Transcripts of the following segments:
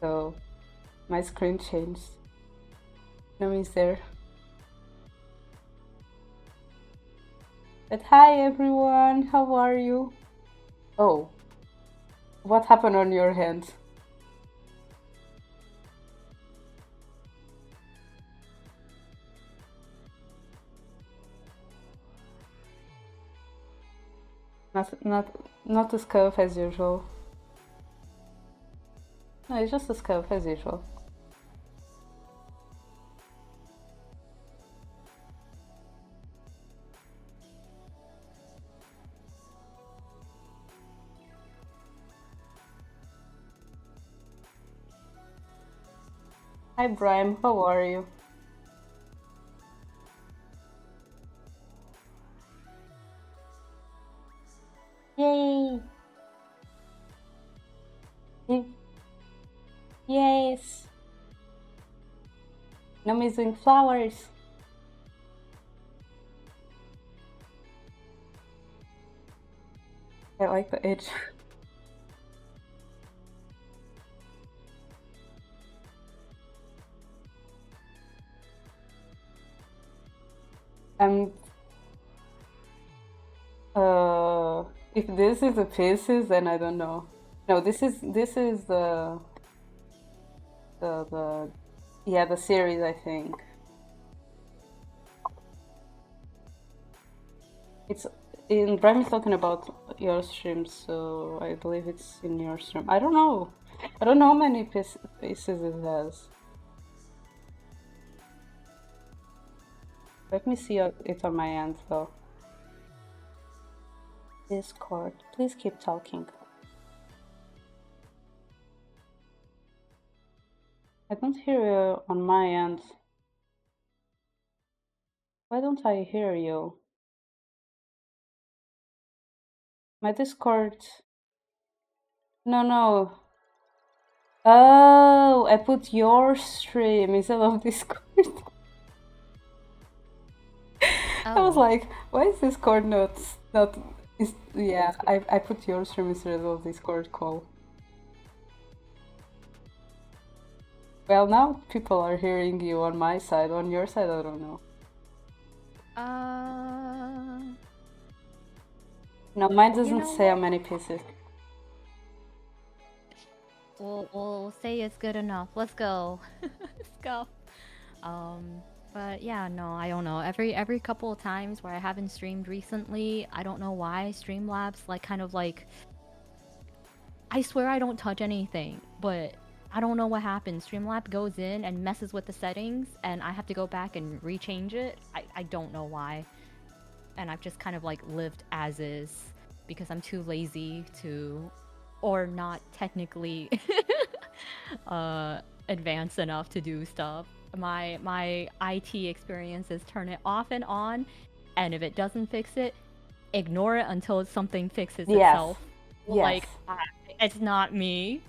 so my screen changed. Nomii's there. But hi everyone, how are you? Oh, what happened on your hand? Not a scarf as usual. No, it's just a scarf as usual. Hi Brian, how are you? Yay! Yes! Nomii's doing flowers. I like the edge. Um, if this is the pieces, then I don't know. No, this is the yeah, the series, I think. It's in Bram is talking about your stream, so I believe it's in your stream. I don't know. I don't know how many pieces it has. Let me see it on my end though. Discord. Please keep talking. I don't hear you on my end. Why don't I hear you? My Discord. No. Oh, I put your stream instead of Discord. I was Oh, like, why is Discord not yeah, I put your stream instead of Discord call. Well, now people are hearing you on my side. On your side, I don't know. No, mine you doesn't know say how what? many pieces. We'll say it's good enough. Let's go. Let's go. But yeah, no, I don't know. Every couple of times where I haven't streamed recently, I don't know why Streamlabs like kind of like I swear I don't touch anything, but I don't know what happens. Streamlabs goes in and messes with the settings, and I have to go back and rechange it. I don't know why. And I've just kind of like lived as is because I'm too lazy to, or not technically advanced enough to do stuff. My IT experience is turn it off and on, and if it doesn't fix it, ignore it until something fixes Yes. itself. Yes. Like it's not me.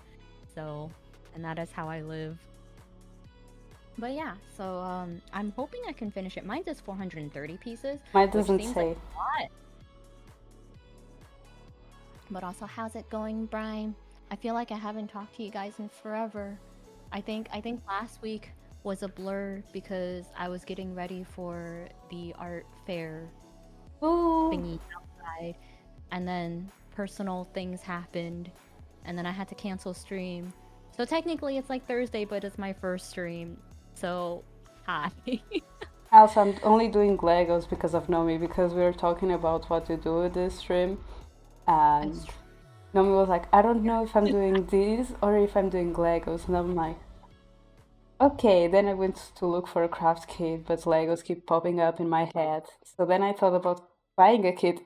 So, and that is how I live. But yeah, so I'm hoping I can finish it. Mine does 430 pieces, Mine which doesn't seems like say. a lot. But also, how's it going, Brian? I feel like I haven't talked to you guys in forever. I think last week was a blur because I was getting ready for the art fair Ooh. thingy outside, and then personal things happened, and then I had to cancel stream. So technically, it's like Thursday, but it's my first stream. So hi. Also, I'm only doing Legos because of Nomii, because we were talking about what to do with this stream, and It's Nomii was like, I don't know if I'm doing these or if I'm doing Legos, and I'm like, okay. Then I went to look for a craft kit, but Legos keep popping up in my head. So then I thought about buying a kit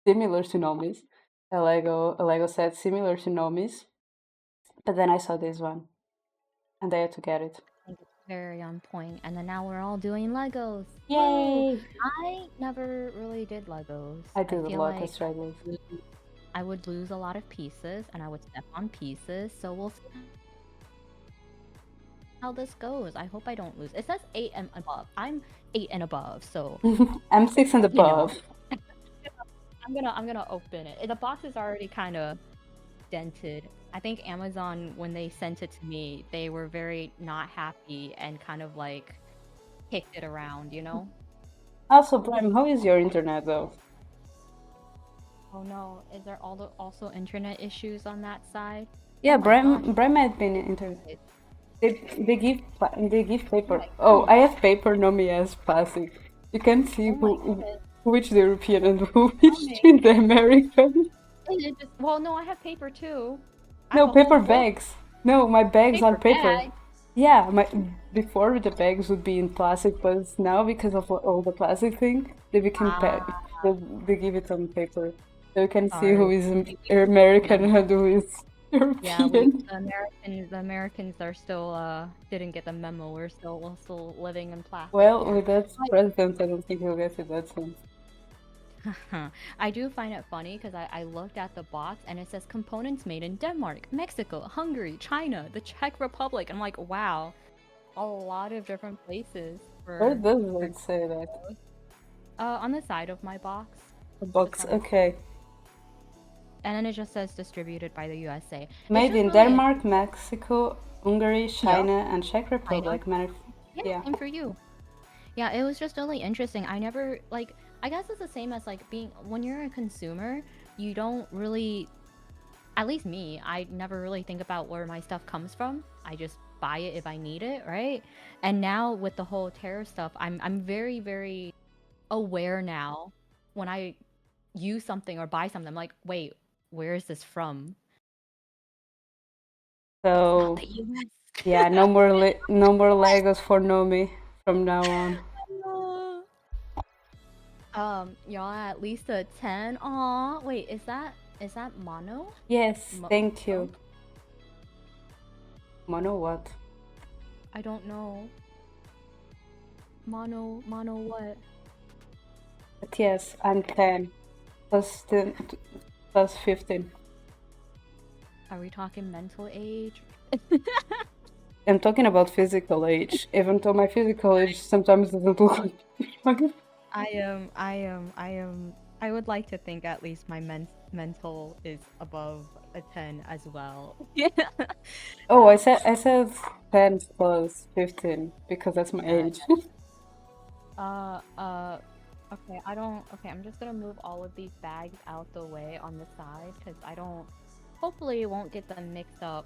similar to Nomii's, a Lego set similar to Nomii's, but then I saw this one, and I had to get it. I think it's very on point. And then now we're all doing Legos. Woo! Yay! I never really did Legos. I I did a feel lot of like struggles. I would lose a lot of pieces and I would step on pieces. So we'll see how this goes. I hope I don't lose. It says 8 and above. I'm 8 and above, so I'm 6 and you know. above. I'm gonna open it. The box is already kind of dented. I think Amazon, when they sent it to me, they were very not happy and kind of like kicked it around, you know? Also, Bram, how is your internet though? Oh no, is there also internet issues on that side? Oh Yeah, my gosh. Bram might be in internet. It- They give Oh paper. my Oh, I goodness. have paper. Nomii has plastic. You can see Oh my goodness. which the European and which Mommy. the American. It just, well, no, I have paper too. I have No, a whole paper book. bags. No, my bags are Paper paper. bag. Yeah, my before the bags would be in plastic, but now because of all the plastic thing, they became Ah, they give it on paper, so you can see who sorry. is We live in American and America. who is Yeah, we European. the Americans are still didn't get the memo. We're still living in plastic Well, here. with that president, I don't think he'll get it that soon. I do find it funny because I looked at the box and it says components made in Denmark, Mexico, Hungary, China, the Czech Republic. I'm like, wow, a lot of different places Where does for it say that? on the side of my box, The just box, on the okay. and then it just says distributed by the USA. It's Made just in really Denmark, Mexico, Hungary, yep, China, and Czech China. Republic. Yeah, Yeah. same for you. Yeah, it was just really interesting. I never like I guess it's the same as like being when you're a consumer, you don't really at least me, I never really think about where my stuff comes from. I just buy it if I need it, right? And now with the whole terror stuff, I'm very, very aware now when I use something or buy something. I'm like, wait, where is this from? It's not So the US. yeah, no more Legos for Nomi from now on. Y'all at least a 10. Aw, wait, is that mono? Yes, thank Mono? you. Mono what? I don't know. Mono what? But yes, I'm 10 plus 10 plus 15. Are we talking mental age? I'm talking about physical age, even though my physical age sometimes doesn't look like I would like to think at least my mental is above a 10 as well. Yeah. Oh, I said 10 plus 15 because that's my Yeah. age. Uh, uh, okay, I don't, okay, I'm just gonna move all of these bags out the way on the side because I don't, hopefully it won't get them mixed up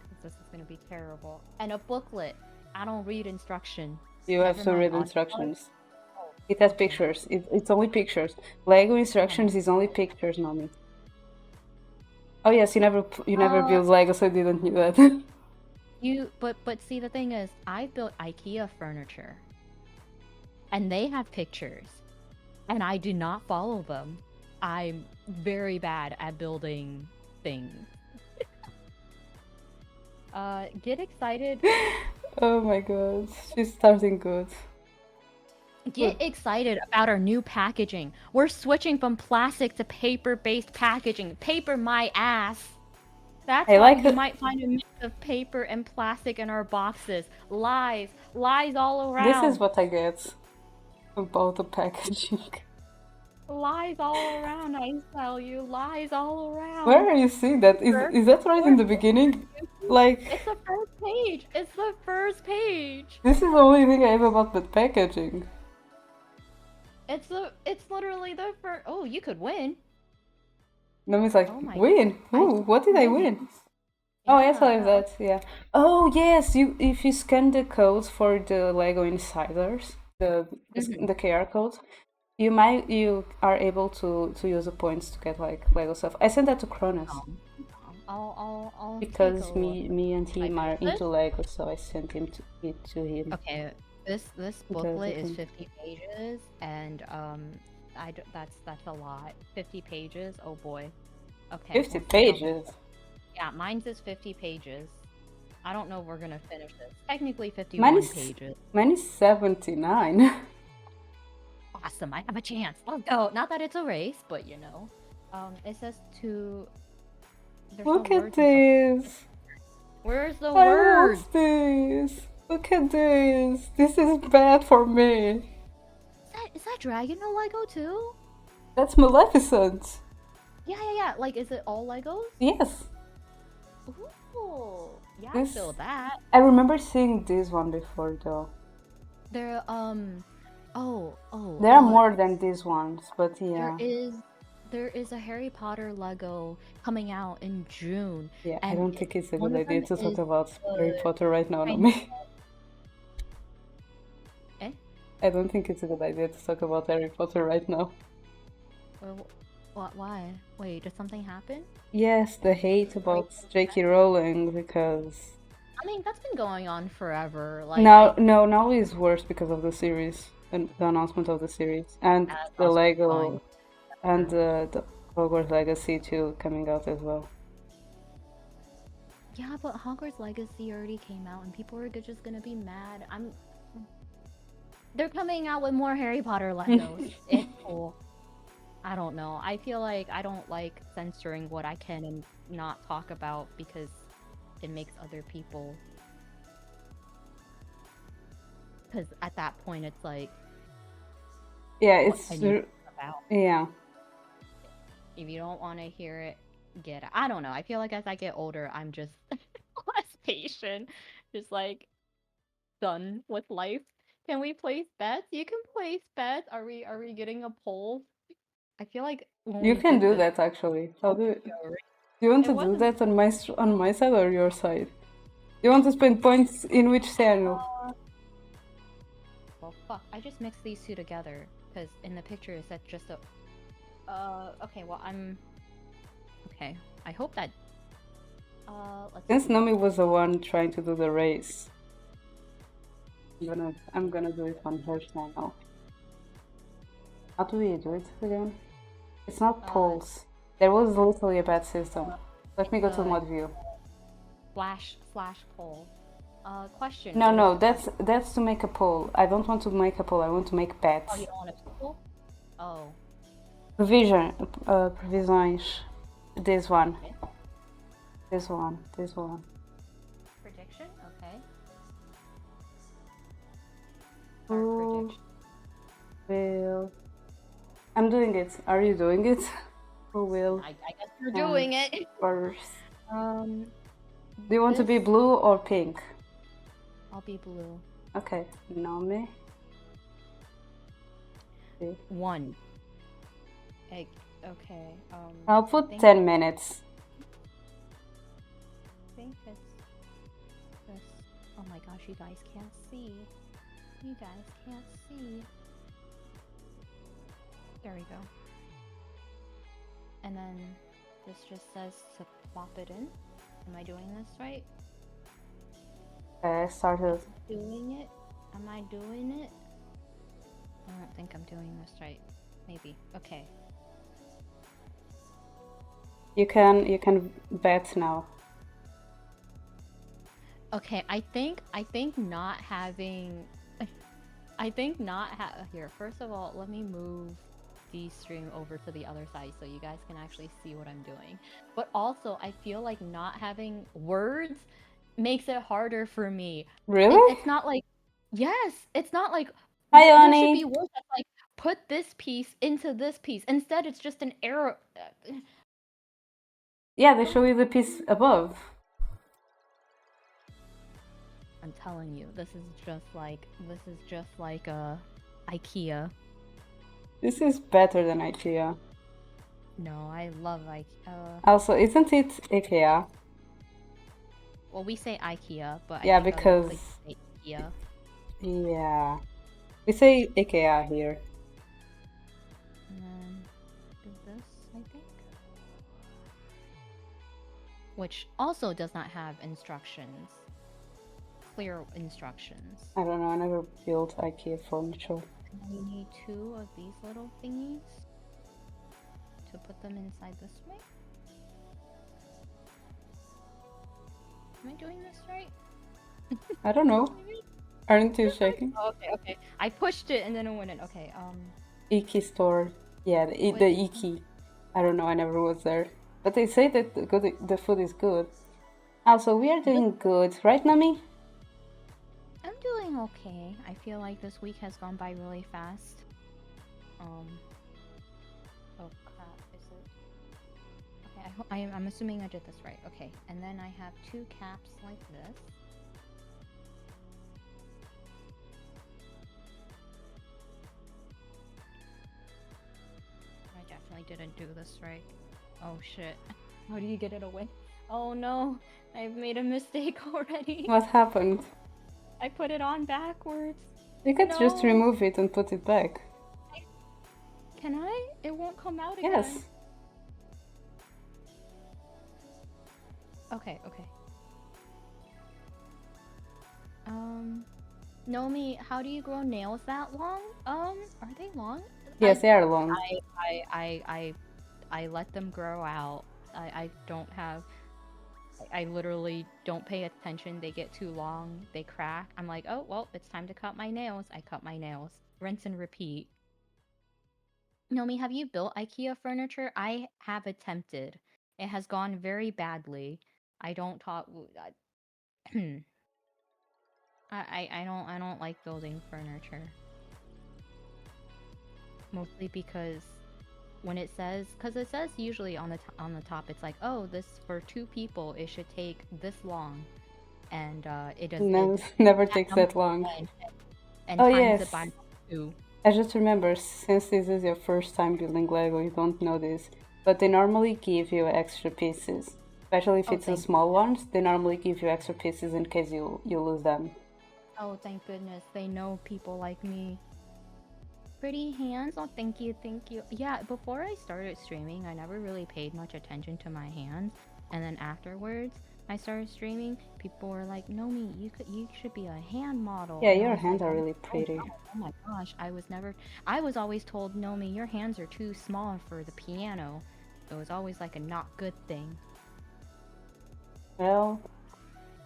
because this is gonna be terrible. And a booklet. I don't read instruction. You have Never to mind, read audiobook. instructions. Oh, It has okay. pictures. It's only pictures. Lego Oh. instructions is only pictures, Nomi. Oh yes, you never Uh, build Lego, so I didn't knew that. but see, the thing is, I built IKEA furniture, and they have pictures, and I do not follow them. I'm very bad at building things. Get excited. Oh my god, she's starting good. Get excited about our new packaging. We're switching from plastic to paper-based packaging. Paper my ass. That's I why like you it. might find a mix of paper and plastic in our boxes. Lies. Lies all This is around. what I get about the packaging. Lies all around, I tell you. Lies all Where around. are you seeing that? Sure. Is that right in the beginning? Like, It's the first page. It's the first page. this is the only thing I have about the packaging. It's literally the first. Oh, you could win. Nomi's like, Oh my god. win? I Ooh, what did I win. win? Oh, yes, I have Yeah. that. Yeah. Oh, yes. You if you scan the codes for the Lego Insiders, Mhm. the QR code, you are able to use the points to get like Lego stuff. I sent that to Cronus I'll take a because look. me and I him are finish this? into Lego, so I sent it to him Okay. This because I booklet is think 50 pages, and that's a lot. 50 pages. Oh boy. Okay, 50 we'll see how this. pages. Yeah, mine's is 50 pages. I don't know if we're gonna finish this. Technically Mine 51 is pages. mine is 79. Awesome, I have a chance. Let's go. Not that it's a race, but you know. It says to. There's no Look at words and stuff. this. Where's the I words? want this. Look at this. This is bad for me. Is that Dragon a Lego too? That's Maleficent. Yeah. Like, is it all Legos? Yes. Ooh, yeah, I This feel that. I remember seeing this one before though. There, There are more than these ones, but there yeah. is there is a Harry Potter Lego coming out in June, Yeah, I and don't think it's a one good of idea them to talk is about Harry the Potter right now, Chinese. Nomi. Eh? I don't think it's a good idea to talk about Harry Potter right now. What? Why? Wait, did something happen? Yes, the hate Are you about upset? J.K. Rowling because I mean, that's been going on forever. Like, now, no, now it's worse because of the series and the announcement of the series and that's the also going Lego and on. the Hogwarts Legacy too coming out as well. Yeah, but Hogwarts Legacy already came out, and people are just gonna be mad. They're coming out with more Harry Potter Legos. It's cool. I don't know. I feel like I don't like censoring what I can and not talk about because it makes other people. Because at that point, it's like, Yeah, what it's can you talk about? yeah. If you don't want to hear it, get it. I don't know. I feel like as I get older, I'm just less patient. Just like done with life. Can we place bets? You can place bets. Are we getting a poll? I feel like when You we can did do this that actually. I'll do it. video, right? Do you want It to do wasn't. that on on my side or your side? Do you want to spend points in which channel? Well, fuck. I just mixed these two together because in the picture it said just a. Okay. Well, I'm. Okay. I hope that. Let's Since see. Nomi was the one trying to do the race, I'm gonna do it on her channel. How do we do it again? It's not polls. There was literally a bad system. Let me go to The mod view. slash poll. Question. No, What is no, the question? that's to make a poll. I don't want to make a poll. I want to make Oh, you bets. don't want a poll? Oh. Provision, provisões. This one, Okay. this one. Prediction? Okay. Our Who prediction. will? I'm doing it. Are you doing it? Who will? I guess you're And doing it. first. Um, Do you want to this be blue or pink? I'll be blue. Okay, Nome. One. Okay. I'll I put think 10 minutes. it's this. Oh my gosh, you guys can't see. You guys can't see. There we go. And then this just says to plop it in. Am I doing this right? Okay, I started. Doing it? Am I doing it? I don't think I'm doing this right. Maybe. Okay. You can bet now. Okay, I think not having I think not here. First of all, let me move the stream over to the other side so you guys can actually see what I'm doing. But also, I feel like not having words makes it harder for me. Really? It's not like yes, it's not like Hi, there should be Oni. words that's like put this piece into this piece. Instead, it's just an arrow. Yeah, they show you the piece above. I'm telling you, this is just like a IKEA. This is better than IKEA. No, I love IKEA. Also, isn't it IKEA? Well, we say IKEA, but I Yeah, think other because places say IKEA. yeah, we say IKEA here. And then do this, I think. Which also does not have instructions. Clear instructions. I don't know. I never built IKEA furniture. And then you need two of these little thingies to put them inside this way. Am I doing this right? I don't know. Aren't you checking? Oh, okay. I pushed it and then it went in. Okay, Iki store. Yeah, the wait. Iki. I don't know. I never was there, but they say that the food is good. Also, we are doing good, right, Nami? I'm doing okay. I feel like this week has gone by really fast. Oh crap, is it? Okay, I I'm assuming I did this right. Okay, and then I have two caps like this. I definitely didn't do this right. Oh shit. How do you get it away? Oh no, I've made a mistake already. What happened? I put it on backwards. You could just No. remove it and put it back. Can I? It won't come out again. Yes. Okay, okay. Nomii, how do you grow nails that long? Are they long? Yes, they are long. I let them grow out. I don't have. I literally don't pay attention. They get too long. They crack. I'm like, oh well, it's time to cut my nails. I cut my nails. Rinse and repeat. Nomii, have you built IKEA furniture? I have attempted. It has gone very badly. I don't talk. I don't like building furniture. Mostly because when it says, because it says usually on the top, it's like, oh, this for two people, it should take this long, and it does No, it never that takes number that long. and Oh times it yes. by two. I just remember, since this is your first time building Lego, you don't know this, but they normally give you extra pieces. Especially if Oh, it's the thank small ones, they normally give you extra pieces in case you lose them. oh thank goodness they know people like me. Pretty hands. Oh, thank you, thank you. Yeah, before I started streaming, I never really paid much attention to my hands, and then afterwards, I started streaming. People were like, "Nomi, you should be a hand model," Yeah, and I your was like, hands are "Oh, really oh pretty. no, oh my gosh!" I was always told, "Nomi, your hands are too small for the piano." It was always like a not good thing. Well,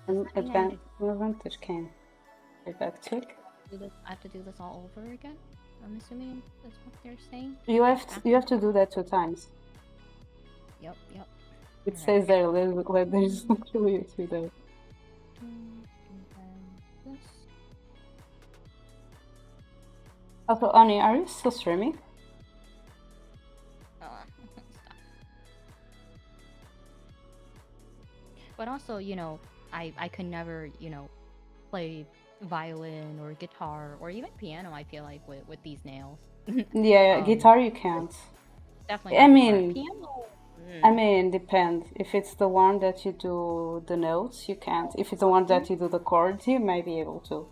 Does an that mean I need to advantage came. Get back to it. do this? I have to do this all over again. I'm assuming that's what they're saying. You have to do that 2 times. Yep, yep. It All right. says there like there's actually a 2 there. And then this. Also, Ani, are you still streaming? Stop. But also, I could never, play violin or guitar or even piano. I feel like with these nails. Yeah, guitar you can't. Definitely I not guitar. mean, Piano. I mean, depends. If it's the one that you do the notes, you can't. If it's the one that you do the chords, you may be able to.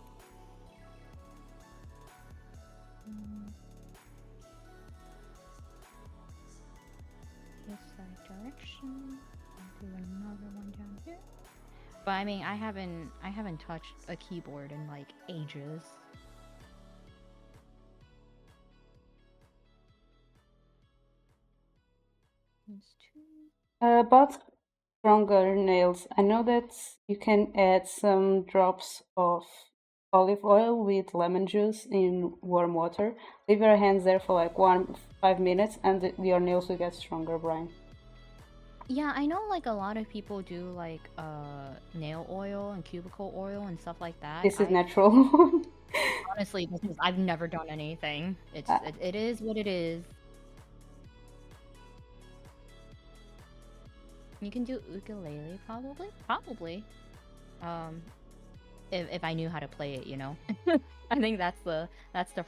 This side direction. I'll do another one down here. But I mean, I haven't touched a keyboard in like ages. There's two. About stronger nails, I know that you can add some drops of olive oil with lemon juice in warm water. Leave your hands there for like 5 minutes, and your nails will get stronger, Brian. Yeah, I know like a lot of people do like nail oil and cuticle oil and stuff like that. This is natural. Honestly, I've never done anything. It is what it is. You can do ukulele probably. Probably. If I knew how to play it, I think that's the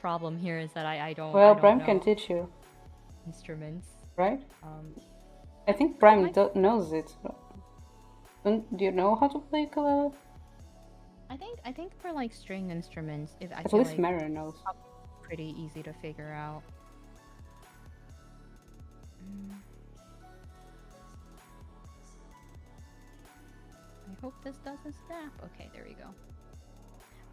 problem here is that I don't Well, know Brian can teach you, instruments. right? Um, I think but Brian knows it. Do you know how to play ukulele? I think for like string instruments, if I At feel least like Mary knows. pretty easy to figure out. I hope this doesn't snap. Okay, there we go.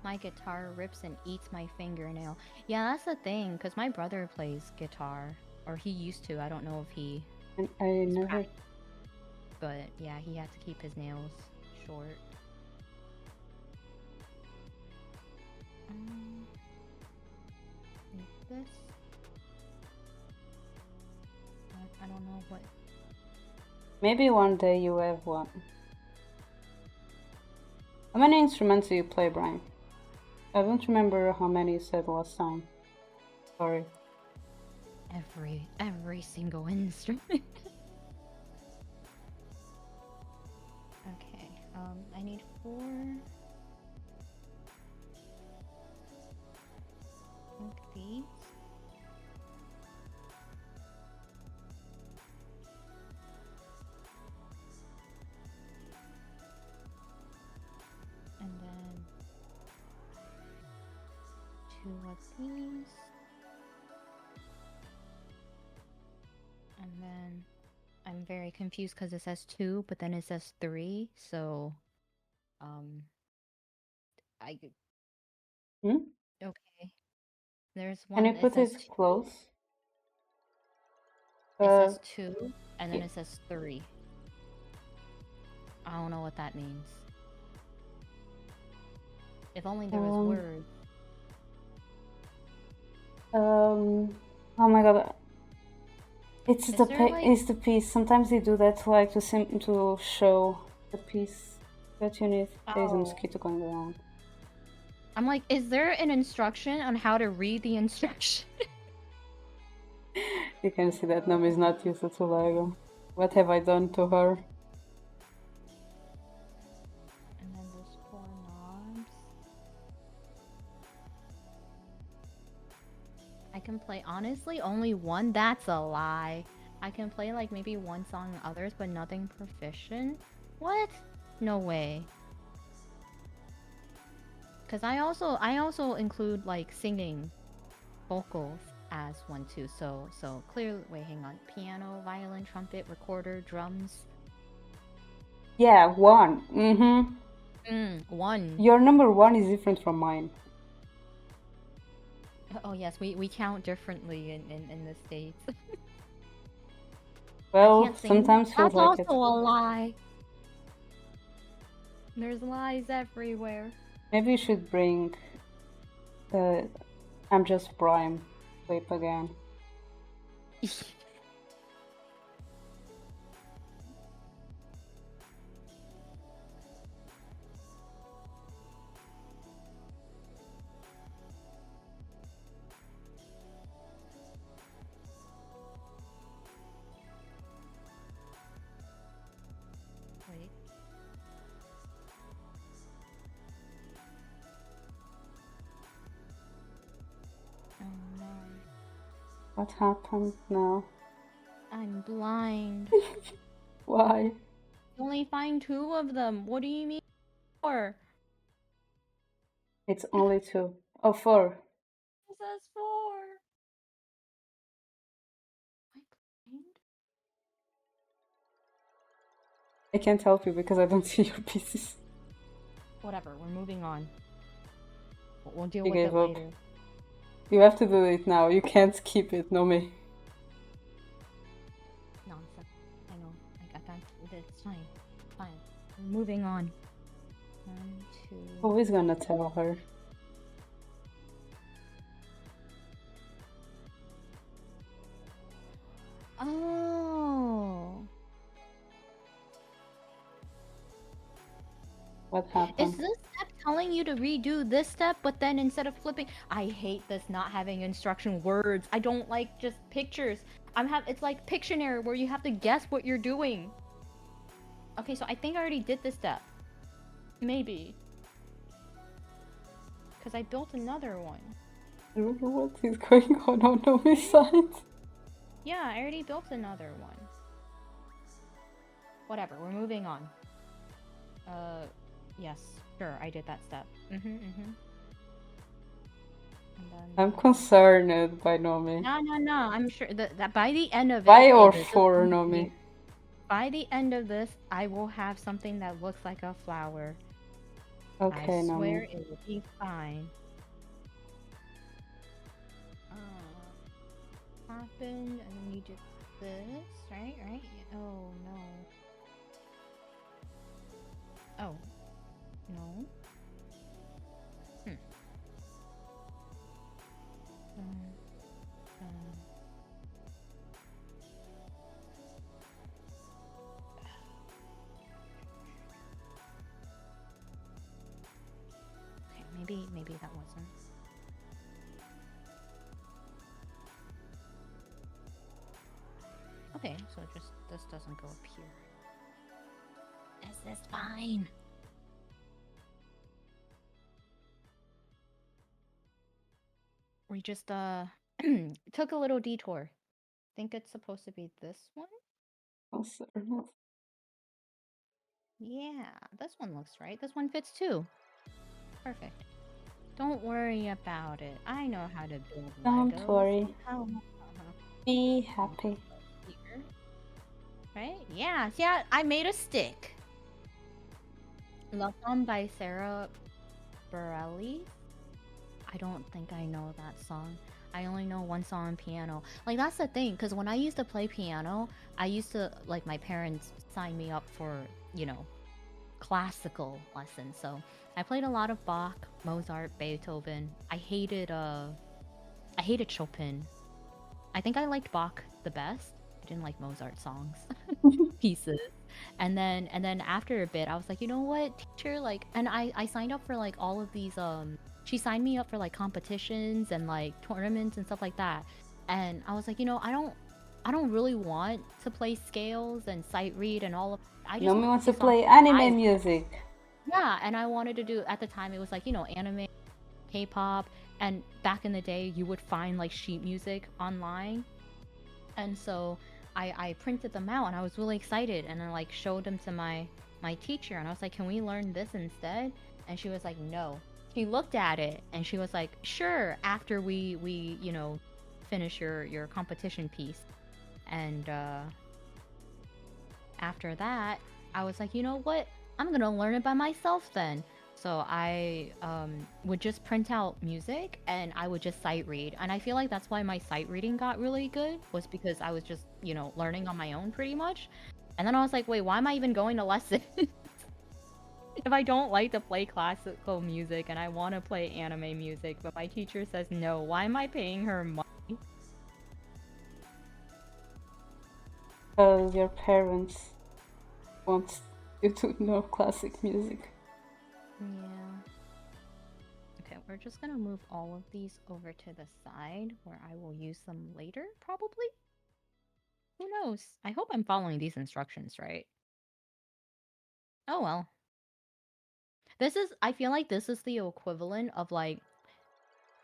My guitar rips and eats my fingernail. Yeah, that's the thing, because my brother plays guitar. Or he used to. I don't know if he... I never... But yeah, he had to keep his nails short. Like this. I don't know what... Maybe one day you have one. How many instruments do you play, Brian? I don't remember how many you said last time. Sorry. Every single instrument. I need 4 like these. And then 2 of these. And then I'm very confused because it says 2, but then it says 3. So, um, I Hmm? okay. There's Can you one. It put says it 2. close? It Uh, says 2, and then y- it says 3. I don't know what that means. If only there was um, words. um, oh my god. Is there like It's the piece. Sometimes they do that like to show the piece that you need. There's a oh. mosquito going around. I'm like, is there an instruction on how to read the instruction? You can see that Nomii is not used to Lego. What have I done to her? And then there's 4 knobs. I can play honestly only one. That's a lie. I can play like maybe one song and others, but nothing proficient. What? No way. Cause I also include like singing vocals as one too. So clearly, wait, hang on. Piano, violin, trumpet, recorder, drums. Yeah, one. Mm-hmm. One. Your number one is different from mine. Oh yes, we count differently in the States. I Well, can't sing. sometimes feels That's like also it. a lie. There's lies everywhere. Maybe you should bring the I'm Just Prime clip again. Wait. Oh no. What happened now? I'm blind. Why? You only find 2 of them. What do you mean 4? It's only two. Oh, four. It says 4. Am I blind? I can't help you because I don't see your pieces. Whatever, we're moving on. We'll deal You with gave it up. later. You have to do it now. You can't skip it, Nomii. Nonsense. I know. I got it's fine. Fine. We're moving on. 1, 2. Who is gonna tell her? Oh. What Is happened? this step telling you to redo this step, but then instead of flipping, I hate this not having instruction words. I don't like just pictures. It's like Pictionary where you have to guess what you're doing. Okay, so I think I already did this step. Maybe. Because I built another one. I don't know what is going on Nomii's side. Yeah, I already built another one. Whatever, we're moving on. Yes, sure, I did that step. And then I'm concerned by Nomii. no. I'm sure that by the end of it, Why or this is for going to Nomii? be. By the end of this, I will have something that looks like a flower. I Okay, swear Nomii. it will be fine. Happened, and then you did this, right? Right? Oh no. Oh no. Hmm. Um, okay, maybe that wasn't. Okay, so just this doesn't go up here. Is this fine? We just took a little detour. Think it's supposed to be this one? Also, Yeah, this one looks right. This one fits too. Perfect. Don't worry about it. I know how to build don't Legos. worry. Be happy. Here. Right? Yeah, yeah, I made a stick. Love Song by Sarah Bareilles. I don't think I know that song. I only know one song on piano. Like, that's the thing, because when I used to play piano, I used to, like, my parents signed me up for, you know, classical lessons. So I played a lot of Bach, Mozart, Beethoven. I hated Chopin. I think I liked Bach the best. I didn't like Mozart songs, pieces. And then after a bit, I was like, you know what, teacher, like, and I signed up for like all of these she signed me up for like competitions and like tournaments and stuff like that. And I was like, I don't really want to play scales and sight read and all of I just Nomii want to wants to focus on play my anime eyes. music. Yeah, and I wanted to do at the time it was like, anime, K-pop, and back in the day you would find like sheet music online. And so I printed them out and I was really excited and I like showed them to my teacher and I was like, "Can we learn this instead?" And she was like, "No." She looked at it and she was like, "Sure, after we finish your competition piece." And after that, I was like, you know what? I'm gonna learn it by myself then. So I would just print out music and I would just sight read. And I feel like that's why my sight reading got really good, was because I was just, learning on my own pretty much. And then I was like, wait, why am I even going to lessons? If I don't like to play classical music and I want to play anime music, but my teacher says no, why am I paying her money? Because your parents want you to know classic music. Yeah. Okay, we're just gonna move all of these over to the side where I will use them later, probably? Who knows? I hope I'm following these instructions right. Oh well. I feel like this is the equivalent of like,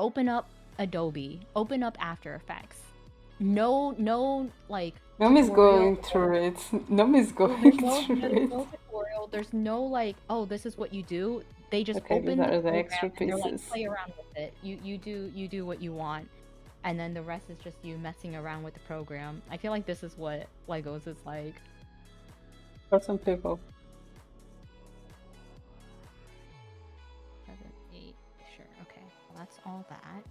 open up Adobe, open up After Effects. No, like, Nomii's tutorial. going through it. Nomii's There's going no, through yeah, there's it. no tutorial. There's no like, oh, this is what you do. They just Okay, these open the are the program extra and they're like, pieces. play around with it. You do what you want, and then the rest is just you messing around with the program. I feel like this is what Legos is like. For some people. 7, 8, sure, okay. Well, that's all that.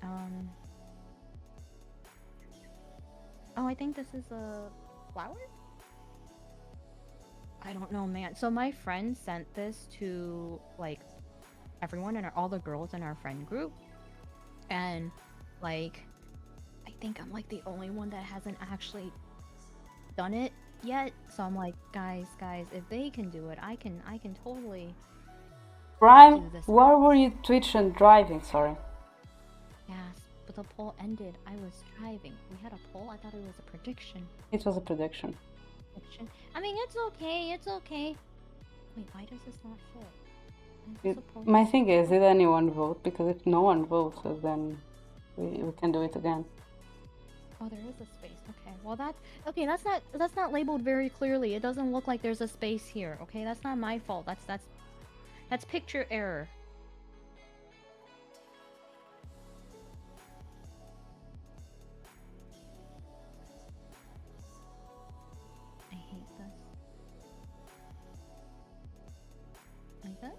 Um. Oh, I think this is a flower. I don't know, man. So my friend sent this to like everyone and all the girls in our friend group, and like I think I'm like the only one that hasn't actually done it yet. So I'm like, guys, if they can do it, I can totally Brian, do this. where were you Twitch and driving? Sorry. Yes, but the poll ended. I was driving. We had a poll. I thought it was a prediction. It was a prediction. I mean, it's okay. It's okay. Wait, why does this not fit? My thing is, did anyone vote? Because if no one votes, then we can do it again. Oh, there is a space. Okay. Well, that's not labeled very clearly. It doesn't look like there's a space here. Okay, that's not my fault. That's picture error. I hate this. Like this?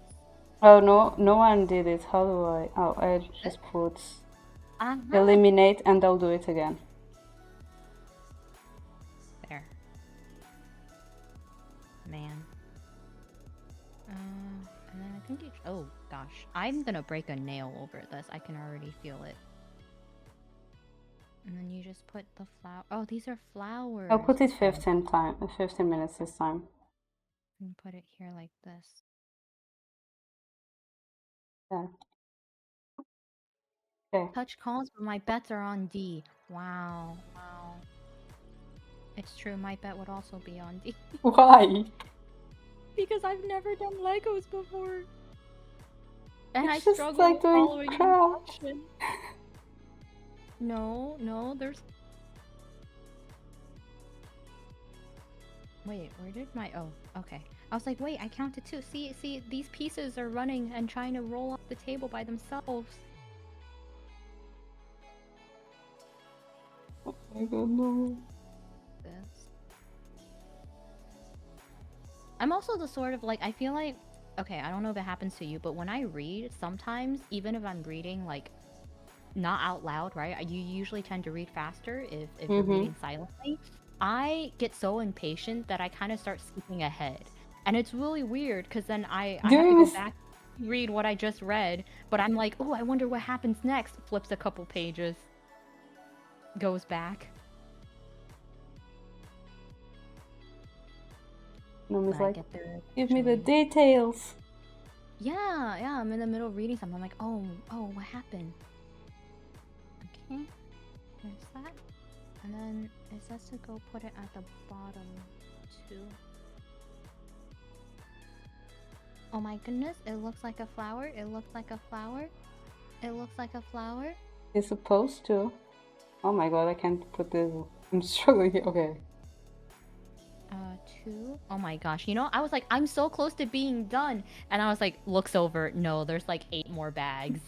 Oh no, no one did it. How do I? Oh, I just put eliminate, and I'll do it again. There. Man. And then I think you. Oh gosh, I'm gonna break a nail over this. I can already feel it. And then you just put the flower. Oh, these are flowers. I'll put it 15 minutes this time. And put it here like this. Yeah. Okay. Touch calls, but my bets are on D. Wow. It's true, my bet would also be on D. Why? Because I've never done Legos before. And It's I just struggle like with doing following craft. instructions. No, no, there's... Wait, where did my... Oh, okay. I was like, wait, I counted two. See, these pieces are running and trying to roll off the table by themselves. I don't know. This. I'm also the sort of, like, I feel like... Okay, I don't know if it happens to you, but when I read, sometimes, even if I'm reading, like, not out loud, right? You usually tend to read faster if you're Mm-hmm. reading silently. I get so impatient that I kind of start skipping ahead. And it's really weird because then I Do have to you go miss back read what I just read, but I'm like, oh, I wonder what happens next. Flips a couple pages, goes back. Nomi's But I like, get there give me the eventually. details. Yeah, I'm in the middle of reading something. I'm like, oh, what happened? Okay, there's that. And then it says to go put it at the bottom too. Oh my goodness, it looks like a flower. It looks like a flower. It looks like a flower. He's supposed to. Oh my god, I can't put this. I'm struggling here. Okay. Two. Oh my gosh, you know, I was like, I'm so close to being done. And I was like, looks over. No, there's like 8 more bags.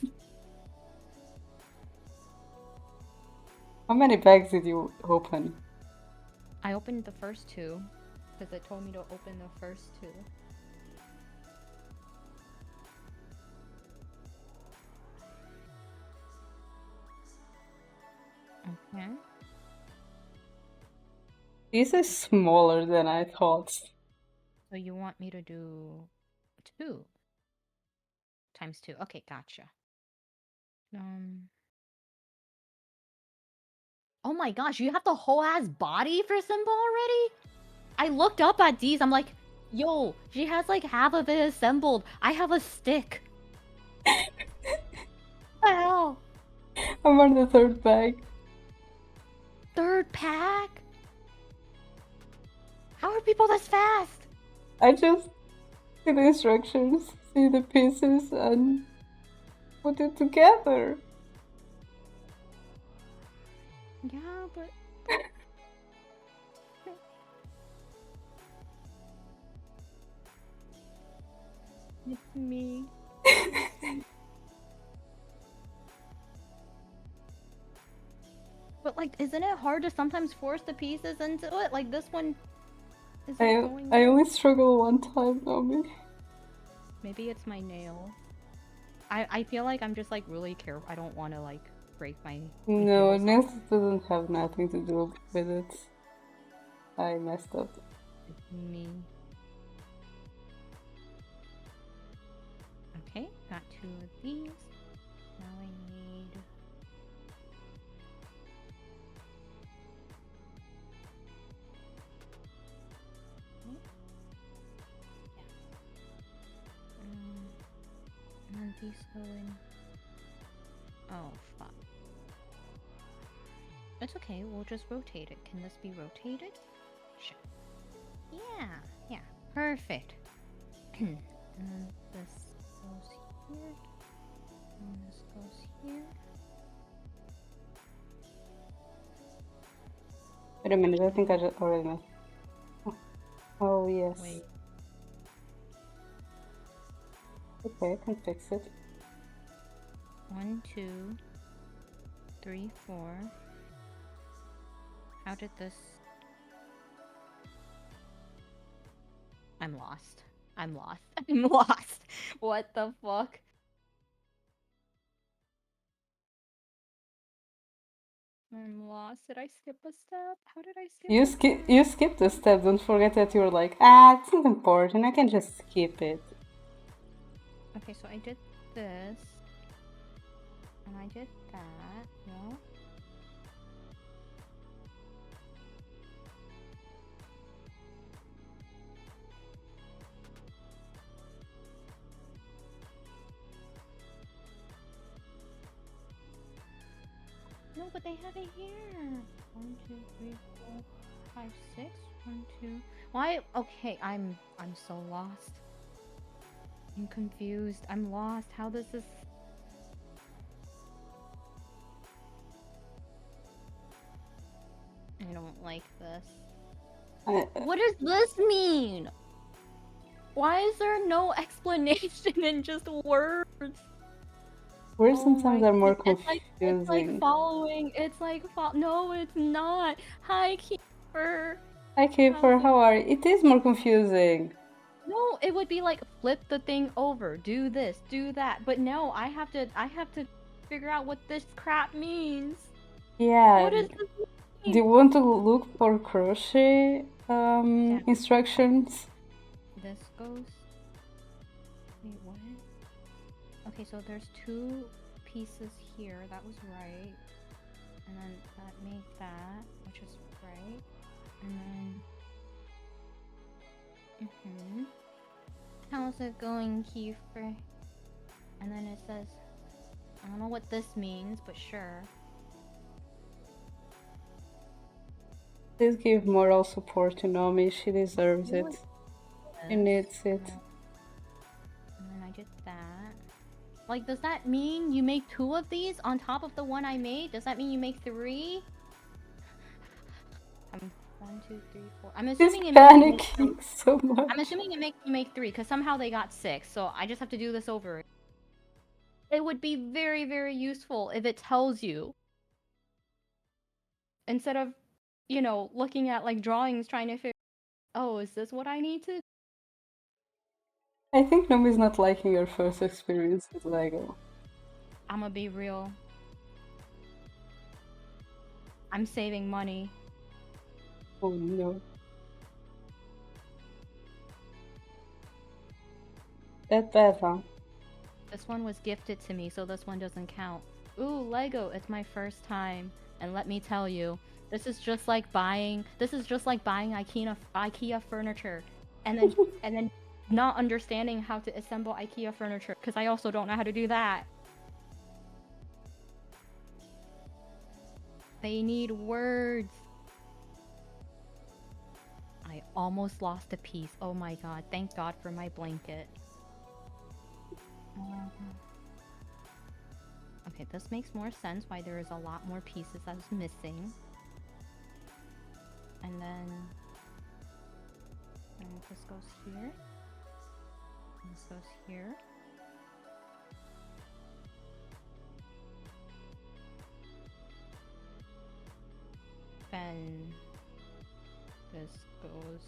How many bags did you open? I opened the first 2 because it told me to open the first 2. Okay. This is smaller than I thought. So you want me to do 2 times 2. Okay, gotcha. Oh my gosh, you have the whole ass body for Simba already? I looked up at these, I'm like, yo, she has like half of it assembled. I have a stick. What the hell? I'm on the third bag. 3rd pack? How are people this fast? I just see the instructions, see the pieces, and put it together. Yeah, but... It's me. But like, isn't it hard to sometimes force the pieces into it? Like this one isn't going I in. only struggle one time, Nomi. Maybe it's my nail. I feel like I'm just like really careful. I don't want to like break my No, nails nails off. doesn't have nothing to do with it. I messed up. It's me. Okay, got 2 of these. Now I need... And then these go in... Oh, fuck. It's okay, we'll just rotate it. Can this be rotated? Sure. Yeah, perfect. And then this goes here. And this goes here. Wait a minute, I think I just already messed. Oh, yes. Wait. Okay, I can fix it. 1, 2, 3, 4. How did this... I'm lost. I'm lost. I'm lost. What the fuck? I'm lost. Did I skip a step? How did I skip a step? You skipped a step. Don't forget that you're like, it's not important. I can just skip it. Okay, so I did this. And I did that. Yeah. No, but they have it here. 1, 2, 3, 4, 5, 6. 1, 2. Why? Okay, I'm so lost. I'm confused. I'm lost. How does this... I don't like this. I, What does this mean? Why is there no explanation and just words? words Oh sometimes my are more goodness. It's like confusing. following. No, it's not. Hi, Keeper. Hi, How's Kiefer, it? how are you? It is more confusing. No, it would be like flip the thing over, do this, do that. But no, I have to figure out what this crap means. Yeah, What does this do mean? you want to look for crochet Yeah, instructions? this goes. Wait, what? Okay, so there's two pieces here. That was right. And then that made that, which is right. And then. How's it going, Kiefer? And then it says, I don't know what this means, but sure. Please give moral support to Nomii. She deserves Do it. She this. needs And it. then I did that. Like, does that mean you make two of these on top of the one I made? Does that mean you make three? One, two, three, four. I'm She's assuming it makes you make three. panicking so I'm much. assuming it makes you make three, because somehow they got six, so I just have to do this over. It would be very, very useful if it tells you. Instead of, looking at, like, drawings trying to figure, oh, is this what I need to? I think Nomii's not liking her first experience with Lego. I'ma be real. I'm saving money. Oh no. That bad, huh? This one was gifted to me, so this one doesn't count. Ooh, Lego, it's my first time. And let me tell you, this is just like buying IKEA furniture and then not understanding how to assemble IKEA furniture, because I also don't know how to do that. They need words. I almost lost a piece. Oh my god. Thank God for my blanket. Okay, this makes more sense why there is a lot more pieces that's missing. And then this goes here. And this goes here. Then this goes.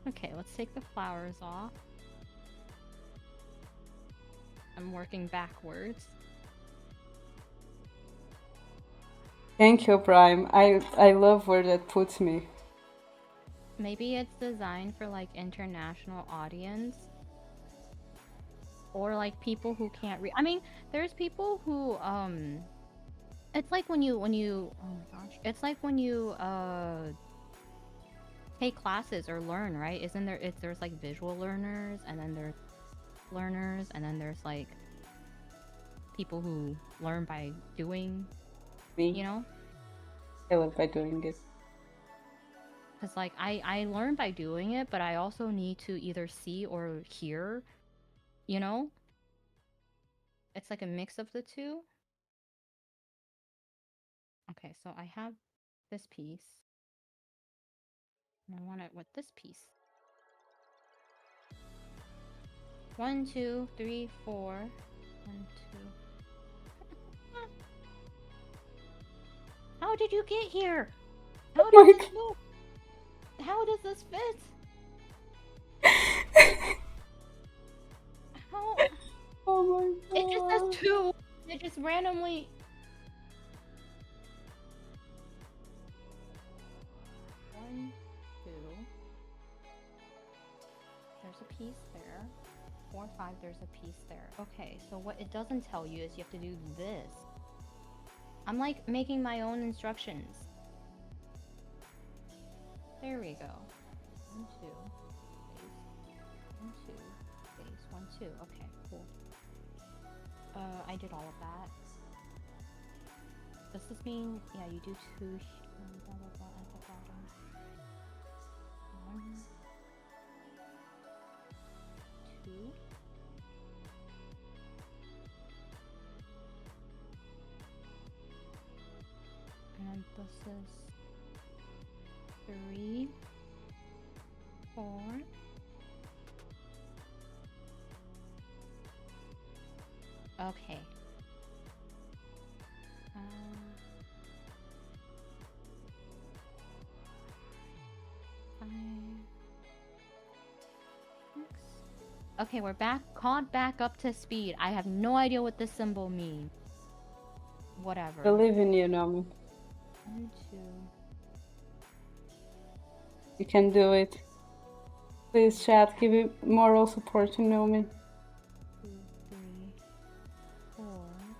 Okay, let's take the flowers off. I'm working backwards. Thank you, Prime. I love where that puts me. Maybe it's designed for like international audience, or like people who can't read. I mean, there's people who it's like when you oh my gosh, it's like when you take classes or learn, right? Isn't there? It's There's like visual learners, and then there's learners, and then there's like people who learn by doing, Me, you know? I love by doing it. Because like I learn by doing it, but I also need to either see or hear, you know? It's like a mix of the two. Okay, so I have this piece, and I want it with this piece. 1, 2, 3, 4. 1, 2. How did you get here? How Oh does my this move? How does this fit? god. How? Oh my It just says god. 2. It just randomly. 1, 2. There's a piece there. 4, 5. There's a piece there. Okay, so what it doesn't tell you is you have to do this. I'm like making my own instructions. There we go. 1, 2. Space. 1, 2. Space. 1, 2. Okay, cool. I did all of that. Does this mean, yeah, you do 2 blah, blah, blah, at the bottom. 1, 2. is 3, 4. Okay. 5, 6. Okay, we're caught back up to speed. I have no idea what this symbol means. Whatever. Believe in you, Nomii. 1, 2. You can do it. Please, chat, give me moral support to Nomii. 2, 3, 4.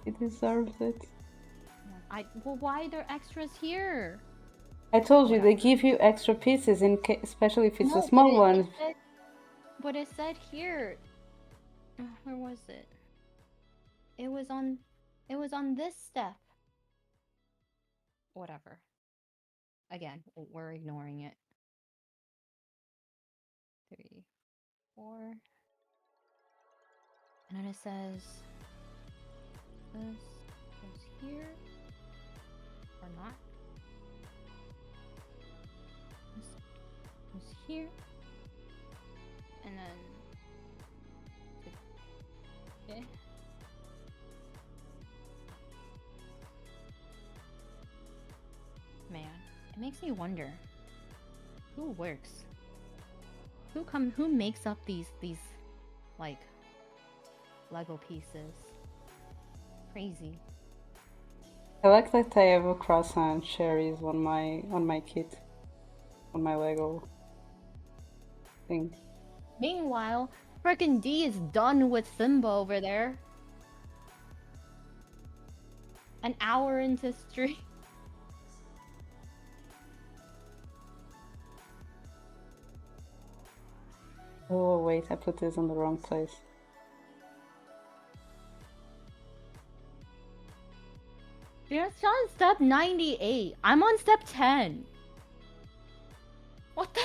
He deserves it. Well, why are there extras here? I told you, they Whatever. give you extra pieces, especially if it's No, a small one. But it said here. Where was it? It was on this step. Whatever. Again, we're ignoring it. 3, 4. And then it says this goes here or not. This goes here. And then okay. Man, it makes me wonder who works, who makes up these like Lego pieces. Crazy. I like that I have a croissant cherries on my kit, on my Lego thing. Meanwhile, frickin' D is done with Simba over there. An hour into stream. Oh wait, I put this in the wrong place. You're on step 98. I'm on step 10. What the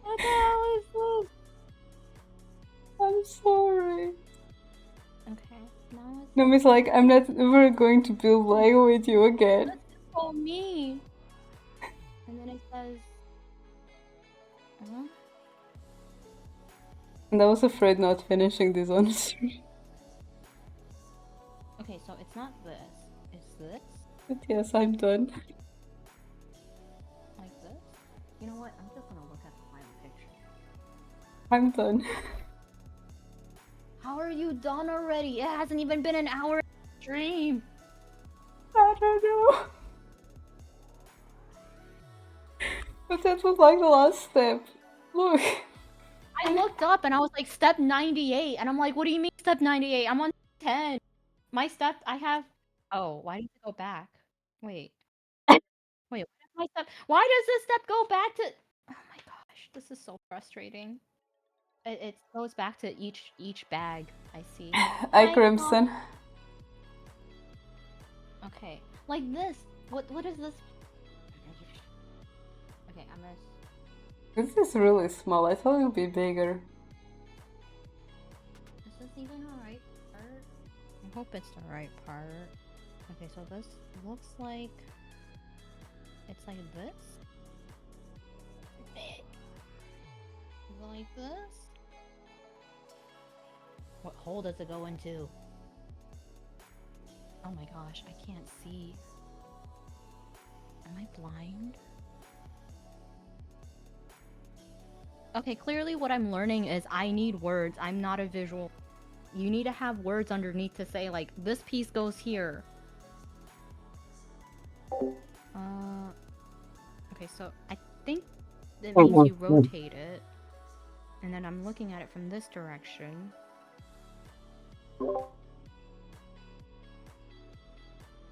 What the hell is this? I'm sorry. Okay, now it's Nomii's like, I'm not ever going to build Lego with you again. That's so me. And then it says And I was afraid not finishing this on stream. Okay, so it's not this. It's this. But yes, I'm done. Like this. You know what? I'm just gonna look at the final picture. I'm done. How are you done already? It hasn't even been an hour stream. I don't know. But that was like the last step. Look. I looked up and I was like step 98 and I'm like, what do you mean step 98? I'm on 10. My step I have Oh, why did it go back? Wait. Wait, why does this step go back to Oh my gosh, this is so frustrating. It goes back to each bag, I see. Hi, Crimson. Okay, like this. What is this? Okay, I'm gonna. This is really small. I thought it would be bigger. Is this even the right part? I hope it's the right part. Okay, so this looks like it's like this. Is it like this? What hole does it go into? Oh my gosh, I can't see. Am I blind? Okay, clearly what I'm learning is I need words. I'm not a visual. You need to have words underneath to say, like, this piece goes here. Okay, so I think that means you rotate it. And then I'm looking at it from this direction.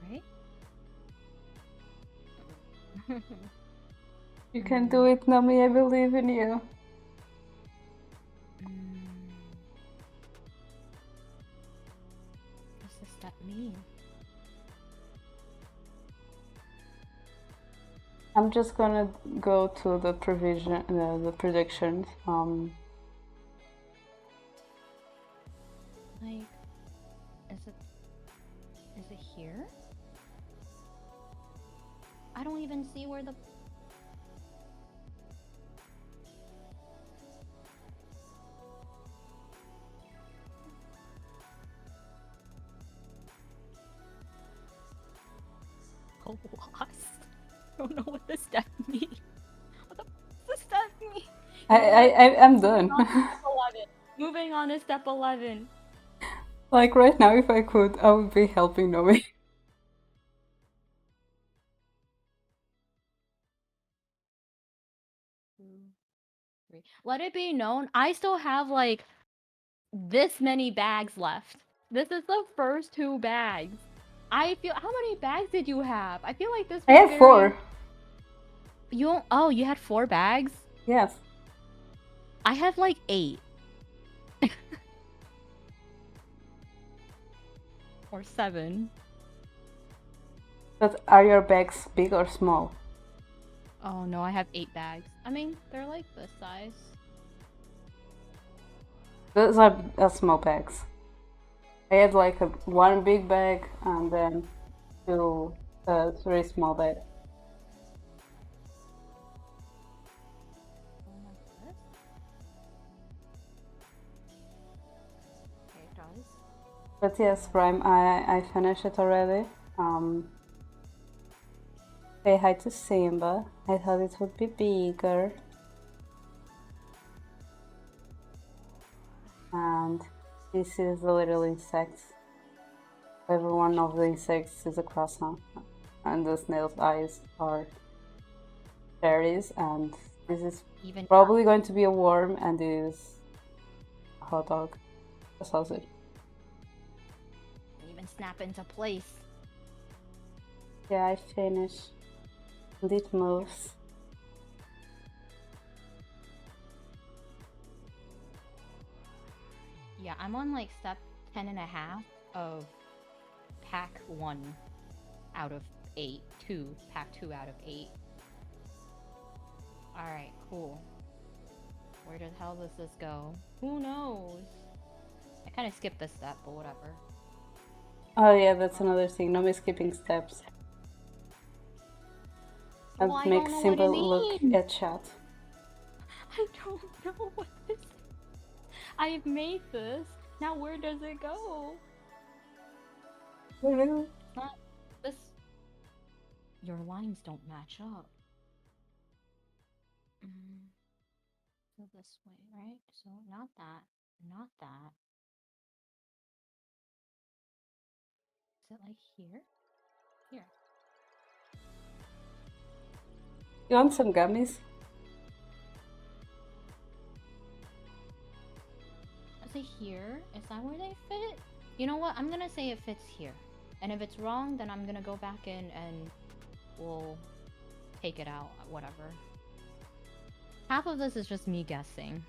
Right? You can do it, Nomii. I believe in you. What does that mean? I'm just gonna go to the the predictions. Like, is it I don't even see where the. Oh, lost. I don't know what this step means. What the f does this step mean? You know what? I'm Moving done. on to step 11. Moving on to step 11. Like right now, if I could, I would be helping Nomii. 2, 3. Let it be known, I still have like this many bags left. This is the first 2 bags. I feel. How many bags did you have? I feel like this I was have very. 4. You don't. Oh, you had 4 bags. Yes. I have like 8 or 7. But are your bags big or small? Oh no, I have 8 bags. I mean, they're like this size. Those are small bags. I had like one big bag and then 3 small bags. Like this. Okay, it does. But yes, Prime, I finished it already. Say hi to Simba. I thought it would be bigger. And this is the little insects. Every one of the insects is a croissant. And the snail's eyes are cherries. And this is Even probably going to be a worm, and this is a hot dog. A sausage. even snap into place. Yeah, I finished. And it moves. Yeah, I'm on like step 10 and a half of pack 1 out of 8. Pack 2 out of 8. Alright, cool. Where the hell does this go? Who knows? I kind of skipped this step, but whatever. Oh yeah, that's another thing. No skipping steps. And Well, I make don't know what Simba it look means. at chat. I don't know what this is. I've made this. Now where does it go? It's not this. Your lines don't match up. So this way, right? So not that, not that. Is it like here? Here. You want some gummies? Is it here? Is that where they fit? You know what? I'm gonna say it fits here. And if it's wrong, then I'm gonna go back in and we'll take it out, whatever. Half of this is just me guessing.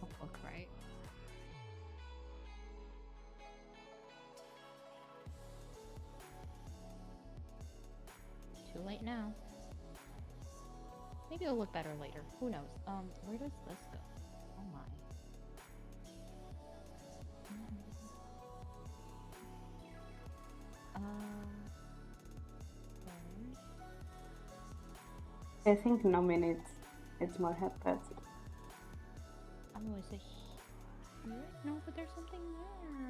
Don't look right. Too late now. Maybe it'll look better later. Who knows? Where does this go? Oh my. I think Nomii needs more headpads. Oh, is it here? No, but there's something there.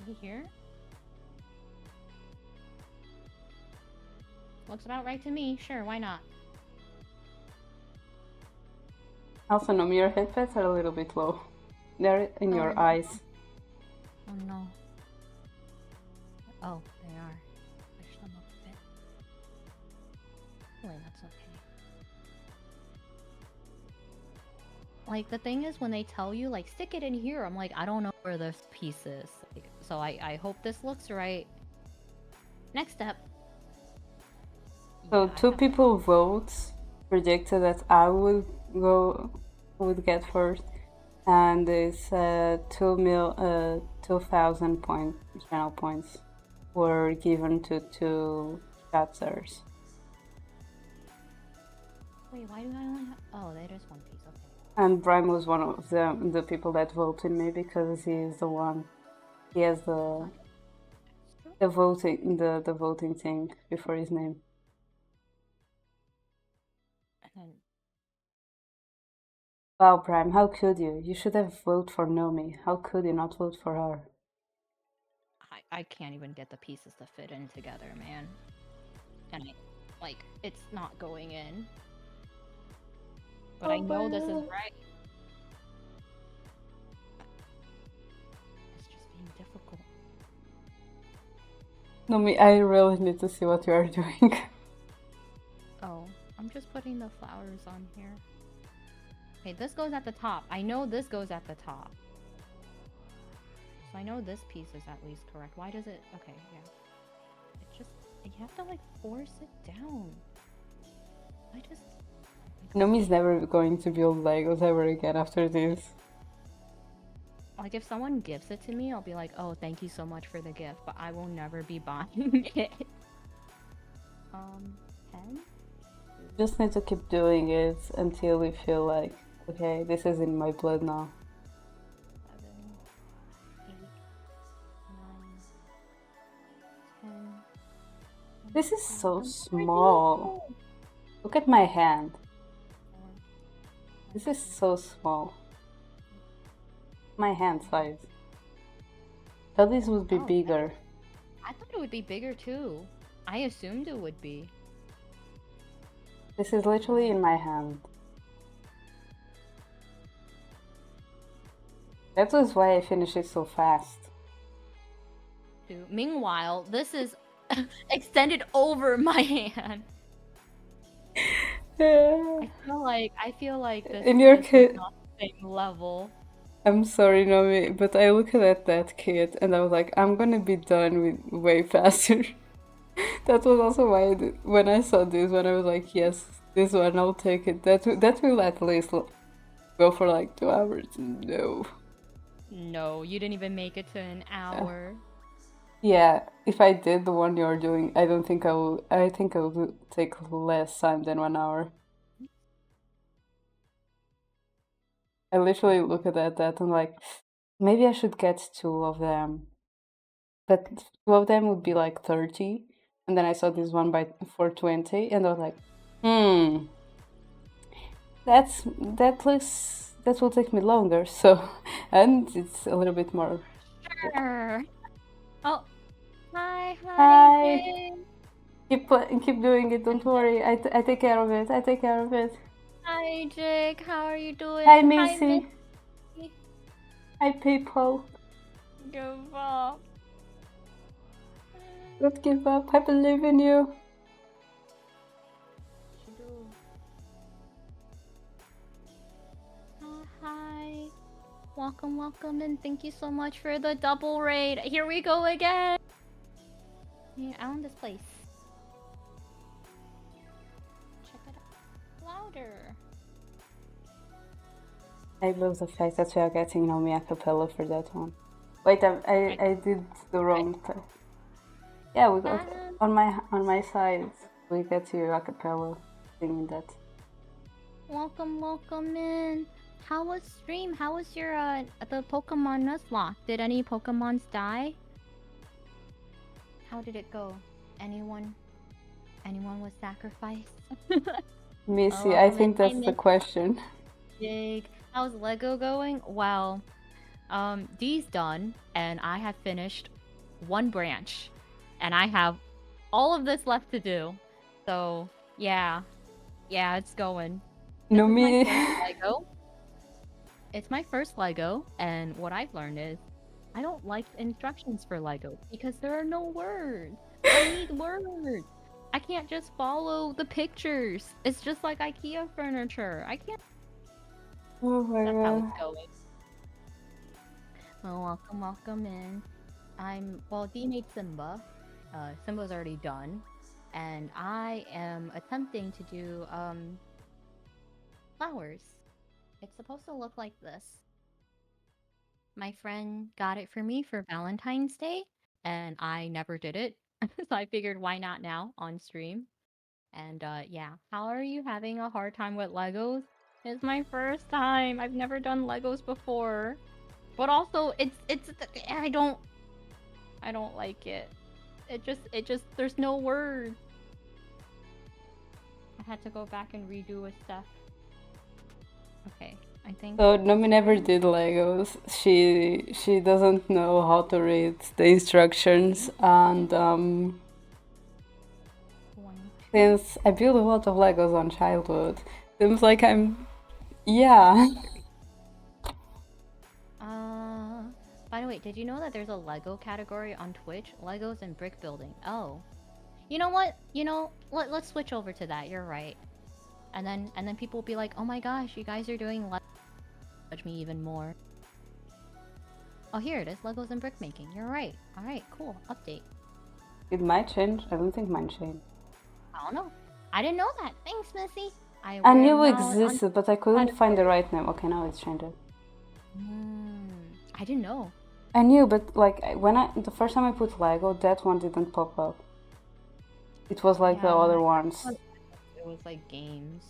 Is it here? Looks about right to me. Sure, why not? Also, Nomii, your headpads are a little bit low. They're in your eyes. Oh no. Oh, they are. Push them up a bit. Wait, that's okay. Like, the thing is, when they tell you, like, stick it in here, I'm like, I don't know where this piece is. Like, so I hope this looks right. Next step. So Yeah, 2 people votes predicted that I would get first, and it's 2,000 channel points were given to 2 chatters. Wait, why do I only have... Oh, that is one piece, okay. And Brian was one of the people that voted me because he is the one He has What? the voting thing before his name. And then Wow, Prime, how could you? You should have voted for Nomii. How could you not vote for her? I can't even get the pieces to fit in together, man. And it's not going in. But I Oh know this is my right. It's just being difficult. Nomii, I really need to see what you are doing. Oh, I'm just putting the flowers on here. Okay, this goes at the top. I know this goes at the top. So I know this piece is at least correct. Why does it... Okay, yeah. It just... You have to, like, force it down. I just... Oh my Nomii's gosh. never going to build Legos ever again after this. Like, if someone gives it to me, I'll be like, oh, thank you so much for the gift, but I will never be buying it. 10? Just need to keep doing it until we feel like, okay, this is in my blood now. 7, 8, 9, 10. This is so I'm small. Look at my hand. 4, This is so small. My hand size. Thought this would be Oh, bigger. I thought it would be bigger too. I assumed it would be. This is literally in my hand. That was why I finished it so fast. Meanwhile, this is extended over my hand. I feel like this In your is kit, not the same level. I'm sorry, Nomi, but I looked at that kit and I was like, I'm gonna be done with way faster. That was also why when I saw this one, I was like, yes, this one, I'll take it. That will at least go for like 2 hours. No. No, you didn't even make it to an hour. Yeah, if I did the one you're doing, I don't think I will. I think I will take less time than 1 hour. I literally look at that and like, maybe I should get two of them. But two of them would be like 30. And then I saw this one by for 20, and I was like, hmm, that will take me longer. So, and it's a little bit more. Sure. Oh, hi, Hi, Jane. keep doing it. Don't worry. I take care of it. I take care of it. Hi, Jake. How are you Hi, doing? Hi, Missy. Missy. Hi, people. Give up. Don't give up. I believe in you. Hi. Welcome, and thank you so much for the double raid. Here we go again. Yeah, I own this place. Check it out. Louder. I love the fact that we are getting Nomii a cappella for that one. Wait, I did the wrong thing. Yeah, we got on my side. We get you a cappella singing that. Welcome in. How was stream? How was your the Pokemon Nuzlocke? Did any Pokemons die? How did it go? Anyone? Anyone was sacrificed? Missy, I Welcome in. think Hi, that's the Miss question. Big. How's Lego going? Well, D's done, and I have finished one branch, and I have all of this left to do. So yeah, it's going. This is my Nomii. first Lego. It's my first Lego, and what I've learned is I don't like instructions for Lego because there are no words. I need words. I can't just follow the pictures. It's just like IKEA furniture. I can't. Oh my That's how it's god. going. Well, welcome in. Well, D made Simba. Simba's already done. And I am attempting to do, flowers. It's supposed to look like this. My friend got it for me for Valentine's Day, and I never did it. So I figured why not now on stream. And yeah, how are you having a hard time with Legos? It's my first time. I've never done Legos before. But also, I don't. I don't like it. It just there's no word. I had to go back and redo a stuff. Okay, I think So that's Nomi never good. did Legos. She doesn't know how to read the instructions, and One, two. since I built a lot of Legos on childhood, seems like I'm yeah. Uh, by the way, did you know that there's a Lego category on Twitch? Legos and brick building. Oh, you know what? Let's switch over to that. You're right. And then people will be like, "Oh my gosh, you guys are doing Lego." Judge me even more. Oh, here it is. Legos and brick making. You're right. All right, cool. Update. It might change. I don't think mine changed. I don't know. I didn't know that. Thanks, Missy. I We are knew it now on existed, but I couldn't find the category. right name. Okay, now it's changed. I didn't know. I knew, but like when the first time I put Lego, that one didn't pop up. It was like the Yeah, when other I ones. it was like games.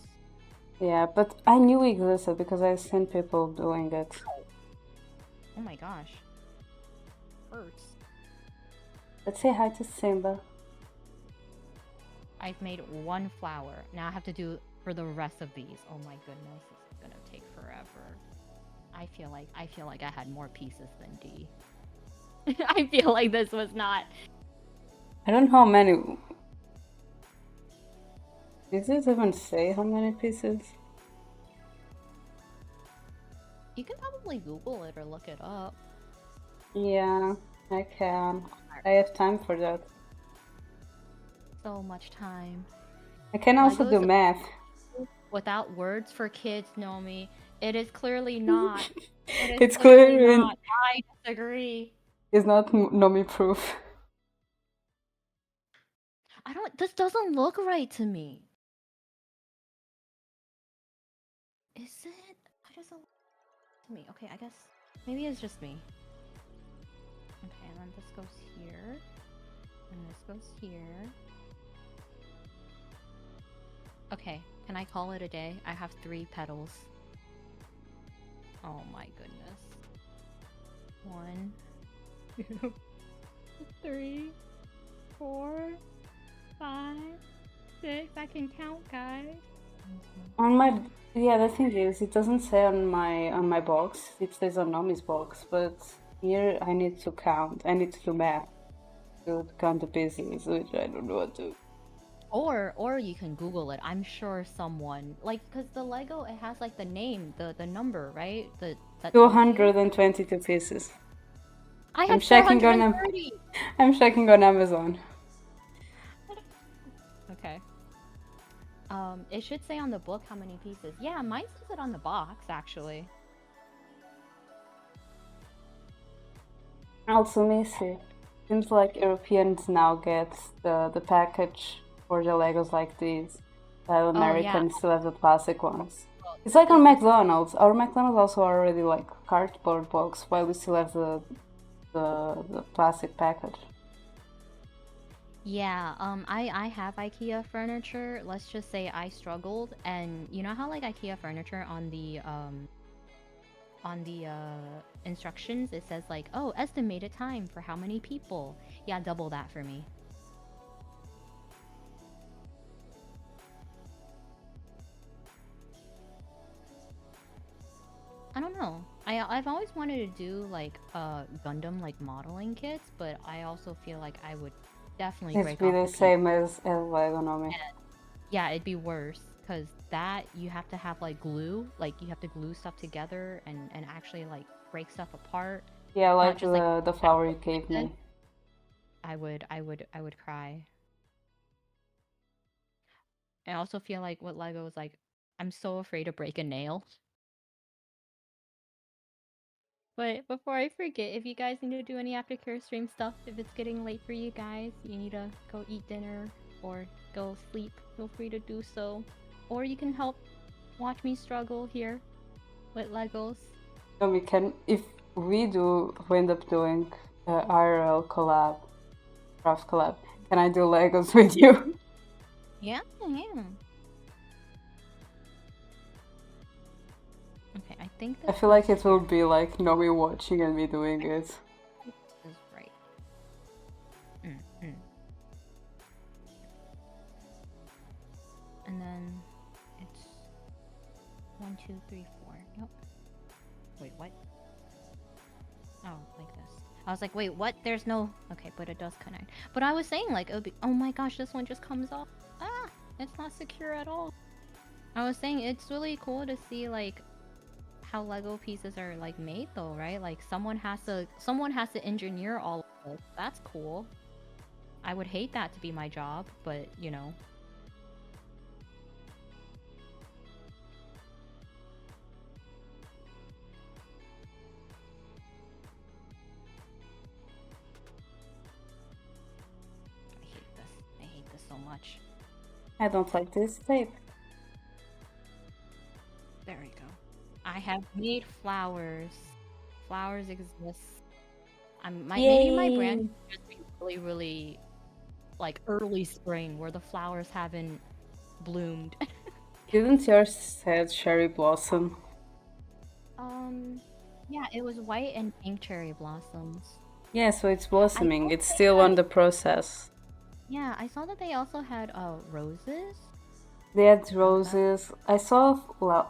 Yeah, but I knew it existed because I've seen people doing it. Oh my gosh. Hurts. Let's say hi to Simba. I've made one flower. Now I have to do for the rest of these. Oh my goodness, this is gonna take forever. I feel like I had more pieces than D. I feel like this was not. I don't know how many. Does it even say how many pieces? You can probably Google it or look it up. Yeah, I can. I have time for that. So much time. I can also do Legos math. without words for kids, Nomi. It is clearly not. It is It's clearly clear not. I disagree. it's not Nomi proof. I don't. This doesn't look right to me. Is it? Why does it look to me? Okay, I guess maybe it's just me. Okay, and then this goes here, and this goes here. Okay, can I call it a day? I have 3 petals. Oh my goodness. 1, 2, 3, 4, 5, 6. I can count, guys. On my yeah, the thing is, it doesn't say on my box. It says on Nomi's box, but here I need to count. I need to do math to count the pieces, which I don't know what to. Or you can Google it. I'm sure someone like because the Lego it has like the name, the number, right? That Two tells you. hundred and twenty-two pieces. I I'm have checking on 430. I'm checking on Amazon. Okay. It should say on the book how many pieces. Yeah, mine says it on the box actually. Also, Missy, seems like Europeans now get the package for the Legos like these, while Oh yeah. Americans still have the plastic ones. Well, It's like on this is McDonald's. Our McDonald's also already like cardboard box, while we still have the plastic package. yeah. I have IKEA furniture. Let's just say I struggled, and you know how like IKEA furniture on the instructions it says like, oh, estimated time for how many people. Yeah, double that for me. I don't know. I've always wanted to do like Gundam like modeling kits, but I also feel like I would definitely It'd break be off the the piece. same as Lego Nomi. Yeah, it'd be worse because that you have to have like glue, like you have to glue stuff together and actually like break stuff apart, Yeah, not like just like the flower you gave this. me. I would cry. I also feel like what Lego is like, I'm so afraid to break a nail. But before I forget, if you guys need to do any aftercare stream stuff, if it's getting late for you guys, you need to go eat dinner or go sleep, feel free to do so. Or you can help watch me struggle here with Legos. Nomi, can if we end up doing IRL collab, craft collab, can I do Legos with you? Yeah, yeah. Okay, I think I this feel goes like it will here. be like Nomi watching and me doing it. This is right. Mm, mm. And then it's 1, 2, 3, 4. Nope. Wait, what? Oh, like this. I was like, wait, what? There's no. Okay, but it does connect. But I was saying, like, it would be. Oh my gosh, this one just comes off. Ah, it's not secure at all. I was saying it's really cool to see like how Lego pieces are like made though, right? Like someone has to engineer all of this. That's cool. I would hate that to be my job, but you know. I hate this. I hate this so much. I don't like this tape. There we go. I have made flowers. Flowers exist. Maybe my branch Yay! should just be really, really like early spring where the flowers haven't bloomed. Didn't yours say cherry blossom? um, yeah, it was white and pink cherry blossoms. Yeah, so it's I blossoming. thought It's they still on had, the process. yeah, I saw that they also had roses. They had That roses. I saw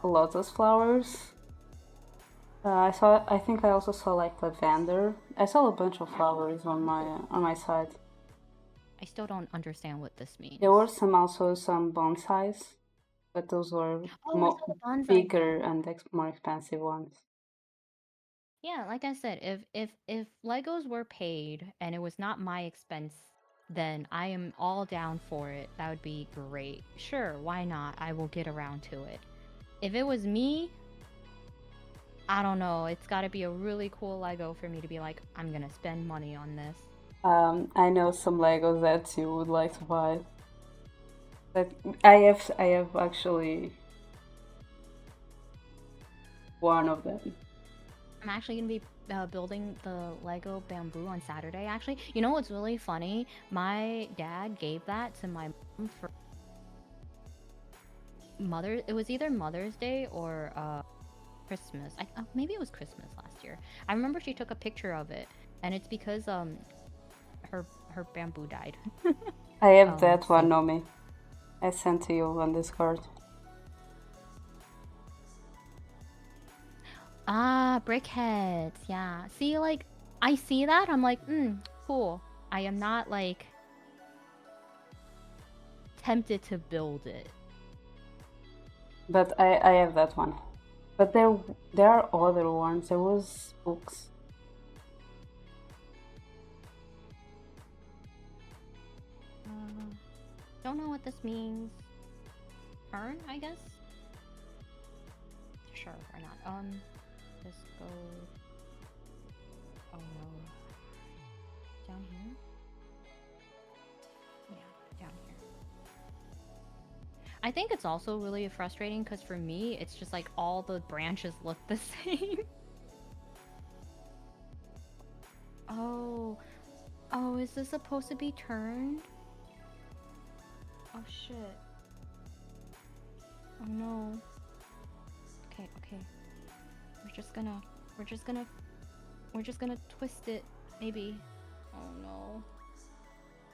lotus flowers. I think I also saw like lavender. I saw a bunch of flowers on my side. I still don't understand what this There means. were some bonsais, but those were Oh, I saw the bonsai one. bigger and more expensive ones. Yeah, like I said, if Legos were paid and it was not my expense, then I am all down for it. That would be great. Sure, why not? I will get around to it. If it was me, I don't know. It's got to be a really cool Lego for me to be like, I'm gonna spend money on this. I know some Legos that you would like to buy. But I have actually one of them. I'm actually gonna be building the Lego bamboo on Saturday. Actually, you know what's really funny? My dad gave that to my mom for Mother. It was either Mother's Day or Christmas. Maybe it was Christmas last year. I remember she took a picture of it, and it's because her bamboo died. I have that Sim. one, Nomii. I sent to you on Discord. Ah, brickheads. Yeah. See, like I see that. I'm like, cool. I am not like tempted to build it. But I have that one. But there are other ones. There was books. Don't know what this means. Turn, I guess. Sure, why not? Just go. Oh no. Down here? Yeah, down here. I think it's also really frustrating because for me, it's just like all the branches look the same. Oh. Oh, is this supposed to be turned? Oh shit. Oh no. Okay, okay. We're just gonna we're just gonna we're just gonna twist it, maybe. Oh no.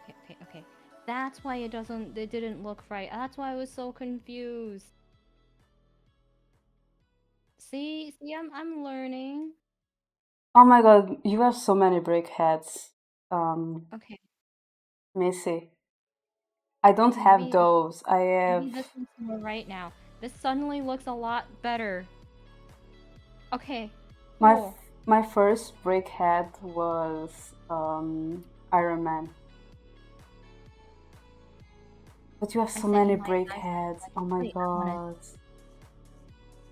Okay, okay, okay. That's why it didn't look right. That's why I was so confused. See, I'm learning. Oh my god, you have so many brickheads. Okay, Missy. I don't okay, have maybe those. I have this looks more right now. This suddenly looks a lot better. Okay, cool. my first brickhead was Iron Man. But you have I so sent you many my brickheads. Oh my wait, I wanna god.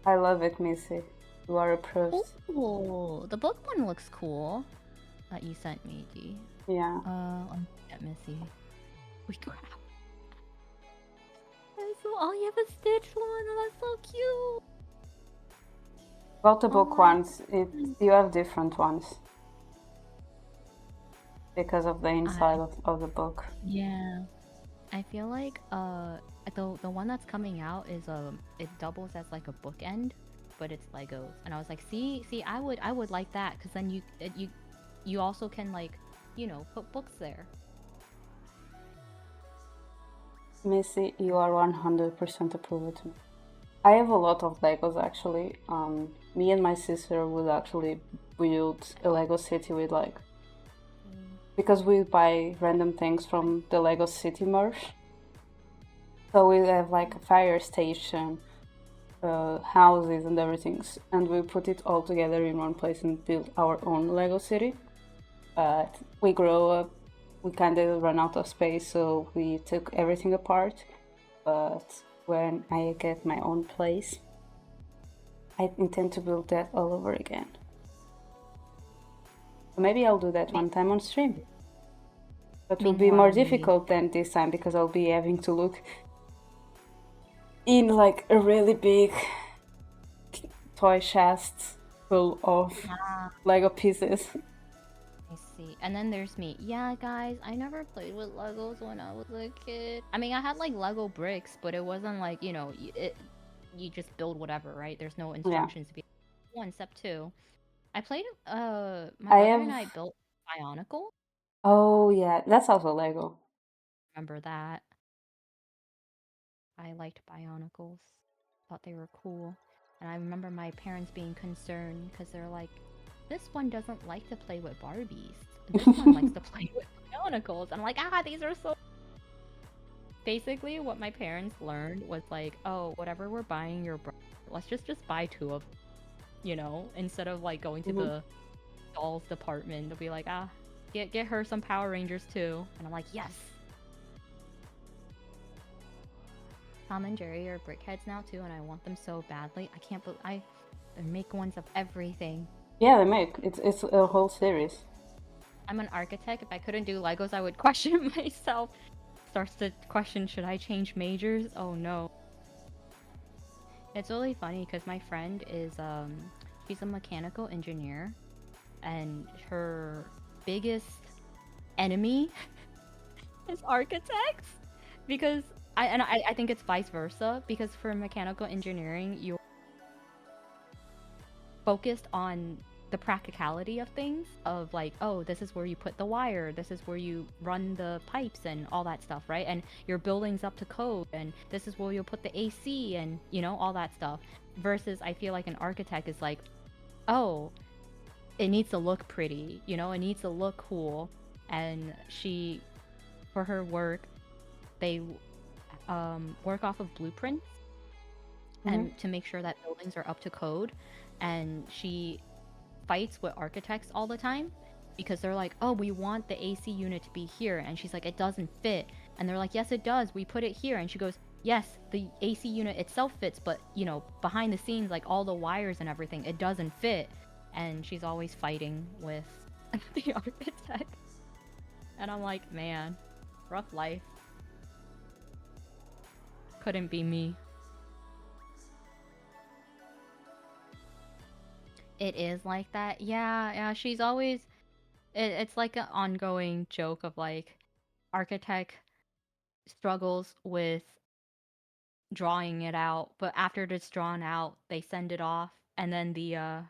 I love it, Missy. You are approved. cool. The book one looks cool that you sent me, D. Yeah. Let me get Missy. We crap. So all you have a Stitch one. Oh, that's so cute. About the Oh book my ones, god. you have different ones because of the inside I of the book. yeah. I feel like the one that's coming out is it doubles as like a bookend, but it's Legos. And I was like, see, I would like that because then you also can like, put books there. Missy, you are 100% approved to me. I have a lot of Legos actually. Me and my sister would actually build a Lego city with like, because we buy random things from the Lego City merch. So we have like a fire station, houses and everything, and we put it all together in one place and build our own Lego city. But we grow up, we kind of run out of space, so we took everything apart. But when I get my own place, I intend to build that all over again. So maybe I'll do that one time on stream. But it will be more difficult than this time because I'll be having to look in like a really big toy chest full of Lego pieces. I see. And then there's me. Yeah, guys, I never played with Legos when I was a kid. I mean, I had like Lego bricks, but it wasn't like, you just build whatever, right? There's no instructions to be one, step two. I played my brother and I built Bionicle. Oh yeah, that's also Lego. Remember that. I liked Bionicles. Thought they were cool. And I remember my parents being concerned because they're like, this one doesn't like to play with Barbies. This one likes to play with Bionicles. And I'm like, these are so. Basically, what my parents learned was like, oh, whatever we're buying your brother, let's just buy two of them, instead of like going to the dolls department. They'll be like, get her some Power Rangers too. And I'm like, yes. Tom and Jerry are brickheads now too, and I want them so badly. I can't believe they make ones of everything. Yeah, they make it's a whole series. I'm an architect. If I couldn't do Legos, I would question myself. Starts to question, should I change majors? Oh no. It's really funny because my friend is she's a mechanical engineer, and her biggest enemy is architects, because I think it's vice versa, because for mechanical engineering you're focused on the practicality of things, of like, oh, this is where you put the wire, this is where you run the pipes and all that stuff, right? And your building's up to code, and this is where you'll put the AC and all that stuff. Versus I feel like an architect is like, oh, it needs to look pretty, it needs to look cool. And she, for her work, they work off of blueprints and to make sure that buildings are up to code. And she fights with architects all the time because they're like, oh, we want the AC unit to be here, and she's like, it doesn't fit. And they're like, yes, it does, we put it here. And she goes, yes, the AC unit itself fits, but behind the scenes, like all the wires and everything, it doesn't fit. And she's always fighting with the architect. And I'm like, man, rough life. Couldn't be me. It is like that. Yeah, she's always... It's like an ongoing joke of like, architect struggles with drawing it out, but after it's drawn out, they send it off, and then the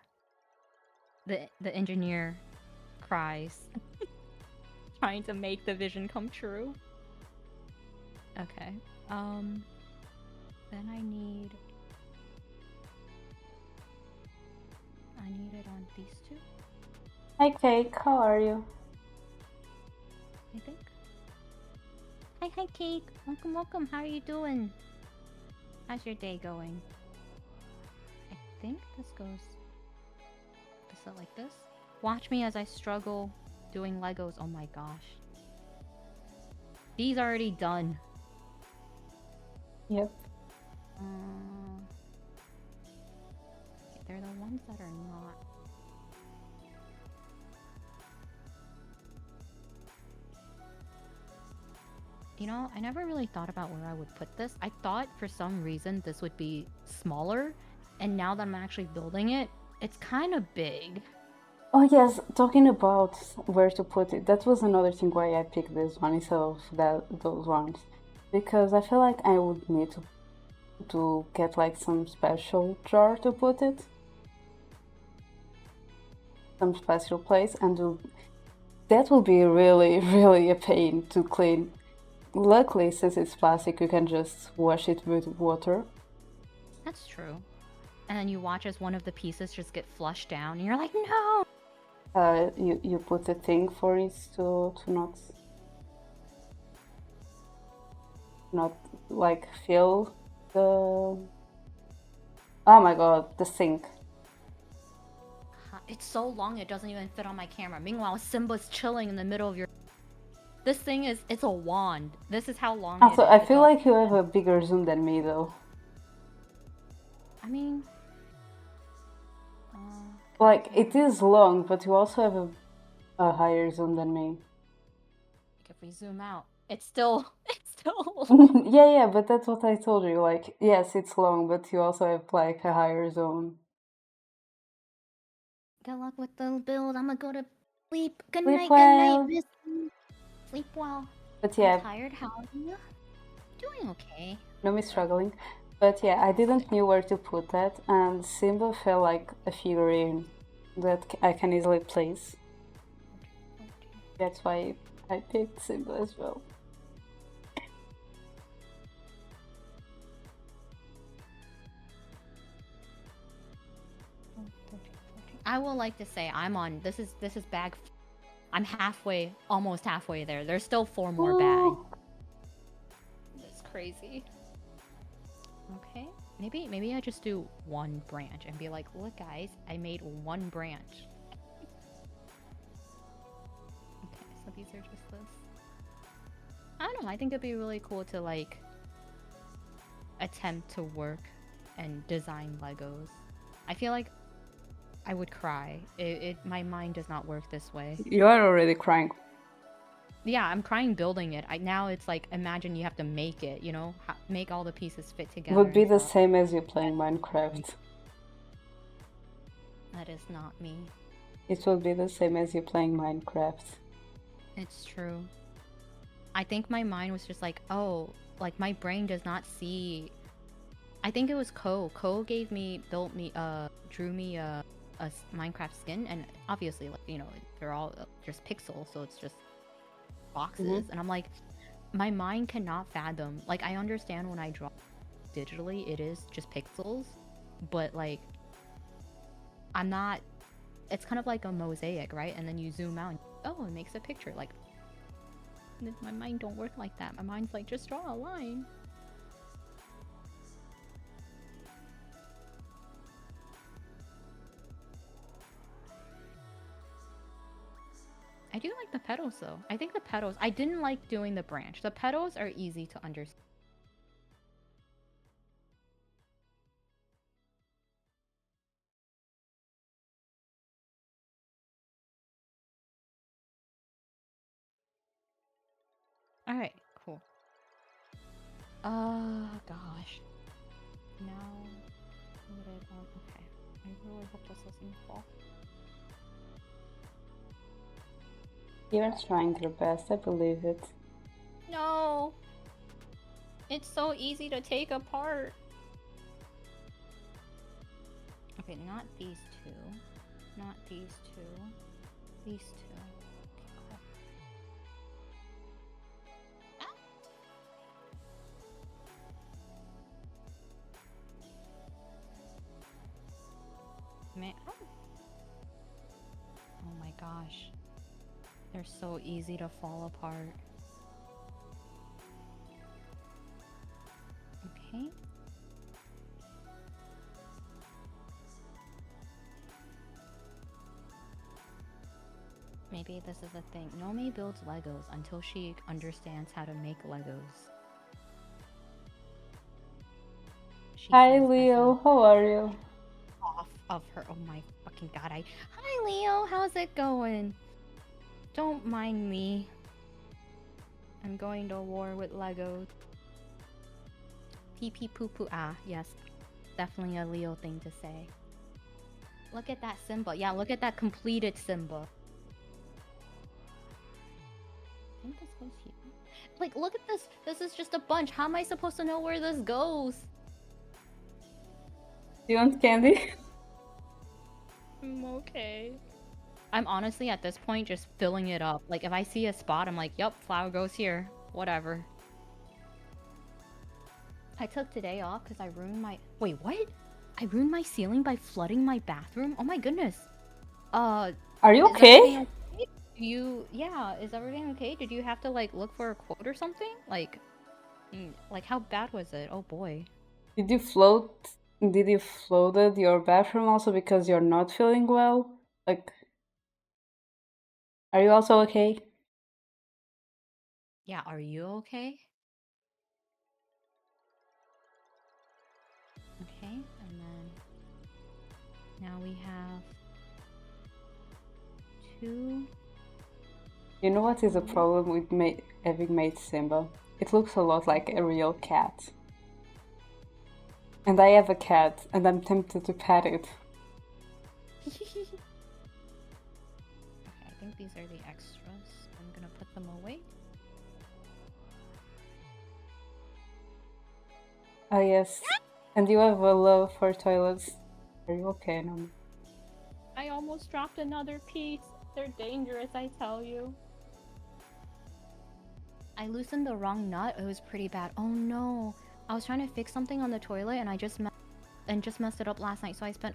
engineer cries, trying to make the vision come true. Okay. Then I need it on these two. Hi Cake, how are you? I think. Hi Cake. Welcome. How are you doing? How's your day going? I think this goes like this. Watch me as I struggle doing Legos. Oh my gosh. These already done. Yep. They're the ones that are not. I never really thought about where I would put this. I thought for some reason this would be smaller, and now that I'm actually building it, it's kind of big. Oh yes, talking about where to put it, that was another thing why I picked this one instead of those ones. Because I feel like I would need to get like some special jar to put it. Some special place, and that will be really, really a pain to clean. luckily, since it's plastic, you can just wash it with water. That's true. And then you watch as one of the pieces just get flushed down, and you're like, no! You put a thing for it to not like fill the. Oh my god, the sink. It's so long it doesn't even fit on my camera. Meanwhile, Simba's chilling in the middle of your. This thing it's a wand. This is how long it Also, is. I feel like you have a bigger zoom than me, though. I mean, like it is long, but you also have a higher zoom than me. if we zoom out, it's still long. Yeah, but that's what I told you. Like, yes, it's long, but you also have like a higher zone. Good luck with the build. I'm gonna go to sleep. Good Sleep night, well. miss. Sleep well. But I'm yeah, tired. How are you? Doing okay. Nomii struggling. But yeah, I didn't knew where to put that, and Simba felt like a figurine that I can easily place. That's why I picked Simba as well. I will like to say I'm on. This is bag. I'm halfway, almost halfway there. There's still 4 more bags. That's crazy. Okay, maybe I just do 1 branch and be like, look guys, I made 1 branch. Okay, so these are just this. I don't know, I think it'd be really cool to like attempt to work and design Legos. I feel like I would cry. My mind does not work this way. You are already crying. Yeah, I'm crying building it. Now it's like, imagine you have to make it, you know? Make all the pieces fit together. Would be the same as you playing Minecraft. That is not me. It would be the same as you playing Minecraft. It's true. I think my mind was just like, oh, like my brain does not see. I think it was Ko. Ko drew me a Minecraft skin, and obviously, like, you know, they're all just pixels, so it's just boxes. And I'm like, my mind cannot fathom. Like, I understand when I draw digitally, it is just pixels, but like, I'm not. It's kind of like a mosaic, right? And then you zoom out, and, oh, it makes a picture. Like, my mind don't work like that. My mind's like, just draw a line. I do like the petals though. I think the petals, I didn't like doing the branch. The petals are easy to understand. Alright, cool. Gosh. Now, okay. I really hope this doesn't fall. You're trying your best, I believe it. No! It's so easy to take apart. Okay, not these 2. Not these 2. These 2. Okay, cool. Man, oh my gosh. They're so easy to fall apart. Okay. Maybe this is a thing. Nomii builds Legos until she understands how to make Legos. Hi Leo, how are you? Off of her. Oh my fucking god. Hi Leo, how's it going? Don't mind me. I'm going to war with Legos. Pee pee poo poo. Ah, yes. Definitely a Leo thing to say. Look at that Simba. Yeah, look at that completed Simba. I think this goes here. Like, look at this. This is just a bunch. How am I supposed to know where this goes? Do you want candy? I'm okay. I'm honestly at this point just filling it up. Like, if I see a spot, I'm like, yup, flower goes here. Whatever. I took today off because I ruined my. Wait, what? I ruined my ceiling by flooding my bathroom? Oh my goodness. Uh, Are you is everything okay? okay? Yeah, is everything okay? Did you have to like look for a quote or something? Like how bad was it? Oh boy. Did you float? Did you floated your bathroom also because you're not feeling well? Like, are you also okay? Yeah, are you okay? Okay, and then now we have two You know what is a toilets. problem with having made Simba? It looks a lot like a real cat. And I have a cat, and I'm tempted to pet it. Okay, I think these are the extras. I'm gonna put them away. Oh yes. And you have a love for toilets. Are you okay, Nomii? I almost dropped another piece. They're dangerous, I tell you. I loosened the wrong nut. It was pretty bad. Oh no. I was trying to fix something on the toilet and I just messed it up last night. So I spent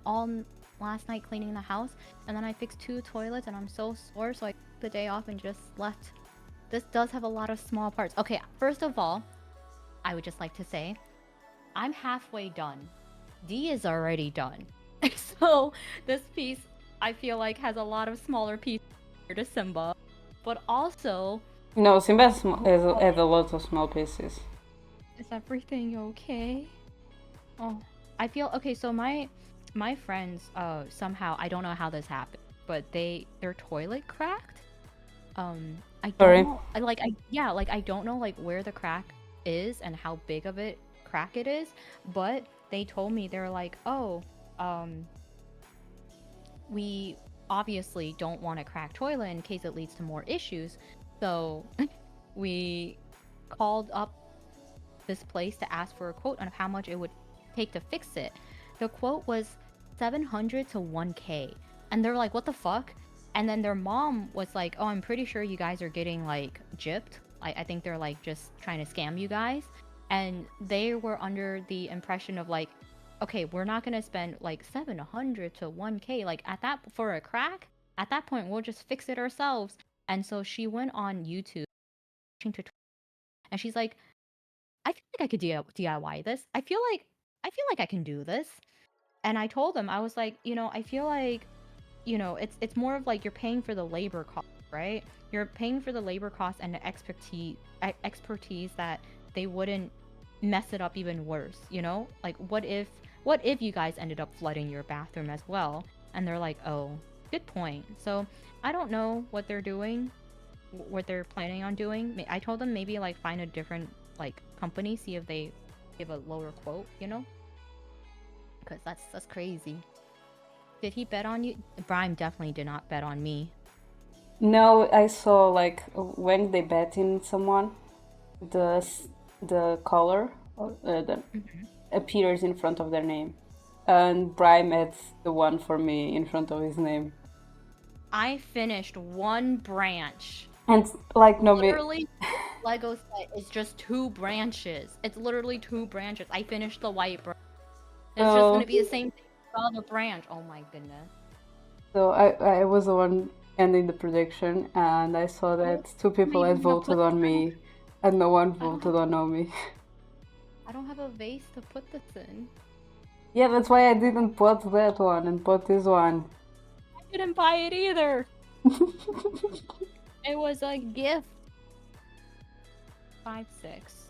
last night cleaning the house and then I fixed two toilets and I'm so sore so I took the day off and just left. This does have a lot of small parts. Okay, first of all, I would just like to say I'm halfway done. D is already done. So this piece I feel like has a lot of smaller pieces to Simba. But also, No, Simba has, oh has a lot of small pieces. is everything okay? Oh, I feel okay. So my friends, somehow I don't know how this happened, but their toilet cracked. I don't Sorry. know. I don't know like where the crack is and how big of it crack it is, but they told me they're like, oh, um, we obviously don't want a cracked toilet in case it leads to more issues, so we called up this place to ask for a quote on how much it would take to fix it. The quote was 700 to 1K. And they're like, what the fuck? And then their mom was like, oh, I'm pretty sure you guys are getting like gypped. I think they're like just trying to scam you guys. And they were under the impression of like, okay, we're not going to spend like 700 to 1K. Like at that, for a crack, at that point, we'll just fix it ourselves. And so she went on YouTube and she's like, I feel like I could DIY this. I feel like I can do this. And I told them I was like, I feel like, it's more of like you're paying for the labor cost, right? You're paying for the labor cost and the expertise that they wouldn't mess it up even worse, you know? Like what if you guys ended up flooding your bathroom as well? And they're like, "Oh, good point." So, I don't know what they're doing, what they're planning on doing. I told them maybe like find a different like company, see if they give a lower quote, because that's crazy. Did he bet on you? Brian definitely did not bet on me. No, I saw like when they bet in someone, the the color that Mhm. appears in front of their name, and Brime had the one for me in front of his name, I finished one branch. and like no me. Literally, Lego set is just two branches. It's literally two branches. I finished the white branch. It's just gonna So be the same thing with the other branch. Oh my goodness. so I was the one ending the prediction, and I saw Oh, that two people maybe had I'm gonna voted put. on me, and no one I don't voted have. on Nomi. I don't have a vase to put this in. Yeah, that's why I didn't put that one and put this one. I didn't buy it either. It was a gift. 5, 6.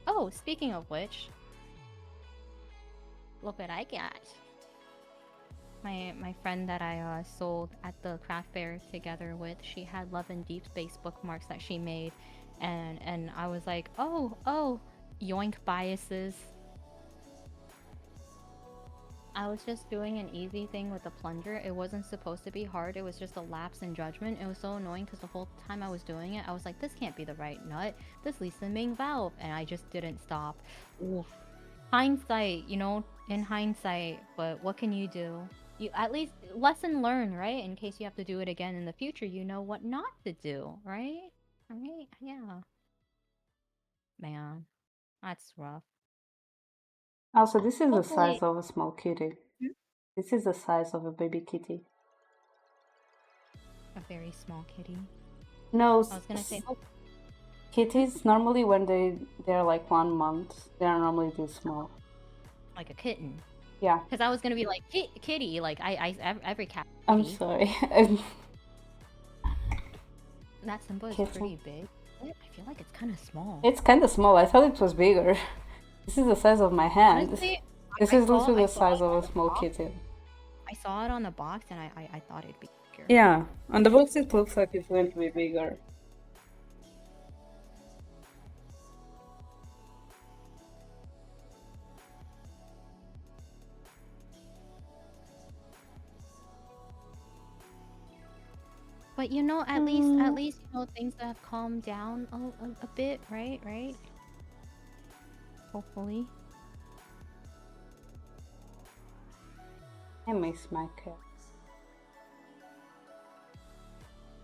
Oh, speaking of which, look what I got. My friend that I sold at the craft fair together with, she had Love and Deep Space bookmarks that she made, and I was like, oh, yoink biases. I was just doing an easy thing with the plunger. It wasn't supposed to be hard. It was just a lapse in judgment. It was so annoying because the whole time I was doing it, I was like, this can't be the right nut. This leads to the main valve, and I just didn't stop. Oof. Hindsight, in hindsight, but what can you do? You at least lesson learned, right? In case you have to do it again in the future, you know what not to do, right? Right? Yeah. Man. That's rough. Also, this is the size Hopefully, of a small kitty. hmm? This is the size of a baby kitty. A very small kitty. No, I was gonna say, oh, hmm? kitties normally when they're like 1 month, they're normally this small. Like a kitten. Yeah, Because I was gonna be like kitty, like every cat I'm kitty. sorry. That Simba is Kitten. pretty big. I feel like it's kind of small. It's kind of small. I thought it was bigger. This is the size of my hand. Honestly, This I is saw literally I the saw size it of on a the small box. kitten. I saw it on the box, and I thought it'd be bigger. Yeah, on the box it looks like it's going to be bigger. But you know, Mm, at least you know things have calmed down a bit, right? Right? Hopefully. I miss my cat.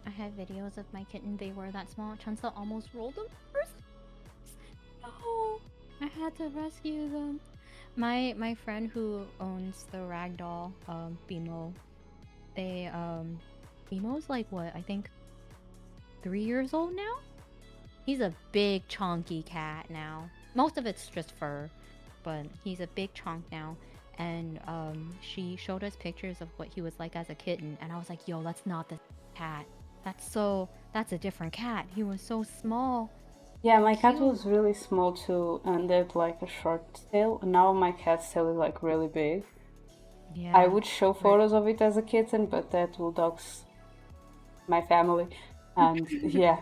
I have videos of my kitten. They were that small. Chansa almost rolled them first. No, I had to rescue them. My friend who owns the ragdoll, Bimo, they Bimo's like what? I think 3 years old now. He's a big chunky cat now. Most of it's just fur, but he's a big chunk now. And she showed us pictures of what he was like as a kitten, and I was like, "Yo, that's not the cat. That's a different cat. He was so small, Yeah, so my cat cute." was really small too, and had like a short tail. Now my cat's tail is like really big. I Yeah. would show photos of it as a kitten, but that will dox my family. And yeah,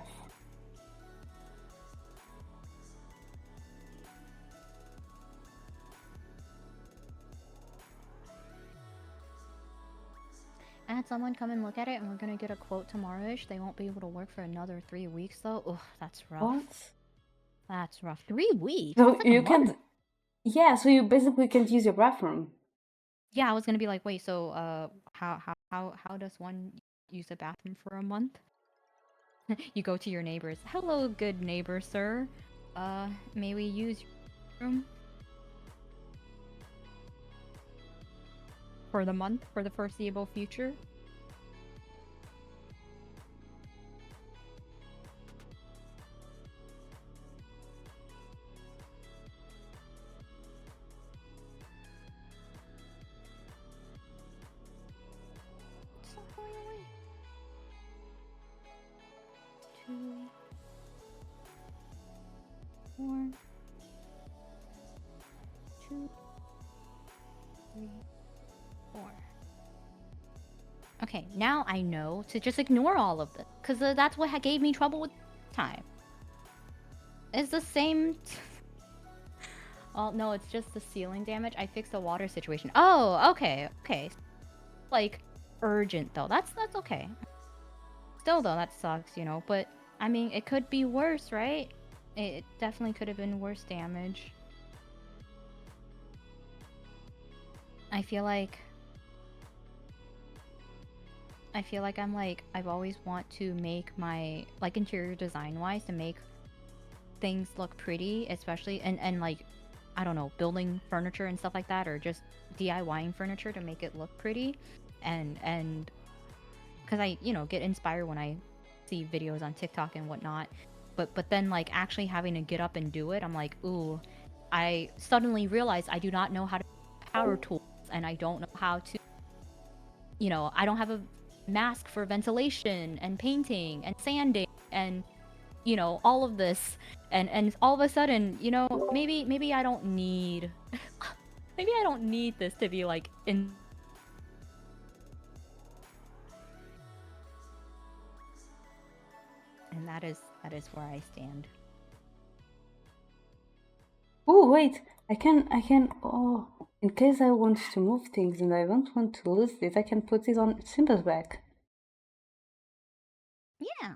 I had someone come and look at it, and we're gonna get a quote tomorrow-ish. They won't be able to work for another 3 weeks though. Ugh, that's rough. what? That's rough. 3 weeks? So That's like a you month. can't. Yeah, so you basically can't use your bathroom. Yeah, I was gonna be like, wait, so how does one use a bathroom for a month? You go to your neighbors. Hello, good neighbor, sir. May we use your room for the month, for the foreseeable future? Stop going away. 2, 4, 2, 3, 4. Okay, now I know to just ignore all of this, because that's what gave me trouble with time. It's the same. Oh no, it's just the ceiling damage. I fixed the water situation. Oh, okay, okay. Like urgent though. That's okay. Still though, that sucks, you know. But I mean, it could be worse, right? It definitely could have been worse damage. I feel like I'm like I've always want to make my like interior design wise to make things look pretty, especially and like I don't know, building furniture and stuff like that, or just DIYing furniture to make it look pretty, and because I get inspired when I see videos on TikTok and whatnot, but then like actually having to get up and do it, I'm like, ooh, I suddenly realize I do not know how to power tools, and I don't know how to, I don't have a mask for ventilation and painting and sanding and all of this, and all of a sudden, maybe I don't need maybe I don't need this to be like in. And that is where I stand. Oh, wait, oh, in case I want to move things and I don't want to lose it, I can put it on Simba's back. Yeah.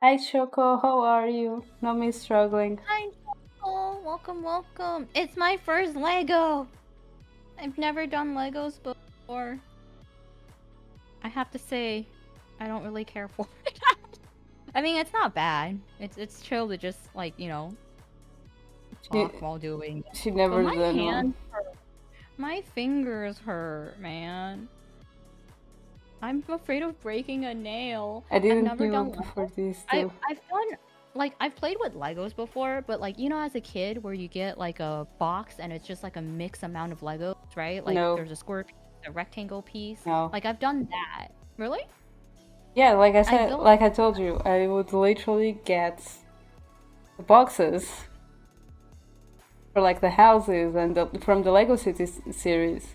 Hi, Choco, how are you? Nomii struggling. Hi, Nicole. Welcome, welcome. It's my first Lego. I've never done Legos before. I have to say, I don't really care for it. I mean, it's not bad. It's chill to just like She talk while doing it. she But never my done one. hands hurt. My fingers hurt, man. I'm afraid of breaking a nail. I I've didn't never give done up before Lego. this I too. I've done like I've played with Legos before, but like as a kid where you get like a box and it's just like a mixed amount of Legos, right? Like No, there's a square piece, a rectangle piece. no. Like I've done that. Really? Yeah, like I I said, built like I told you, I would literally get the boxes for like the houses and from the Lego Cities series.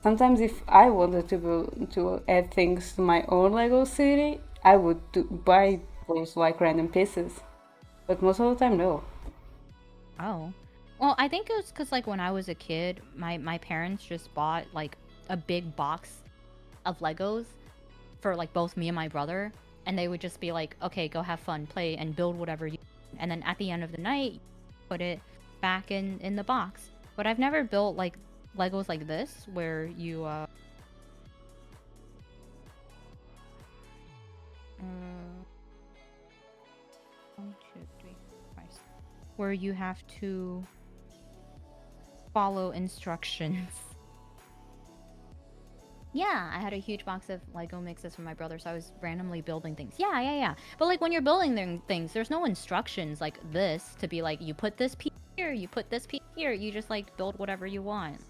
Sometimes, if I wanted to add things to my own Lego city, I would buy those like random pieces. But most of the time, no. Oh. Well, I think it was because like when I was a kid, my parents just bought like a big box of Legos for like both me and my brother, and they would just be like, "Okay, go have fun, play, and build whatever you." And then at the end of the night, put it back in the box. But I've never built like Legos like this where you 1, 2, 3, 4, 5, 6, where you have to follow instructions. Yeah, I had a huge box of Lego mixes from my brother, so I was randomly building things. Yeah, yeah, yeah. But like when you're building things, there's no instructions like this to be like you put this piece here, you put this piece here. You just like build whatever you want.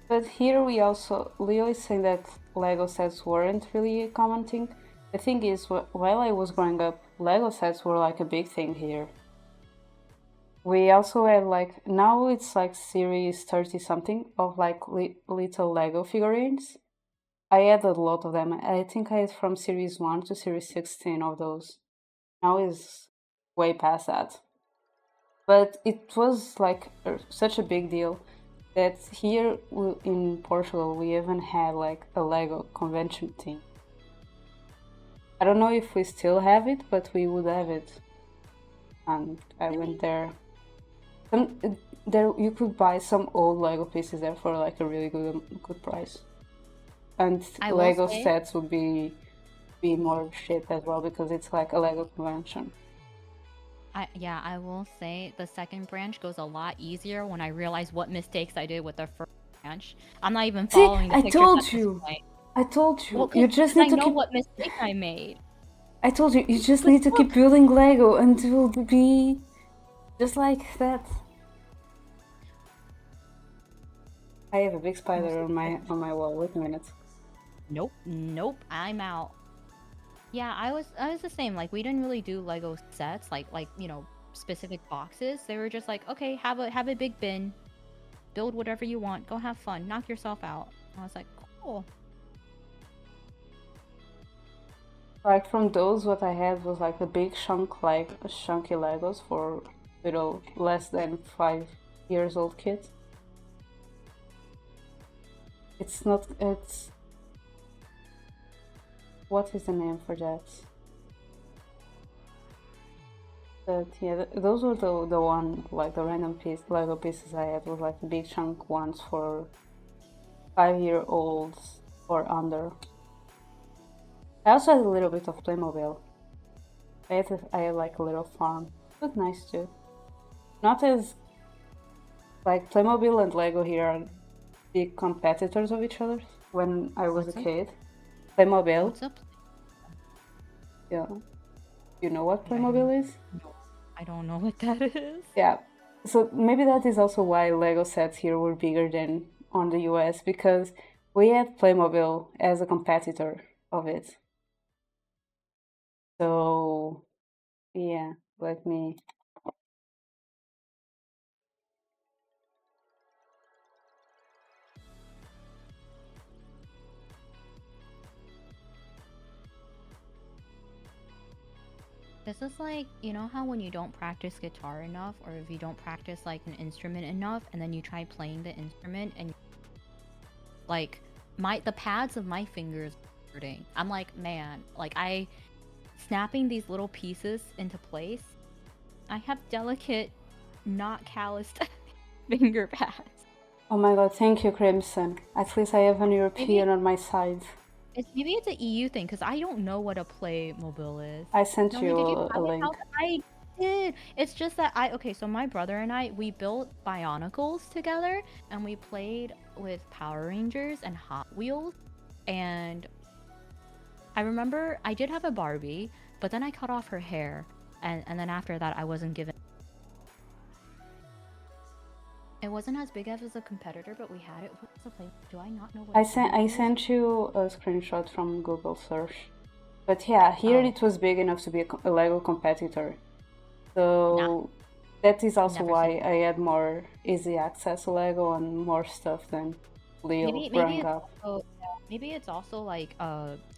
But here Leo is saying that Lego sets weren't really a common thing. The thing is, while I was growing up, Lego sets were like a big thing here. We also had like, now it's like series 30 something of like little Lego figurines. I had a lot of them. I think I had from series 1 to series 16 of those. Now is way past that. But it was like such a big deal that here in Portugal we even had like a Lego convention thing. I don't know if we still have it, but we would have it. And I went there. There you could buy some old Lego pieces there for like a really good price. And I will Lego say, sets would be more shit as well because it's like a Lego convention. I will say the second branch goes a lot easier when I realize what mistakes I did with the first branch. I'm not even See, following the I pictures at told this you. point. I told Well, you. You just because need I to know keep. what mistakes I made. I told you. You just But need to look, keep building Lego until it will be just like that. I have a big most spider of on the my time- on my wall. Wait a minute. nope, nope, I'm out. Yeah, I was the same. Like we didn't really do Lego sets, like specific boxes. They were just like, okay, have a big bin, build whatever you want, go have fun, knock yourself out. I was like, cool. Like from those, what I had was like a big chunk, like chunky Legos for little less than 5 years old kids. It's not. It's what is the name for that? But yeah, those were the one like the random Lego pieces I had was like the big chunk ones for 5-year-olds or under. I also had a little bit of Playmobil. I had like a little farm. It was nice too. Not as like Playmobil and Lego here are big competitors of each other. When I was a What's up? kid, Playmobil. What's up? Yeah, you know what I don't, Playmobil is? no, I don't know what that is. Yeah. So maybe that is also why Lego sets here were bigger than on the US because we had Playmobil as a competitor of it. So yeah, let me. This is like, how when you don't practice guitar enough, or if you don't practice like an instrument enough, and then you try playing the instrument, and like the pads of my fingers are hurting. I'm like, man, like I snapping these little pieces into place. I have delicate, not calloused finger pads. Oh my god, thank you, Crimson. At least I have an Maybe European on my side. Maybe it's an EU thing because I don't know what a Playmobil is. I sent Nomi, you did you a buy it? How link. I did. It's just that okay, so my brother and I we built Bionicles together and we played with Power Rangers and Hot Wheels. And I remember I did have a Barbie, but then I cut off her hair, and then after that I wasn't given. It wasn't as big as a competitor, but we had it. What's the play? Do I not know what a I Playmobil is? sent you a screenshot from Google search. But yeah, here Oh, it was big enough to be a Lego competitor. nah, So that is also never seen. why I had more easy access to Lego and more stuff than Leo Maybe growing it's up. also maybe it's also like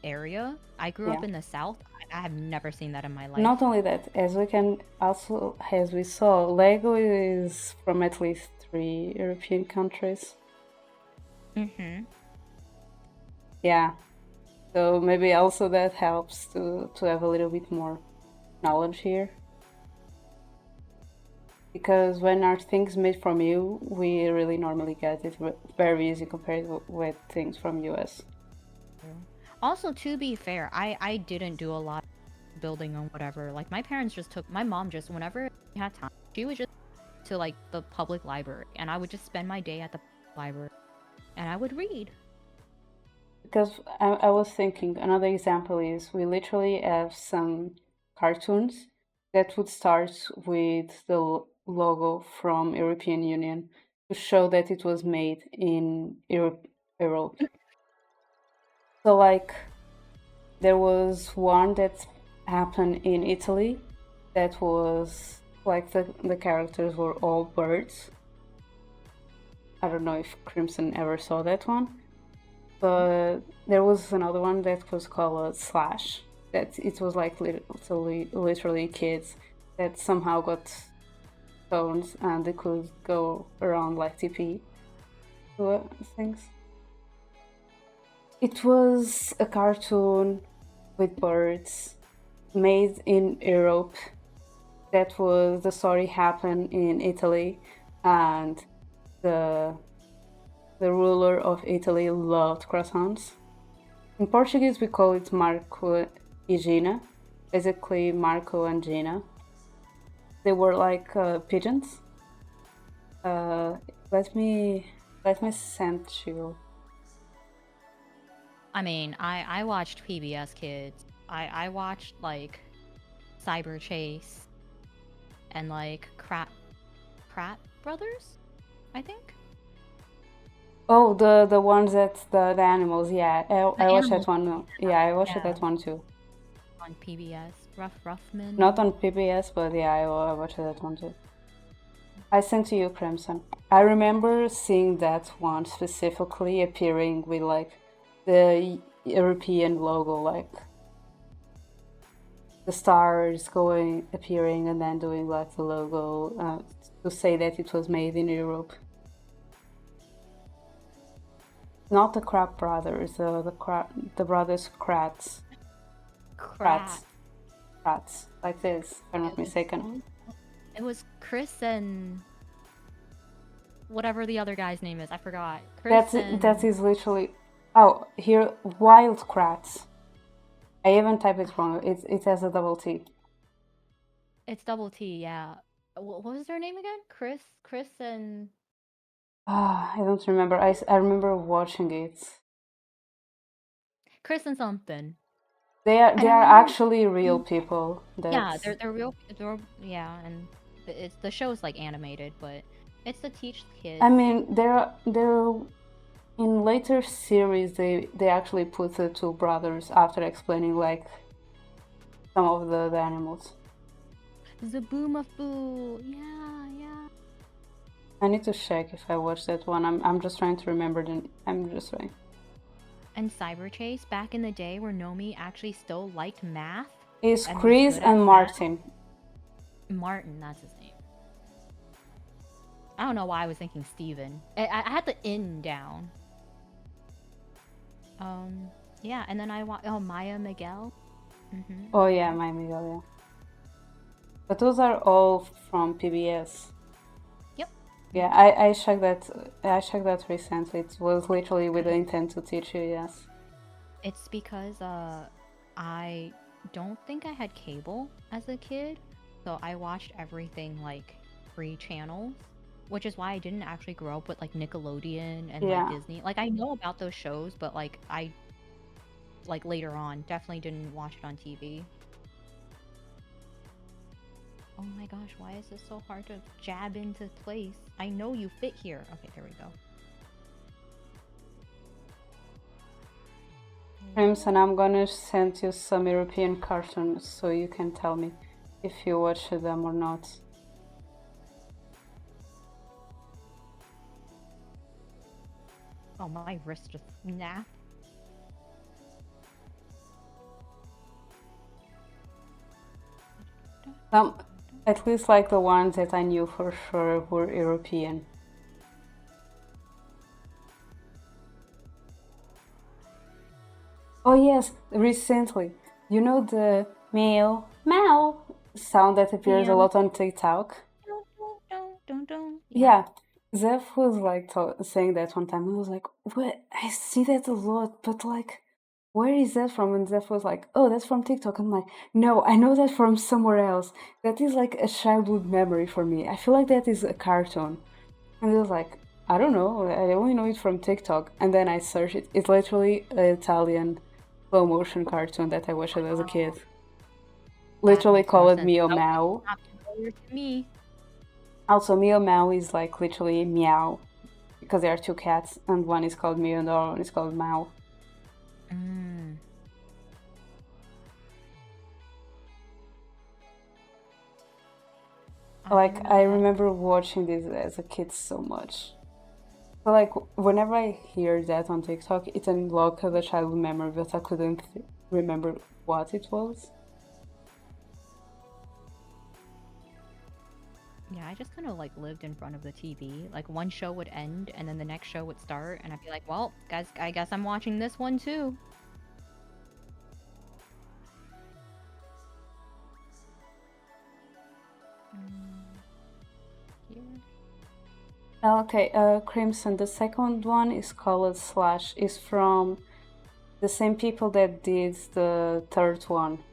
area. I grew Yeah. up in the South. I have never seen that in my life. Not only that, as we can also, as we saw, Lego is from at least 3 European countries. Mm-hmm. Yeah. So maybe also that helps to have a little bit more knowledge here. Because when our things made from you, we really normally get it very easy compared with things from US. Also, to be fair, I didn't do a lot of building on whatever. Like my parents just took my mom just whenever she had time, she would just to like the public library, and I would just spend my day at the library, and I would read. Because I was thinking another example is we literally have some cartoons that would start with the logo from European Union to show that it was made in Europe. So like there was one that happened in Italy that was like the characters were all birds. I don't know if Crimson ever saw that one. But there was another one that was called Slash. That it was like literally kids that somehow got phones and they could go around like TP things. It was a cartoon with birds made in Europe. That was the story happened in Italy, and the the ruler of Italy loved croissants. In Portuguese, we call it Marco e Gina, basically Marco and Gina. They were like pigeons. Uh, let me send you. I mean, I watched PBS Kids. I watched like Cyber Chase and like Pratt Brothers, I think. Oh, the ones that the animals. Yeah, The I watched that animals, one. Yeah, I watched yeah, that one too. on PBS. Ruffman. Not on PBS, but yeah, I watched that one too. I sent to you, Crimson. I remember seeing that one specifically appearing with like the European logo, like the stars going appearing and then doing like the logo to say that it was made in Europe. Not the Crab Brothers, the brothers Kratz, Crap. Kratz, Kratz, like this, if I'm not It was, mistaken. it was Chris and whatever the other guy's name is. I forgot. Chris That and is literally. Oh, here Wild Kratz. I even typed it wrong. It has a double T. it's double T. Yeah. What was their name again? Chris and Ah, I don't remember. I remember watching it. Chris and something. They And I are remember, actually real people. yeah, That they're real. Yeah, and it's the show's like animated, but it's to teach I kids. mean, they're in later series. They actually put the two brothers after explaining like some of the animals. Zaboomafu. Yeah, yeah. I need to check if I watched that one. I'm just trying to remember the. I'm just trying. And Cyber Chase back in the day where Nomii actually still liked math Is and was Chris good at and math. Martin? Martin, that's his name. I don't know why I was thinking Steven. I had the in down. Yeah, and then Maya Miguel. Oh yeah, my Miguel. Yeah. But those are all from PBS. Yep. Yeah, I checked that. I checked that recently. It was literally with the intent to teach you. Yes. It's because I don't think I had cable as a kid, so I watched everything like free channels, which is why I didn't actually grow up with like Nickelodeon and like Yeah. Disney. Like I know about those shows, but like I like later on definitely didn't watch it on TV. Oh my gosh, why is this so hard to jab into place? I know you fit here. Okay, there we go. Crimson, I'm gonna send you some European cartoons so you can tell me if you watch them or not. Oh, my wrist just snapped. Some, at least like the ones that I knew for sure were European. Oh yes, recently. You know the meow meow sound that appears a Meow. lot on TikTok? Dun, dun, dun, dun, dun. Yeah. Yeah, Zeph was like saying that one time. I was like, "What? I see that a lot, but like, where is that from?" And Zeph was like, "Oh, that's from TikTok." I'm like, "No, I know that from somewhere else. That is like a childhood memory for me. I feel like that is a cartoon." And he was like, "I don't know. I only know it from TikTok." And then I searched it. It's literally an Italian slow motion cartoon that I watched as a kid. Oh, that Literally makes more called sense. Mio That was Mao. not familiar to me. Also, Mio Mao is like literally meow because there are two cats, and one is called Mio and the other one is called Mao. Mm. I Like, didn't I know that. remember watching this as a kid so much. So, like, whenever I hear that on TikTok, it unlocks a childhood memory, but I couldn't remember what it was. Yeah, I just kind of like lived in front of the TV. Like one show would end and then the next show would start, and I'd be like, "Well, guys, I guess I'm watching this one too." Mm, here. Okay, Crimson. The second one is called Slash. Is from the same people that did the third one.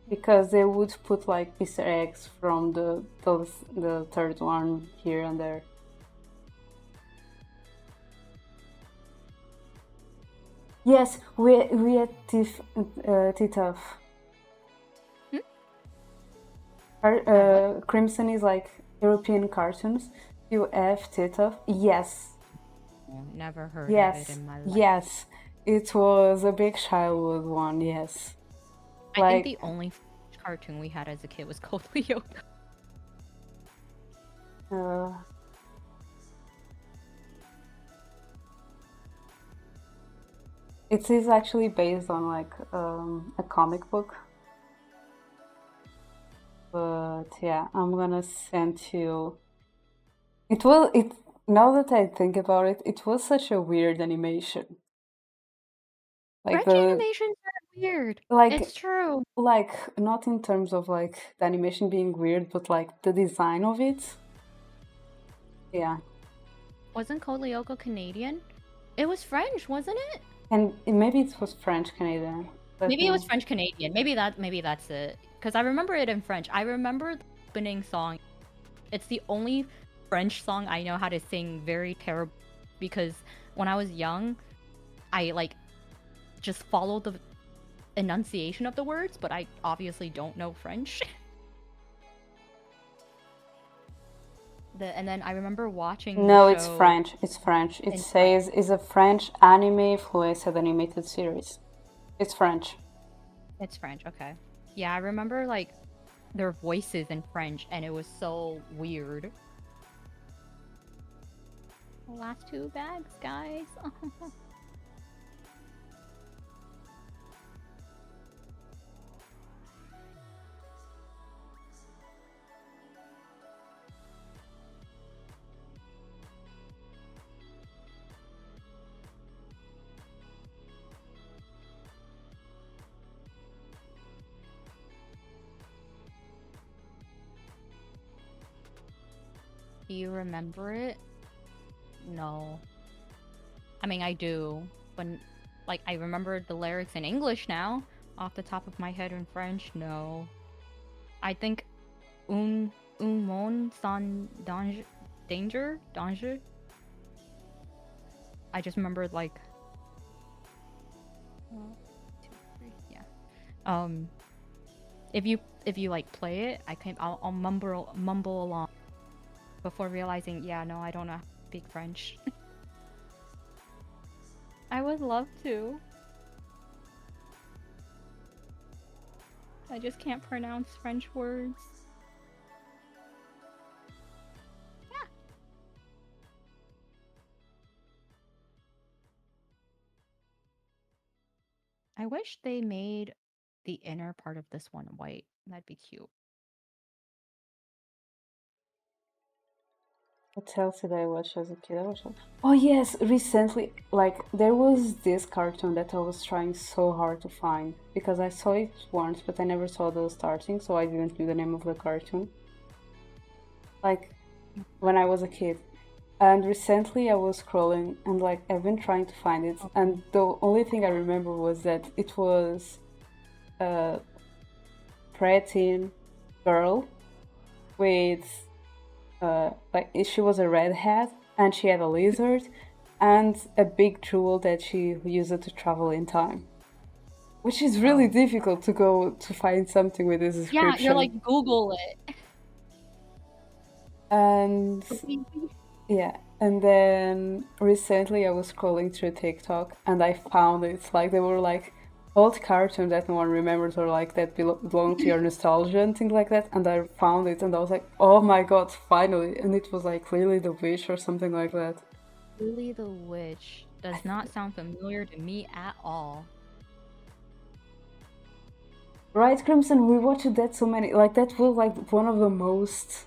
Because they would put like Easter eggs from the third one here and there. Yes, we had Titoff. Hmm? At what? Crimson is like European cartoons. You have Titoff. Yes, Oh, never heard of it yes, in my life. yes. It was a big childhood one. Yes, I think like the only cartoon we had as a kid was called Leo. uh, it is actually based on like a comic book. But yeah, I'm gonna send you. It was it. Now that I think about it, it was such a weird animation. Like French the animations are weird. like It's true. like not in terms of like the animation being weird, but like the design of it. Yeah, Wasn't Code Lyoko Canadian? It was French, wasn't it? and maybe it was French Canadian. Let Maybe it was me. French Canadian. Maybe that's it. Because I remember it in French. I remember the opening song. It's the only French song I know how to sing very terrible because when I was young, I like just followed the enunciation of the words, but I obviously don't know French. And then I remember watching the No, it's show French. It's French. It in French. says it's a French anime influenced animated series. It's French. It's French, okay. Yeah, I remember like their voices in French and it was so weird. Last two bags, guys. Do you remember it? No. I mean, I do, but like I remember the lyrics in English now. Off the top of my head in French, no. I think un monde sans danger. I just remembered like 1, 2, 3, yeah. Um, if you like play it, I'll mumble along before realizing, yeah, no, I don't know how to speak French. I would love to. I just can't pronounce French words. Yeah. I wish they made the inner part of this one white. That'd be cute. What else did I watch as a kid? Oh yes, recently, like there was this cartoon that I was trying so hard to find because I saw it once, but I never saw the starting, so I didn't know the name of the cartoon. Like when I was a kid. And recently I was scrolling and like I've been trying to find it, and the only thing I remember was that it was a preteen girl with like she was a redhead and she had a lizard and a big jewel that she used to travel in time, which is really Oh. difficult to go to find something with this Yeah, you're description. like Google it. And yeah, and then recently I was scrolling through TikTok and I found it. Like they were like old cartoons that no one remembers or like that belong to your nostalgia and things like that. And I found it and I was like, oh my god, finally! And it was like Lily the Witch or something like that. Lily the Witch does not sound familiar to me at all. Right, Crimson, we watched that so many. Like that was like one of the most.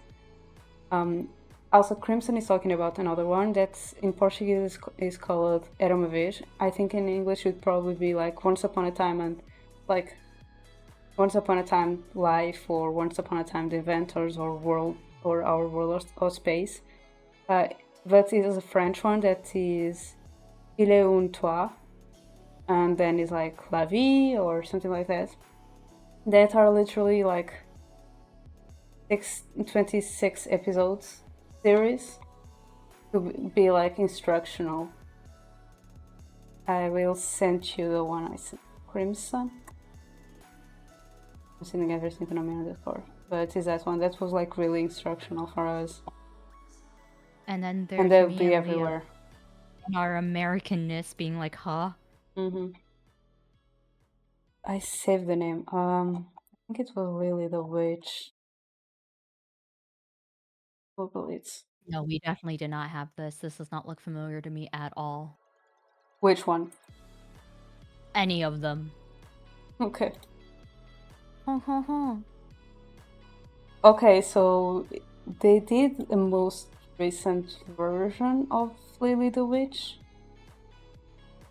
Also, Crimson is talking about another one that's in Portuguese is called Era uma vez. I think in English it would probably be like Once Upon a Time and like Once Upon a Time Life or Once Upon a Time the Inventors or World or Our World or Space. Uh, but it is a French one that is Il est un toi, and then it's like La Vie or something like that. That are literally like 26 episodes series to be like instructional. I will send you the one I sent. Crimson. I'm sending everything to Nomii on Discord. But is that one that was like really instructional for us. And then And there's they'll me be and Leah everywhere. and our Americanness being like, huh? I saved the name. I think it was Lily the Witch. Google it. No, we definitely did not have this. This does not look familiar to me at all. Which one? Any of them. Okay. Huh, huh, huh. Okay, so they did the most recent version of Lily the Witch.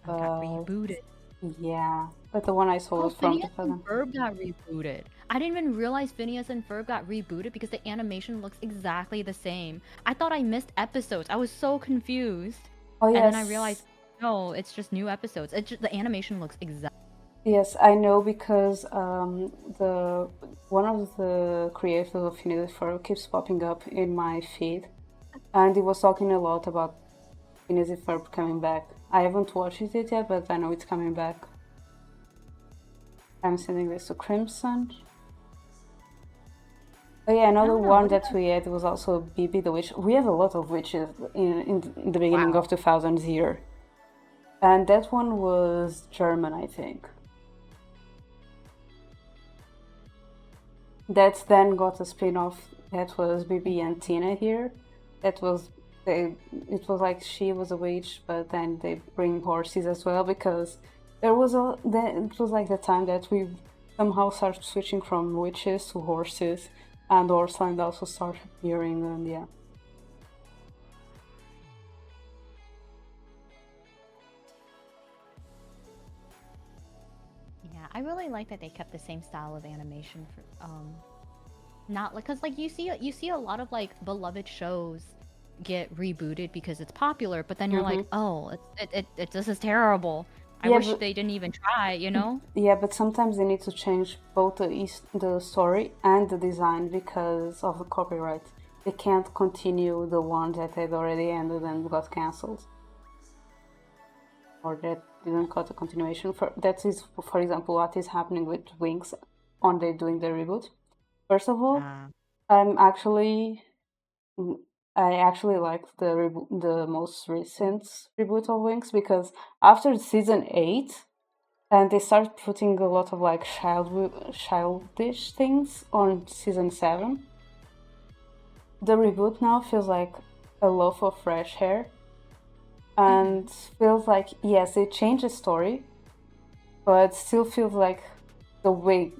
I got rebooted. Yeah, but the one I saw Oh, was from Phineas and 2000. Ferb got rebooted. I didn't even realize Phineas and Ferb got rebooted because the animation looks exactly the same. I thought I missed episodes. I was so confused. Oh And then I yes, realized, no, it's just new episodes. It's just, the animation looks exact. yes, I know because the one of the creators of Phineas and Ferb keeps popping up in my feed, and he was talking a lot about Phineas and Ferb coming back. I haven't watched it yet, but I know it's coming back. I'm sending this to Crimson. Oh yeah, another No, one look at that we had was also Bibi the Witch. We have a lot of witches in the beginning wow. of 2000s here. And that one was German, I think. That then got a spin-off that was Bibi and Tina here. That was it was like she was a witch, but then they bring horses as well because there was it was like the time that we somehow started switching from witches to horses, and Horseland also started appearing, and yeah. Yeah, I really like that they kept the same style of animation for not like, cuz like you see a lot of like beloved shows get rebooted because it's popular, but then you're like, Mm-hmm. oh, this is terrible. I Yeah, wish but they didn't even try, you know? yeah, but sometimes they need to change both the story and the design because of the copyright. They can't continue the one that had already ended and got cancelled, or that didn't got a continuation. For that is, for example, what is happening with Wings on they doing the reboot. First of all, Ah. I'm actually I actually like the most recent reboot of Wings because after season 8, and they start putting a lot of like childish things on season 7. The reboot now feels like a loaf of fresh air, Mm-hmm. and feels like, yes, they changed the story, but still feels like the way,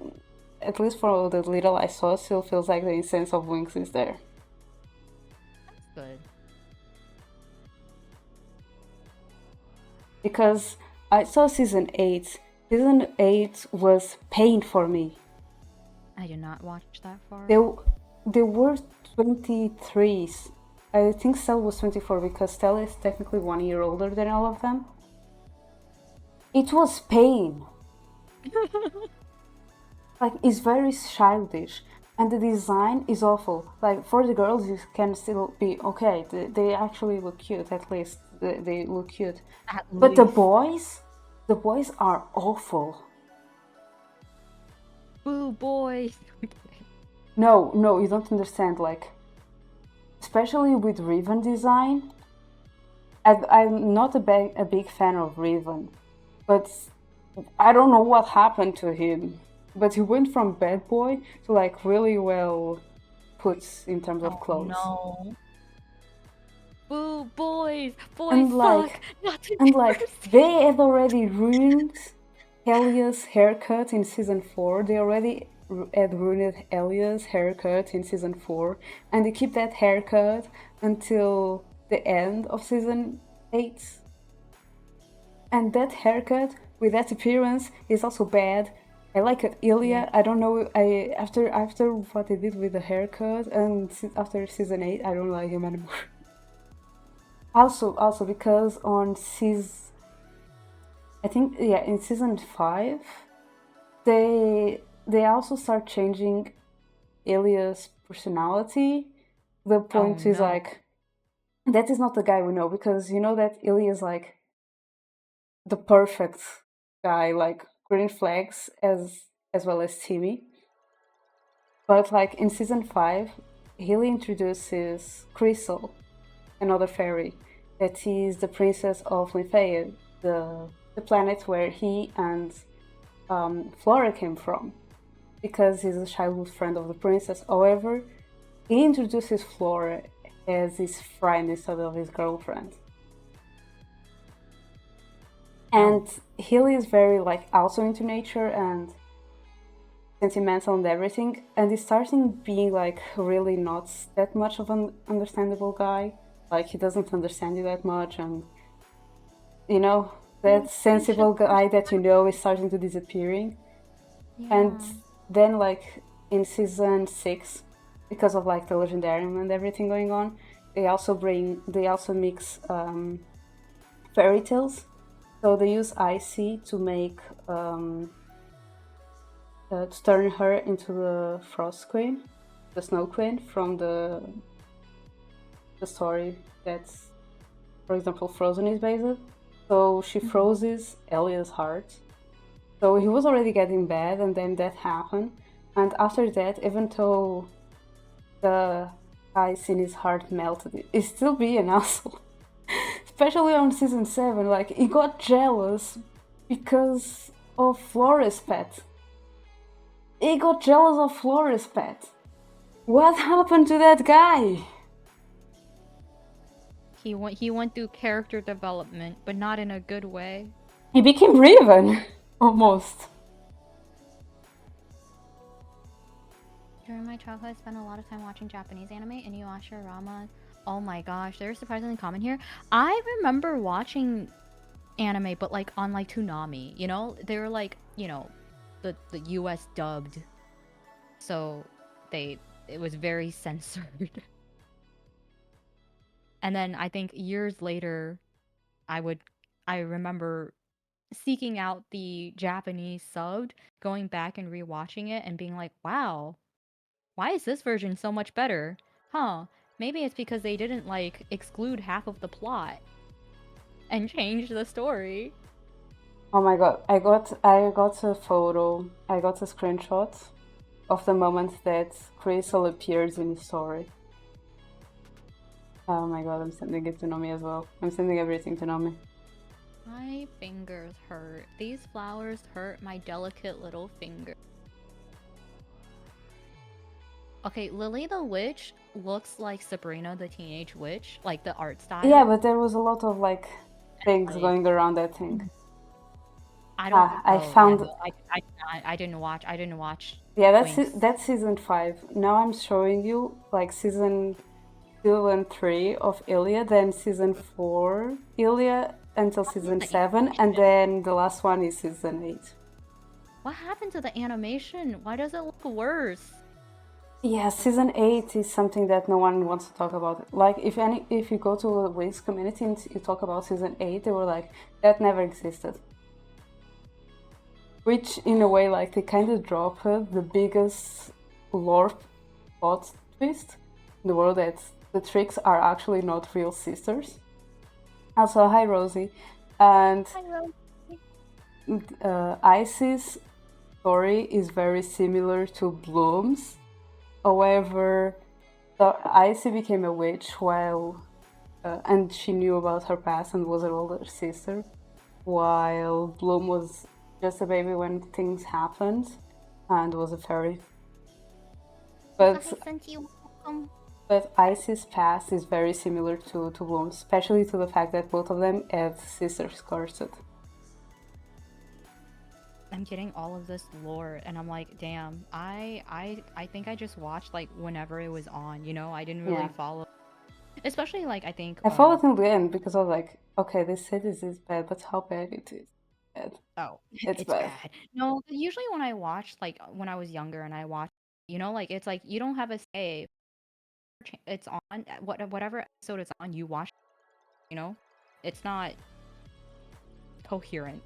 at least for the little I saw, still feels like the essence of Wings is there. That's good. Because I saw season 8. Season 8 was pain for me. I did not watch that far. They, they were 23s. I think Stella was 24 because Stella is technically 1 year older than all of them. It was pain. Like, it's very childish. And the design is awful. Like, for the girls, you can still be okay. They actually look cute, at least. They look cute. At But least. the boys are awful. Boo boys. No, no, you don't understand. Like, especially with Riven design, I'm not a big fan of Riven, but I don't know what happened to him. But he went from bad boy to like really well put in terms of Oh clothes. no. Boo boys. Boys And suck. like Nothing and like mercy. they had already ruined Elia's haircut in season 4. They already had ruined Elia's haircut in season 4, and they keep that haircut until the end of season 8. And that haircut with that appearance is also bad. I like it, Yeah. Ilya. I don't know. I after what they did with the haircut and after season 8, I don't like him anymore. Also because on season, I think, yeah, in season 5, they also start changing Ilya's personality. The Oh point is no. like that is not the guy we know, because you know that Ilya is like the perfect guy, like green flags as well as Timmy. But like in season 5, Hilly introduces Crystal, another fairy, that is the princess of Lymphaea, the planet where he and Flora came from, because he's a childhood friend of the princess. However, he introduces Flora as his friend instead of his girlfriend. Oh. And Hilly is very like also into nature and sentimental and everything, and he's starting being like really not that much of an understandable guy. Like he doesn't understand you that much, and you know that You should sensible guy that you know is starting to disappearing. And Yeah. then like in season 6, because of like the legendarium and everything going on, they also mix fairy tales. So they use Icy to make to turn her into the Frost Queen, the Snow Queen from the story that's, for example, Frozen is based. So she Mhm. freezes Elia's heart. So he was already getting bad, and then that happened. And after that, even though the ice in his heart melted, he's still being an asshole. Especially on season 7, like he got jealous because of Flora's pet. He got jealous of Flora's pet. What happened to that guy? He went through character development, but not in a good way. He became Raven, almost. During my childhood, I spent a lot of time watching Japanese anime, Inuyasha, Rama. Oh my gosh, they're surprisingly common here. I remember watching anime, but like on like Toonami, you know? They were like, the US dubbed. So they it was very censored. And then I think years later, I would I remember seeking out the Japanese subbed, going back and rewatching it and being like, "Wow, why is this version so much better? Huh, maybe it's because they didn't like exclude half of the plot and change the story." Oh my god, I got a photo, I got a screenshot of the moment that Crystal appears in the story. Oh my god, I'm sending it to Nomii as well. I'm sending everything to Nomii. My fingers hurt. These flowers hurt my delicate little finger. Okay, Lily the Witch looks like Sabrina the Teenage Witch, like the art Yeah, style. but there was a lot of like things Like, going around that thing. I don't. Ah, I Oh yeah, found. no, I didn't watch. I didn't watch Yeah, Winx. that's season 5. Now I'm showing you like season 2 and 3 of Ilya, then season 4 Ilya until What happened season to the 7, and animation? then the last one is season 8. What happened to the animation? Why does it look worse? Yeah, season 8 is something that no one wants to talk about. Like if you go to a Winx community and you talk about season 8, they were like, that never existed. Which in a way, like, they kind of dropped the biggest lore plot twist in the world, that the Tricks are actually not real sisters. Also, hi Rosie. And I wrote. Icy's story is very similar to Bloom's. However, Icy became a witch while, and she knew about her past and was her older sister, while Bloom was just a baby when things happened and was a fairy. But I sent you welcome. but Icy's past is very similar to Bloom's, especially to the fact that both of them had sisters cursed. I'm getting all of this lore, and I'm like, damn. I think I just watched like whenever it was on. You know, I didn't really Yeah. follow. Especially like I think I followed in the end because I was like, okay, they said this is bad, but how bad it is? Bad. Oh, It's it's bad. bad. No, usually when I watched, like when I was younger and I watched, you know, like it's like you don't have a say. It's on whatever episode it's on, you watch. You know, it's not coherent.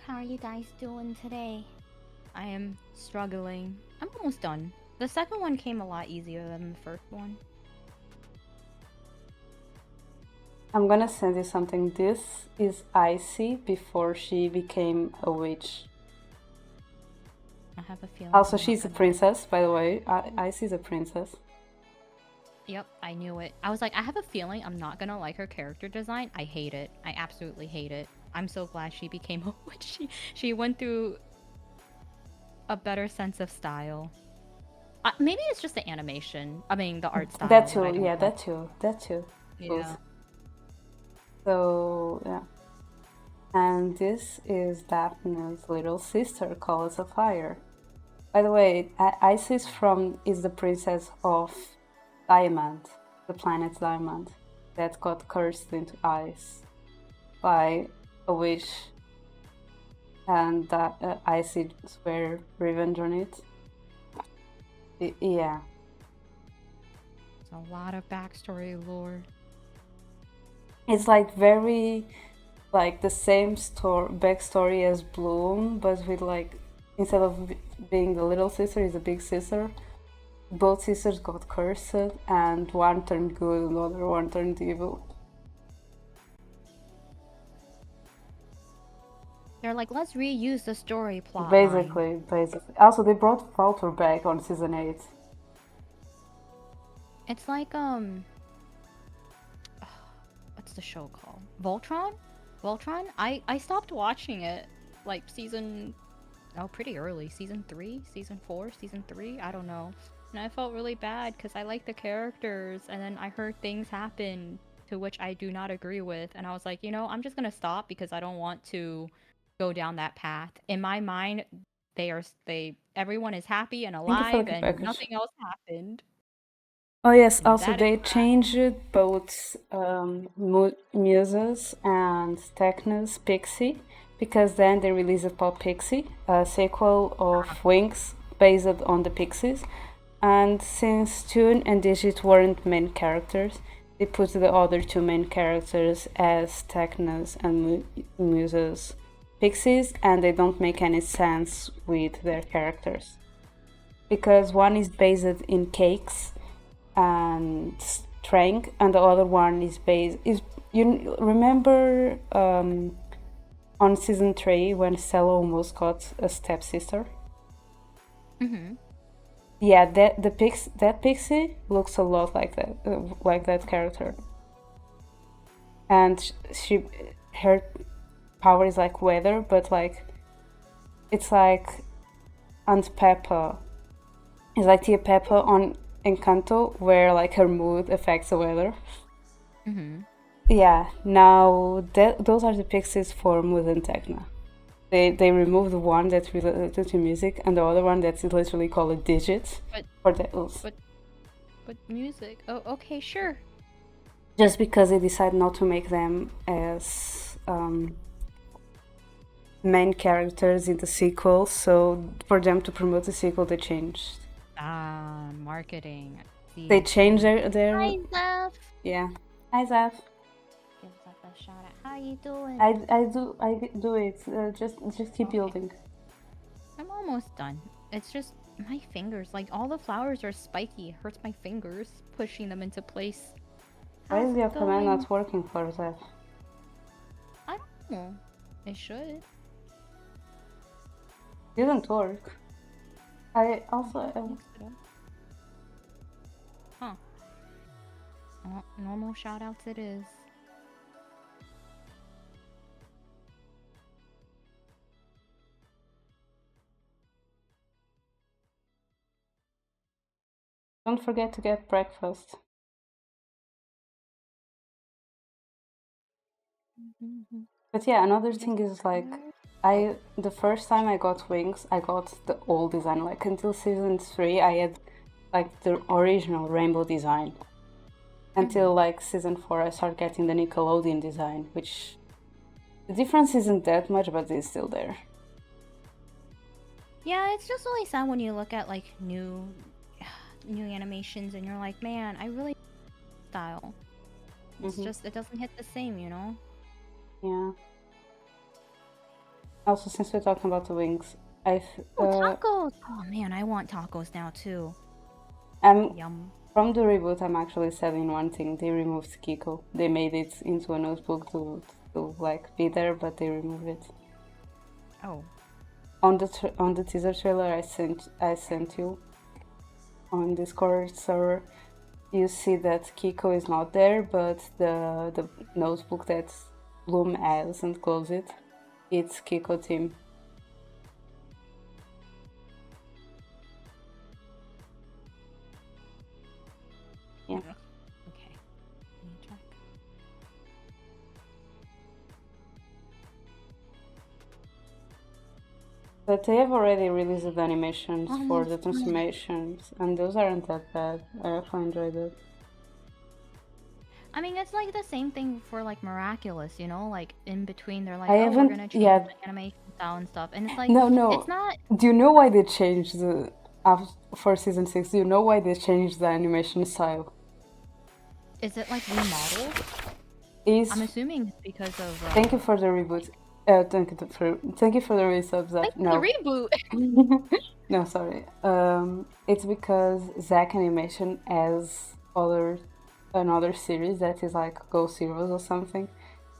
How are you guys doing today? I am struggling. I'm almost done. The second one came a lot easier than the first one. I'm gonna send you something. This is Icy before she became a witch. I have a feeling. Also, I'm not she's a gonna- princess, by the way. Icy's a princess. Yep, I knew it. I was like, I have a feeling I'm not gonna like her character design. I hate it. I absolutely hate it. I'm so glad she became a witch. She went through a better sense of style. Maybe it's just the animation. I mean, the art style That that I too, don't yeah, like. that too. Yeah. So, yeah. And this is Daphne's little sister called Sapphire. By the way, Isis is the princess of Diamond, the planet Diamond, that got cursed into ice by a witch, and Isis swear revenge on it. Yeah. It's a lot of backstory lore. It's like very, like the same backstory as Bloom, but with like, instead of being the little sister, is a big sister. Both sisters got cursed, and one turned good and the other one turned evil. They're like, let's reuse the story plot line. Basically. Also, they brought Walter back on season 8. It's like what's the show called? Voltron? Voltron? I stopped watching it like season pretty early. Season 3, season 4, season 3, I don't know. And I felt really bad because I like the characters, and then I heard things happen to which I do not agree with, and I was like, you know, I'm just gonna stop because I don't want to go down that path. In my mind, everyone is happy and Thank you for the alive kit and package. nothing else happened. Oh yes, And also that is they changed both Muses and Techno's Pixie, because then they released Pop Pixie, a sequel of Winx based on the Pixies. And since Toon and Digit weren't main characters, they put the other two main characters as Technos and Muses pixies, and they don't make any sense with their characters. Because one is based in cakes and strength, and the other one is based is you remember on season 3 when Stella almost got a stepsister? Mm-hmm. Yeah, that pixie looks a lot like that character, and her power is like weather, but like it's like Aunt Peppa. It's like Tia Peppa on Encanto, where like her mood affects the weather. Mm-hmm. Yeah, now those are the pixies for mood and techno. They removed the one that's related to music and the other one that's literally called digits But for those. but music. Oh, okay, sure. Just because they decided not to make them as main characters in the sequel, so for them to promote the sequel, they changed. Marketing. They changed their Hi, Zeph. yeah. Hi Zaf. Give Zeph a shout out. How you doing? I do it. Just keep Okay. building. I'm almost done. It's just my fingers. Like all the flowers are spiky. It hurts my fingers pushing them into place. Why How's is it your command going? not working for Zaf? I don't know. It should. Didn't work. I also Huh. Well, normal shoutouts it is. don't forget to get breakfast. But yeah, another thing is like the first time I got wings, I got the old design. Like until season 3, I had like the original rainbow design. Until like season 4, I started getting the Nickelodeon design, which the difference isn't that much, but it's still there. Yeah, it's just really sad when you look at like new animations and you're like, man, I really style. It's just it doesn't hit the same, you know? Yeah. Also, since we're talking about the wings, tacos! Oh man, I want tacos now too. Yum. From the reboot, I'm actually selling one thing. They removed Kiko. They made it into a notebook to like be there, but they removed it. Oh. On the teaser trailer I sent you on Discord server, you see that Kiko is not there, but the notebook that Bloom has and close it, it's Kiko team. Yeah. Okay. Let me check. But they have already released the animations for the Almost done. transformations, and those aren't that bad. I actually enjoyed it. I mean, it's like the same thing for like Miraculous, you know? Like in between, they're like, I oh, we're haven't. gonna change Yeah. the animation style and stuff, and it's like, No. it's not. Do you know why they changed for season 6? Do you know why they changed the animation style? Is it like remodeled? I'm assuming it's because of. Thank you for the reboot. Thank you for the resubs. Thank you No. for the reboot. No, sorry. It's because Zack Animation has another series that is like Ghost Heroes or something.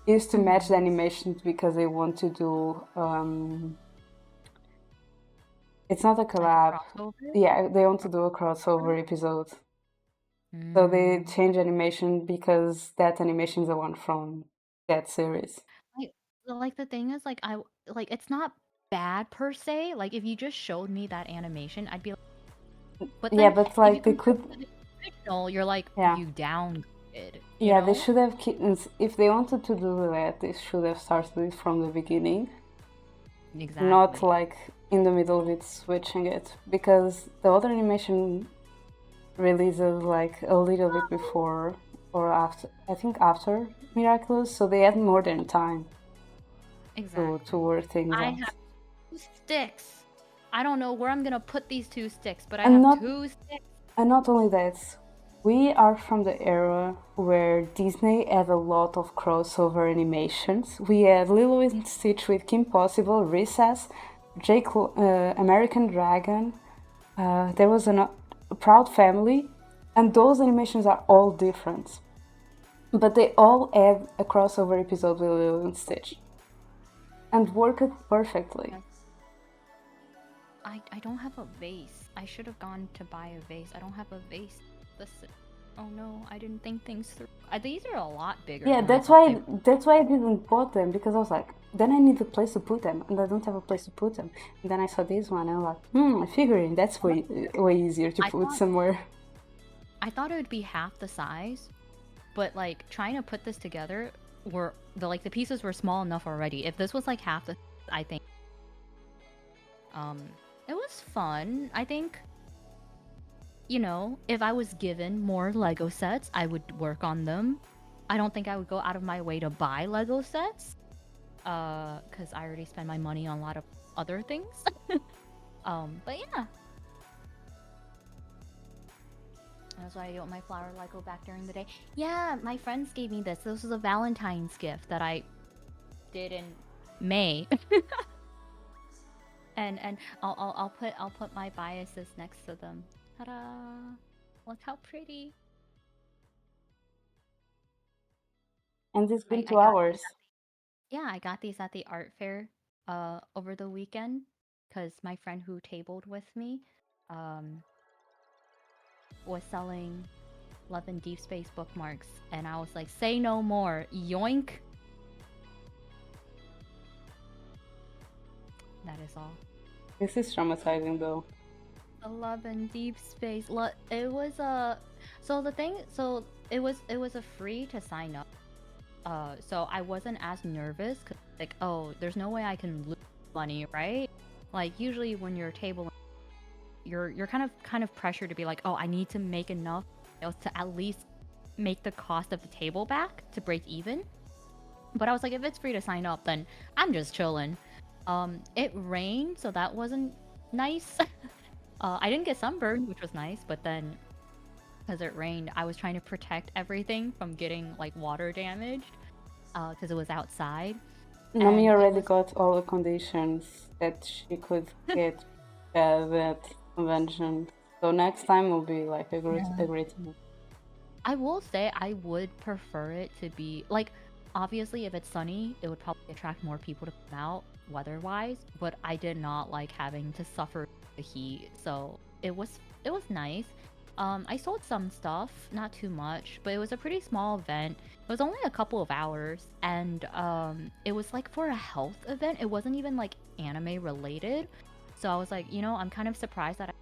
It used to match the animations because they want to do it's not a collab. Like yeah, they want to do a crossover episode. So they change animation because that animation is the one from that series. Like the thing is, like it's not bad per se. Like if you just showed me that animation, I'd be like, but then but if like you they compare could. it to the original, you're like, Yeah. you downgraded. Yeah, know? they should have if they wanted to do that, they should have started it from the beginning. Exactly. Not like in the middle of it switching it, because the other animation releases like a little bit before or after, I think after Miraculous, so they had more than time Exactly. to work things I out. have 2 sticks. I don't know where I'm gonna put these two sticks, but I And have not two sticks. and not only that, we are from the era where Disney had a lot of crossover animations. We had Lilo and Stitch with Kim Possible, Recess, American Dragon. There was a Proud Family, and those animations are all different. But they all had a crossover episode with Lilo and Stitch and worked perfectly. Yes. I don't have a vase. I should have gone to buy a vase. I don't have a vase. Listen. Oh no, I didn't think things through. These are a lot bigger Yeah, than I thought they were. that's why I didn't bought them because I was like, then I need a place to put them, and I don't have a place to put them. And then I saw this one, and I'm like, figuring that's way easier to I put thought somewhere. I thought it would be half the size, but like trying to put this together were the pieces were small enough already. If this was like half the, I think um it was fun. I think, if I was given more Lego sets, I would work on them. I don't think I would go out of my way to buy Lego sets, because I already spend my money on a lot of other things. But yeah, that's why I got my flower Lego back during the day. Yeah, my friends gave me this. This was a Valentine's gift that I did in May. And I'll put my biases next to them. Ta-da! Look how pretty. And it's been I 2 got these hours. I got these at the art fair over the weekend because my friend who tabled with me um was selling Love and Deep Space bookmarks, and I was like, say no more. Yoink. That is all. This is traumatizing though. The Love and Deep Space. It was a it was a free to sign up. So I wasn't as nervous 'cause like, oh, there's no way I can lose money, right? Like usually when you're table, you're kind of pressured to be like, oh, I need to make enough to at least make the cost of the table back to break even. But I was like, if it's free to sign up, then I'm just chilling. It rained, so that wasn't nice. I didn't get sunburned, which was nice, but then because it rained, I was trying to protect everything from getting like water damaged because it was outside, Nomii and it already was got all the conditions that she could get that convention. So next time will be like a yeah. great time. I will say I would prefer it to be like, obviously if it's sunny, it would probably attract more people to come out weather-wise, but I did not like having to suffer the heat. So it was nice. I sold some stuff, not too much, but it was a pretty small event. It was only a couple of hours, and it was like for a health event. It wasn't even like anime related. So I was like, I'm kind of surprised that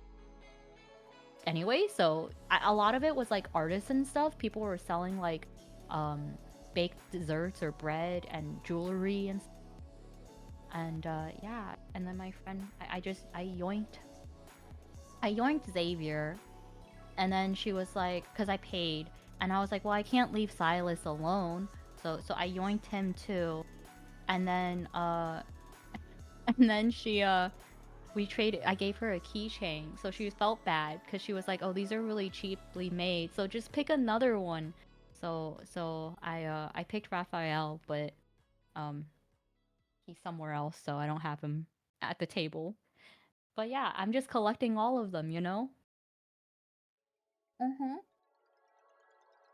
anyway. So a lot of it was like artisan stuff. People were selling like um, baked desserts or bread and jewelry and yeah. And then my friend, I yoinked Xavier, and then she was like, because I paid, and I was like, well, I can't leave Silas alone, so I yoinked him too, and then and then we traded. I gave her a keychain, so she felt bad because she was like, "Oh, these are really cheaply made, so just pick another one." So I picked Raphael, but um he's somewhere else, so I don't have him at the table. But yeah, I'm just collecting all of them, you know. Mhm.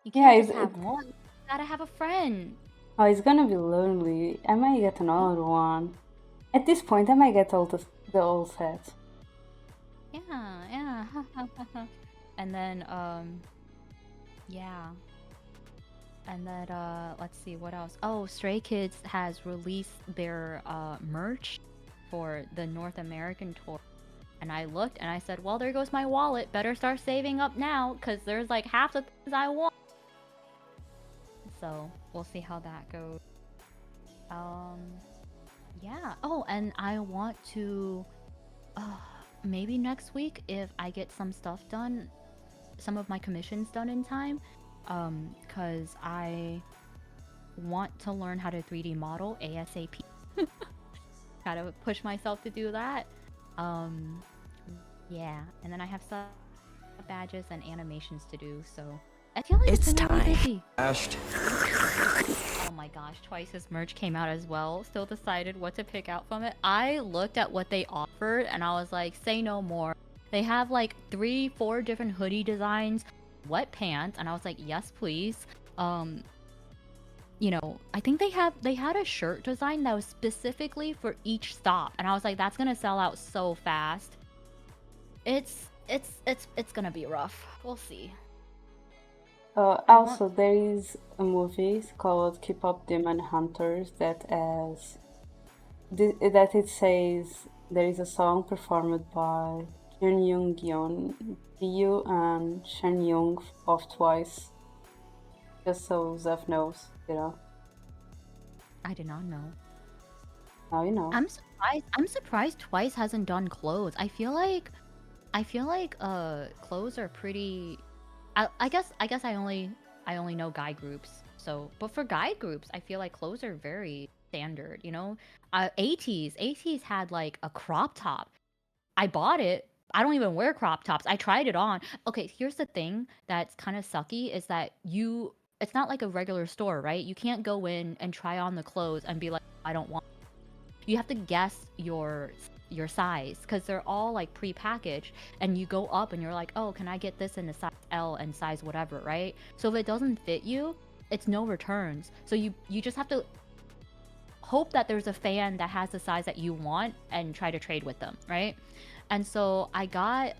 You Yeah, can't just have one. You gotta have a friend. it's gonna be lonely. I might get another one. At this point, I might get all the old sets. Yeah, yeah. And then yeah. And then let's see what else. Oh, Stray Kids has released their merch for the North American tour. And I looked and I said, "Well, there goes my wallet. Better start saving up now cuz there's like half the things I want." So, we'll see how that goes. Um yeah. Oh, and I want to uh maybe next week if I get some stuff done, some of my commissions done in time, cuz I want to learn how to 3D model ASAP. Gotta push myself to do that. Um, yeah, and then I have sub badges and animations to do, so I feel like it's It's been really time. busy. Ashed. Oh my gosh, Twice's merch came out as well. Still decided what to pick out from it. I looked at what they offered and I was like, say no more. They have like 3, 4 different hoodie designs, wet pants, and I was like, yes, please. Um, I think they had a shirt design that was specifically for each stop, and I was like, that's gonna sell out so fast. It's gonna be rough. We'll see. I want Also, there is a movie called K-pop Demon Hunters that it says there is a song performed by Kyun Young Yeon, Ryu, and Shen Young of Twice. Just so Zeph knows, you know. I did not know. Now you know. I'm surprised Twice hasn't done clothes. I feel like clothes are pretty I guess I only know guy groups. So, but for guy groups, I feel like clothes are very standard, you know? ATEEZ had like a crop top. I bought it. I don't even wear crop tops. I tried it on. Okay, here's the thing that's kind of sucky is that it's not like a regular store, right? You can't go in and try on the clothes and be like, I don't want. You have to guess your size because they're all like pre-packaged, and you go up and you're like, oh, can I get this in a size L and size whatever, right? So if it doesn't fit you, it's no returns. So you just have to hope that there's a fan that has the size that you want and try to trade with them, right? And so I got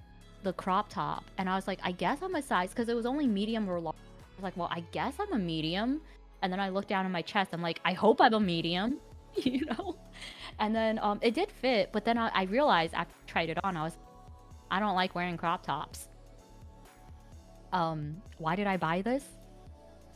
the crop top and I was like, I guess I'm a size because it was only medium or large. I was like, well, I guess I'm a medium. And then I looked down at my chest. I'm like, I hope I'm a medium, you know? And then it did fit, but then I realized after I tried it on, I don't like wearing crop tops. Why did I buy this?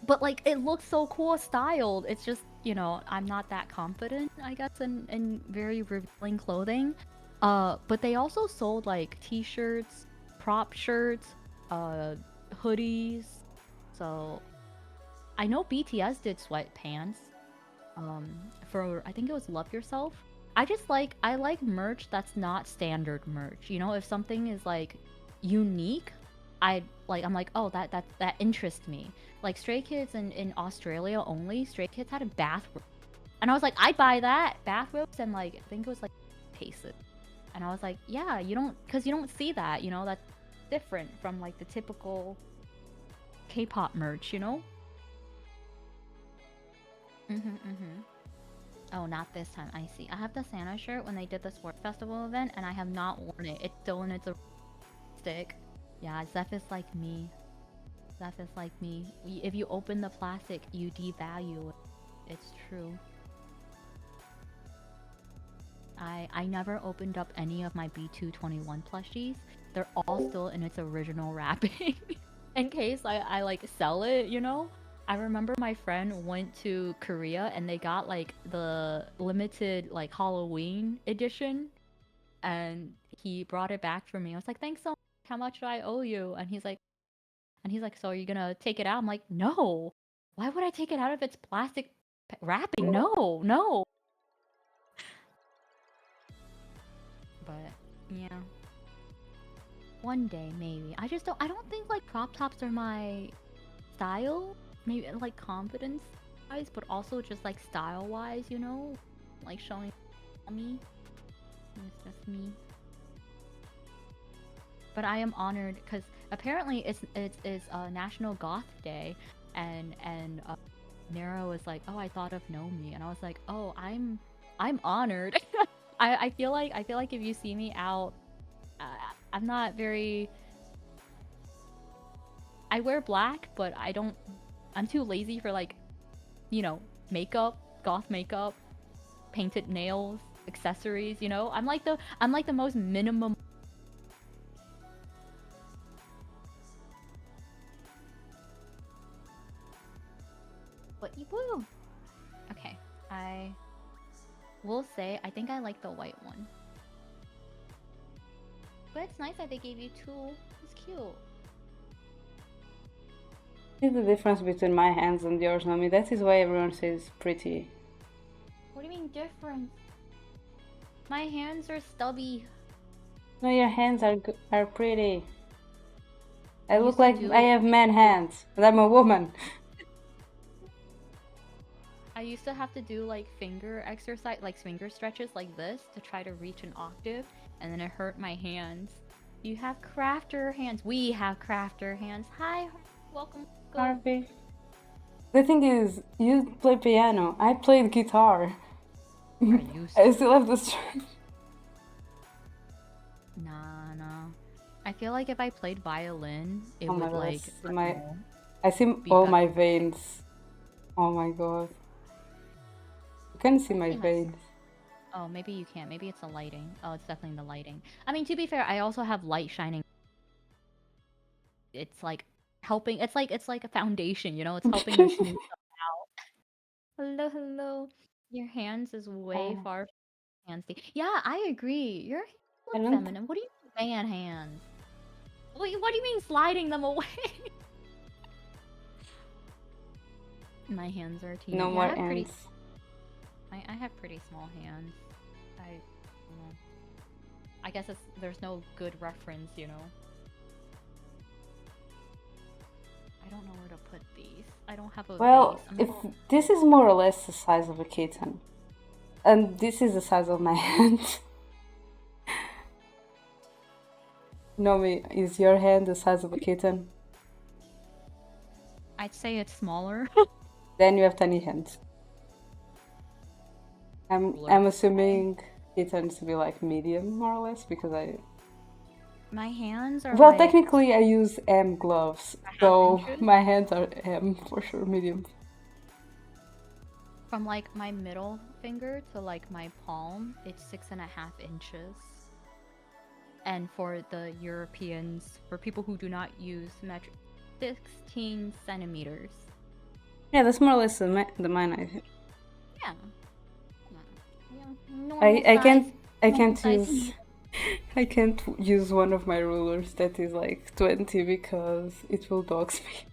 But like it looks so cool styled. It's just, I'm not that confident, I guess, in very revealing clothing. But they also sold like t-shirts, prop shirts, uh hoodies. So I know BTS did sweatpants. For I think it was Love Yourself. I like merch that's not standard merch. You know, if something is like unique, I'm like, oh, that interests me. Like Stray Kids in Australia only, Stray Kids had a bathrobe. And I was like, I'd buy that. Bathrobes and like I think it was like cases. And I was like, yeah, cause you don't see that, that's different from like the typical K-pop merch, you know? Mm-hmm. Oh, not this time. I see. I have the Santa shirt when they did the sports festival event, and I have not worn it. It's still in its stick. Yeah, Zeph is like me. Zeph is like me. If you open the plastic, you devalue it. It's true. I never opened up any of my B221 plushies. They're all still in its original wrapping. In case I like sell it, you know? I remember my friend went to Korea and they got like the limited like Halloween edition and he brought it back for me. I was like, "Thanks so much. How much do I owe you?" And he's like, "So are you gonna take it out?" I'm like, "No. Why would I take it out of its plastic wrapping? No, no." But yeah, one day maybe. I don't think like crop tops are my style. Maybe like confidence wise, but also just like style wise, like showing me. It's just me. But I am honored because apparently it's National Goth Day, and Nero was like, oh, I thought of Nomii, and I was like, oh, I'm honored. I feel like if you see me out, uh, I'm not very. I wear black, but I don't. I'm too lazy for like, makeup, goth makeup, painted nails, accessories. I'm like the most minimum. But woo. Okay, I will say I think I like the white one. But it's nice that they gave you two. It's cute. See the difference between my hands and yours, Nomi. That is why everyone says pretty. What do you mean different? My hands are stubby. No, your hands are pretty. I I look used to like I do have man hands, and I'm a woman. I used to have to do like finger exercise, like finger stretches like this to try to reach an octave, and then it hurt my hands. You have crafter hands. We have crafter hands. Hi, welcome. Go. Harvey. The thing is, you play piano. I played guitar. I used I to. still have the strength. Nah, nah. I feel like if I played violin, it Oh my would god, like I don't know, I see be all better. my veins. Oh my god. You can see I my see my. veins. Oh, maybe you can't. Maybe it's the lighting. Oh, it's definitely the lighting. I mean, to be fair, I also have light shining. It's like helping. It's like a foundation, you know. It's helping to smooth stuff out. Hello, hello. Your hands is way Uh, far from handsy. Yeah, I agree. Your hands I look don't. feminine. What do you mean man hands? What do you mean sliding them away? My hands are No teeny. Yeah, more ends. I have pretty small hands. I don't know. I guess there's no good reference, you know. I don't know where to put these. I don't have a vase. Well, if this is more or less the size of a kitten, and this is the size of my hand. Nomi, is your hand the size of a kitten? I'd say it's smaller. Then you have tiny hands. Ruler. I'm assuming kittens to be like medium more or less because I. My hands are Well, like technically I use M gloves, a half so inches. my hands are M for sure, medium. From like my middle finger to like my palm, it's 6.5 inches. And for the Europeans, for people who do not use metric, 16 centimeters. Yeah, that's more or less the mine. I think. Yeah, normal I size, can't I normal can't size use human. I can't use one of my rulers that is like 20 because it will dox me.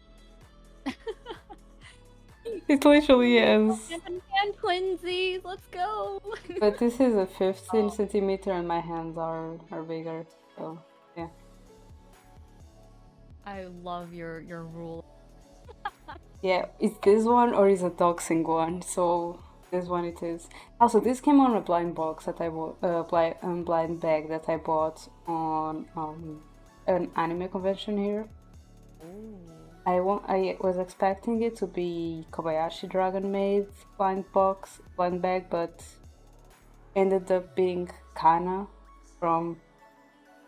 It literally is. And twinsies, let's go. But this is a 15 Oh, centimeter and my hands are bigger. So yeah. I love your rule. Yeah, is this one or is a doxing one? So this one it is. Also, this came on a blind box that I bought, blind bag that I bought on an anime convention here. Oh. I was expecting it to be Kobayashi Dragon made blind bag, but ended up being Kana from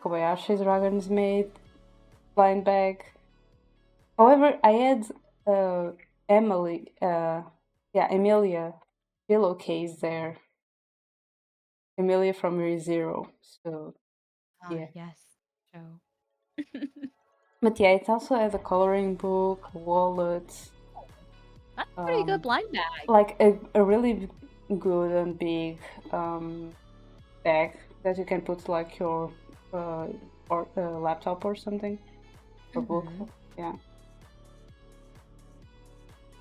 Kobayashi Dragon's made blind bag. However, I had uh, Emily, yeah, Emilia pillowcase there. Emilia from ReZero. So Ah, yeah. yes, Joe. But yeah, it also has a coloring book, a wallet, That's a pretty good um, blind bag. like a really good and big um, bag that you can put like your uh, or laptop or something or book. Mm-hmm. Yeah,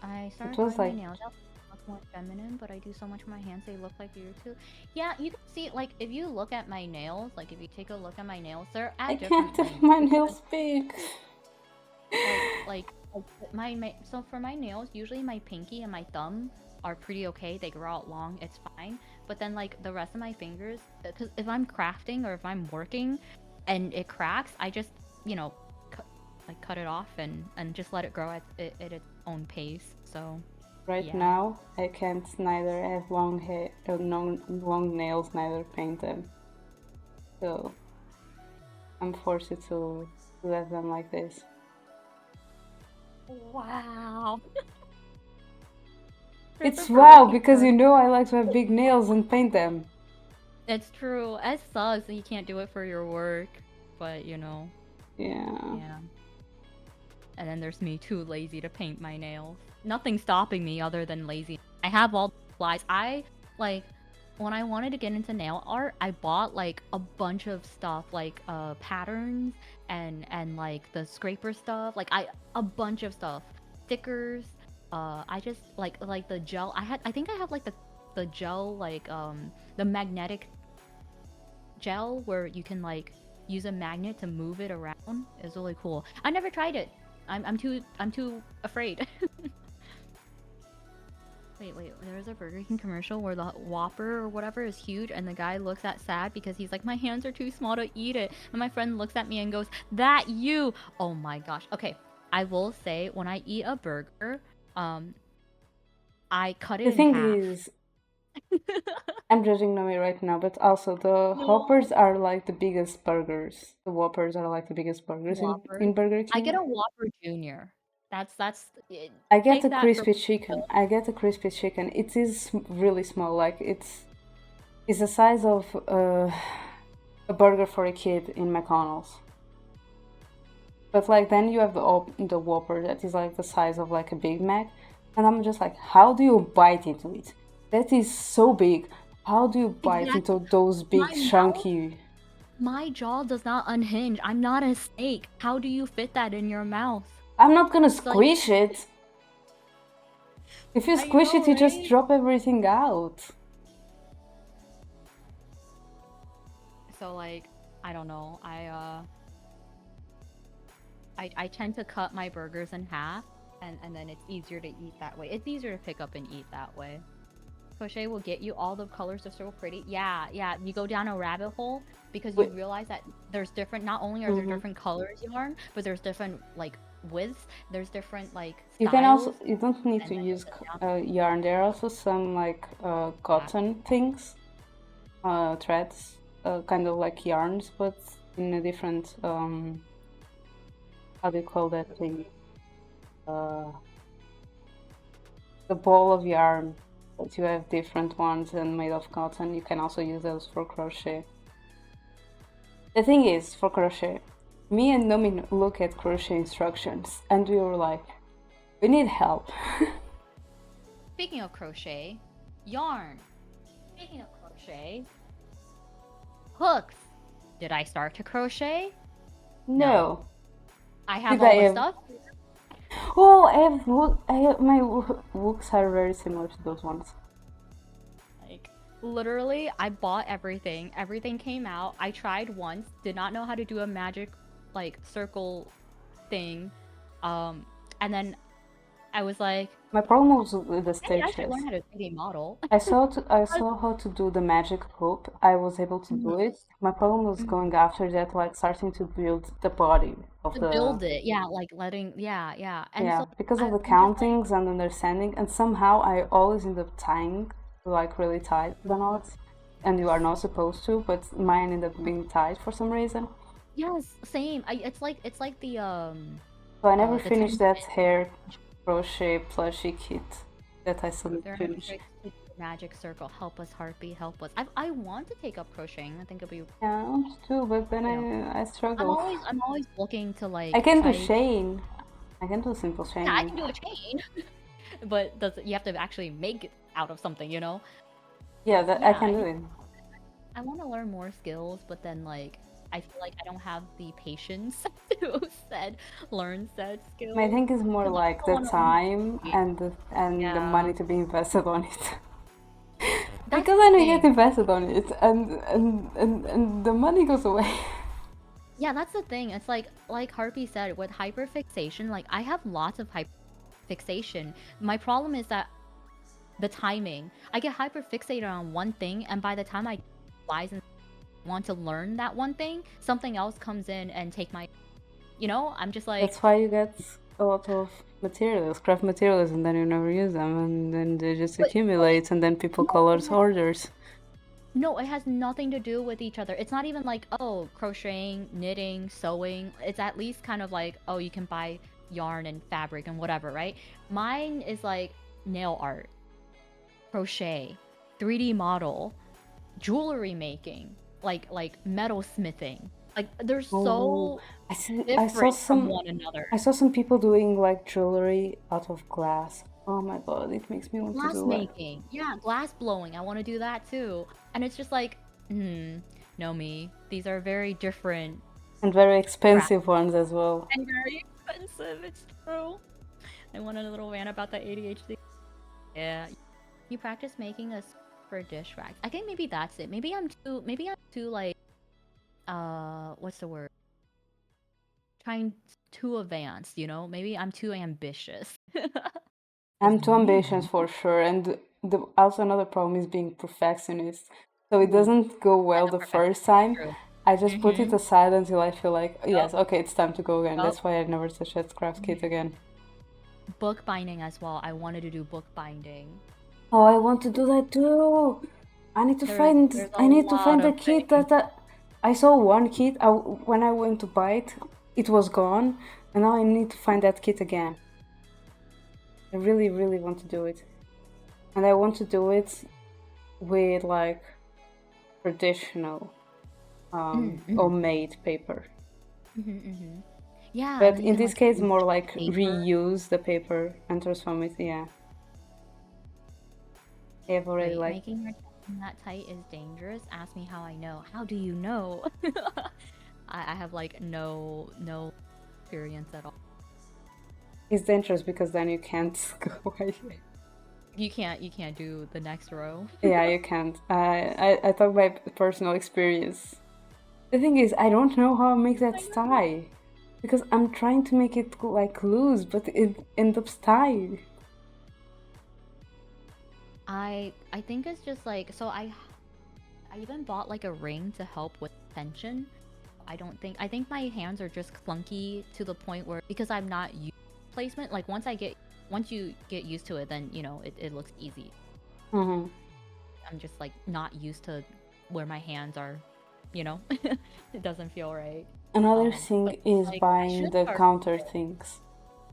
I it started was growing my like nails out to look more feminine, but I do so much with my hands they look like yours too. Yeah, you can see like if you look at my nails, like if you take a look at my nails, they're I at can't different have lengths my because nails big. so for my nails, usually my pinky and my thumb are pretty okay. They grow out long, it's fine. But then like the rest of my fingers, because if I'm crafting or if I'm working and it cracks, I just you know cut it off and just let it grow at its own pace. So Right yeah. now, I can't neither have long hair, long nails, neither paint them. So I'm forced to let them like this. Wow. There's a It's wow perfect because humor. you know I like to have big nails and paint them. It's true. It sucks that you can't do it for your work, but Yeah. yeah. And then there's me too lazy to paint my nails. Nothing stopping me other than lazy. I have all the supplies. I like when I wanted to get into nail art, I bought like a bunch of stuff like patterns and like the scraper stuff, like a bunch of stuff. Stickers. I just like the gel. I think I have like the gel like the magnetic gel where you can like use a magnet to move it around. It's really cool. I never tried it. I'm too afraid. Wait. There's a Burger King commercial where the Whopper or whatever is huge, and the guy looks at sad because he's like, my hands are too small to eat it. And my friend looks at me and goes, "That you." Oh my gosh. Okay, I will say when I eat a burger, um, I cut The it in thing half. is, I'm judging Nomii right now, but also the No. Whoppers are like the biggest burgers. The Whoppers are like the biggest burgers Whoppers. in Burger I get King. a Whopper Junior. That's it, I get a take that for crispy chicken. I get a crispy chicken. It is really small. Like it's the size of a burger for a kid in McDonald's. But like then you have the Whopper that is like the size of like a Big Mac, and I'm just like, how do you bite into it? That is so big. How do you bite exactly. into those big My mouth, chunky? my jaw does not unhinge. I'm not a snake. How do you fit that in your mouth? I'm not gonna It's like, squish it. If you I squish know, it, you just right? drop everything out. So like, I don't know. I tend to cut my burgers in half, and then it's easier to eat that way. It's easier to pick up and eat that way. Crochet will get you all the colors are so pretty. Yeah, yeah. You go down a rabbit hole because you Wait, realize that there's different. Not only are there mhm. different colors yarn, but there's different like widths. There's different like You can also styles, you don't need and to then use there's a down. yarn. There are also some like Yeah. cotton things, threads, kind of like yarns, but in a different how do you call that thing? Uh, the ball of yarn. But you have different ones and made of cotton. You can also use those for crochet. The thing is, for crochet, me and Nomi look at crochet instructions and we were like, we need help. Speaking of crochet, yarn. Speaking of crochet, hooks. Did I start to crochet? No. No. I have Did I all the have? stuff. Oh, I have my looks are very similar to those ones. Like, literally, I bought everything. Everything came out. I tried once, did not know how to do a magic, like, circle thing. Um, and then I was like, My problem was with the maybe I should learn stitches. how to 3D model. I saw how to do the magic hoop. I was able to do it. My problem was Mhm. going after that, like starting to build the body of To the build it, yeah, like letting, yeah. And yeah, so because of the I'm just like, countings and understanding, and somehow I always end up tying like really tight the knots, and you are not supposed to, but mine ended up being tight for some reason. yes, same. It's like So I never the finished 10 that hair crochet plushie kit that I still need to There are finish. tricks to the magic circle. Help us, Heartbeat, help us. I want to take up crocheting. I think it'll be, Yeah, I want to, but then you know, I struggle. I'm always looking to I like can do try. chain. I can do simple Yeah, I chaining. can do a chain, but does you have to actually make it out of something, you know? Yeah, that I Yeah, can do it. I want to learn more skills, but then like I feel like I don't have the patience to learn said My skills thing is more because I like also the want to learn. time and the Yeah, money to be invested on it. that's Because the then we get thing. invested on it and the money goes away. Yeah, that's the thing. It's like Harpy said with hyperfixation, like I have lots of hyperfixation. My problem is that the timing. I get hyperfixated on one thing and by the time I realize and want to learn that one thing, something else comes in and take my, I'm just like, That's why you get a lot of materials, craft materials, and then you never use them, and then they just but accumulate, and then people no, call us hoarders. no, it has nothing to do with each other. It's not even like, oh, crocheting, knitting, sewing. It's at least kind of like, oh, you can buy yarn and fabric and whatever, right? Mine is like nail art, crochet, 3D model, jewelry making, like metal smithing. Like they're Oh, so I saw different from one another. some people doing like jewelry out of glass. Oh my god, it makes me want to Glass do it. making. Yeah, glass blowing. I want to do that too. And it's just like, no me. These are very different And very crafts expensive ones as well. and very expensive. It's true. I went on a little rant about the ADHD. Yeah. You practice making a for dish racks. I think maybe that's it. Maybe I'm too like what's the word? Trying too advanced, you know? Maybe I'm too ambitious. Because I'm too ambitious for sure, and also another problem is being perfectionist. So it ooh, doesn't go yeah, well the the first perfectionist, time. true. I just put it Mm-hmm. aside until I feel like, Yup, yes, okay, it's time to go again. yup. That's why I never touch that craft kit Mhm. again. Bookbinding as well. I wanted to do bookbinding. Oh, I want to do that too. There's a I need to lot find the of kit things. that I saw one kit. When I went to buy it, it was gone, and now I need to find that kit again. I really, really want to do it, and I want to do it with like traditional Mm-hmm. homemade paper. Mm-hmm, mm-hmm. Yeah, and But then you in can this like case, use more the like paper. reuse the paper and transform it. Yeah, I have already Wait, like making your tongue that tight is dangerous? Ask me how I know. How do you know? I have like no experience at all. it's dangerous because then you can't go away. You can't do the next row. Yeah, you can't. I talk by personal experience. The thing is, I don't know how I make that I know. tie because I'm trying to make it like loose, but it ends up tied. I think it's just like so I even bought like a ring to help with tension. I think my hands are just clunky to the point where because I'm not used to placement, like once you get used to it, then you know it looks easy. Hmm. I'm just like not used to where my hands are, you know? It doesn't feel right. Another But thing is like I buying should the start counter with it. things.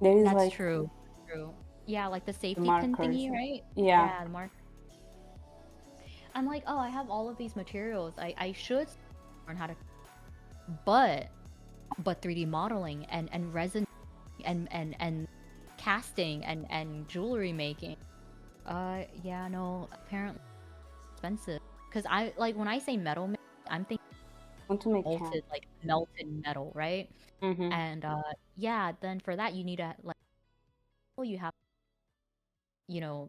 There is That's like true. True. Yeah, like the the safety pin markers. thingy, right? Yeah, Yeah, the mark. I'm like, oh, I have all of these materials. I should learn how to, but 3D modeling and resin and casting and jewelry making. Yeah, no, apparently expensive. Cause I like when I say metal, I'm thinking want to make can. molted like melted metal, right? Mm-hmm. And yeah, then for that you need a like you have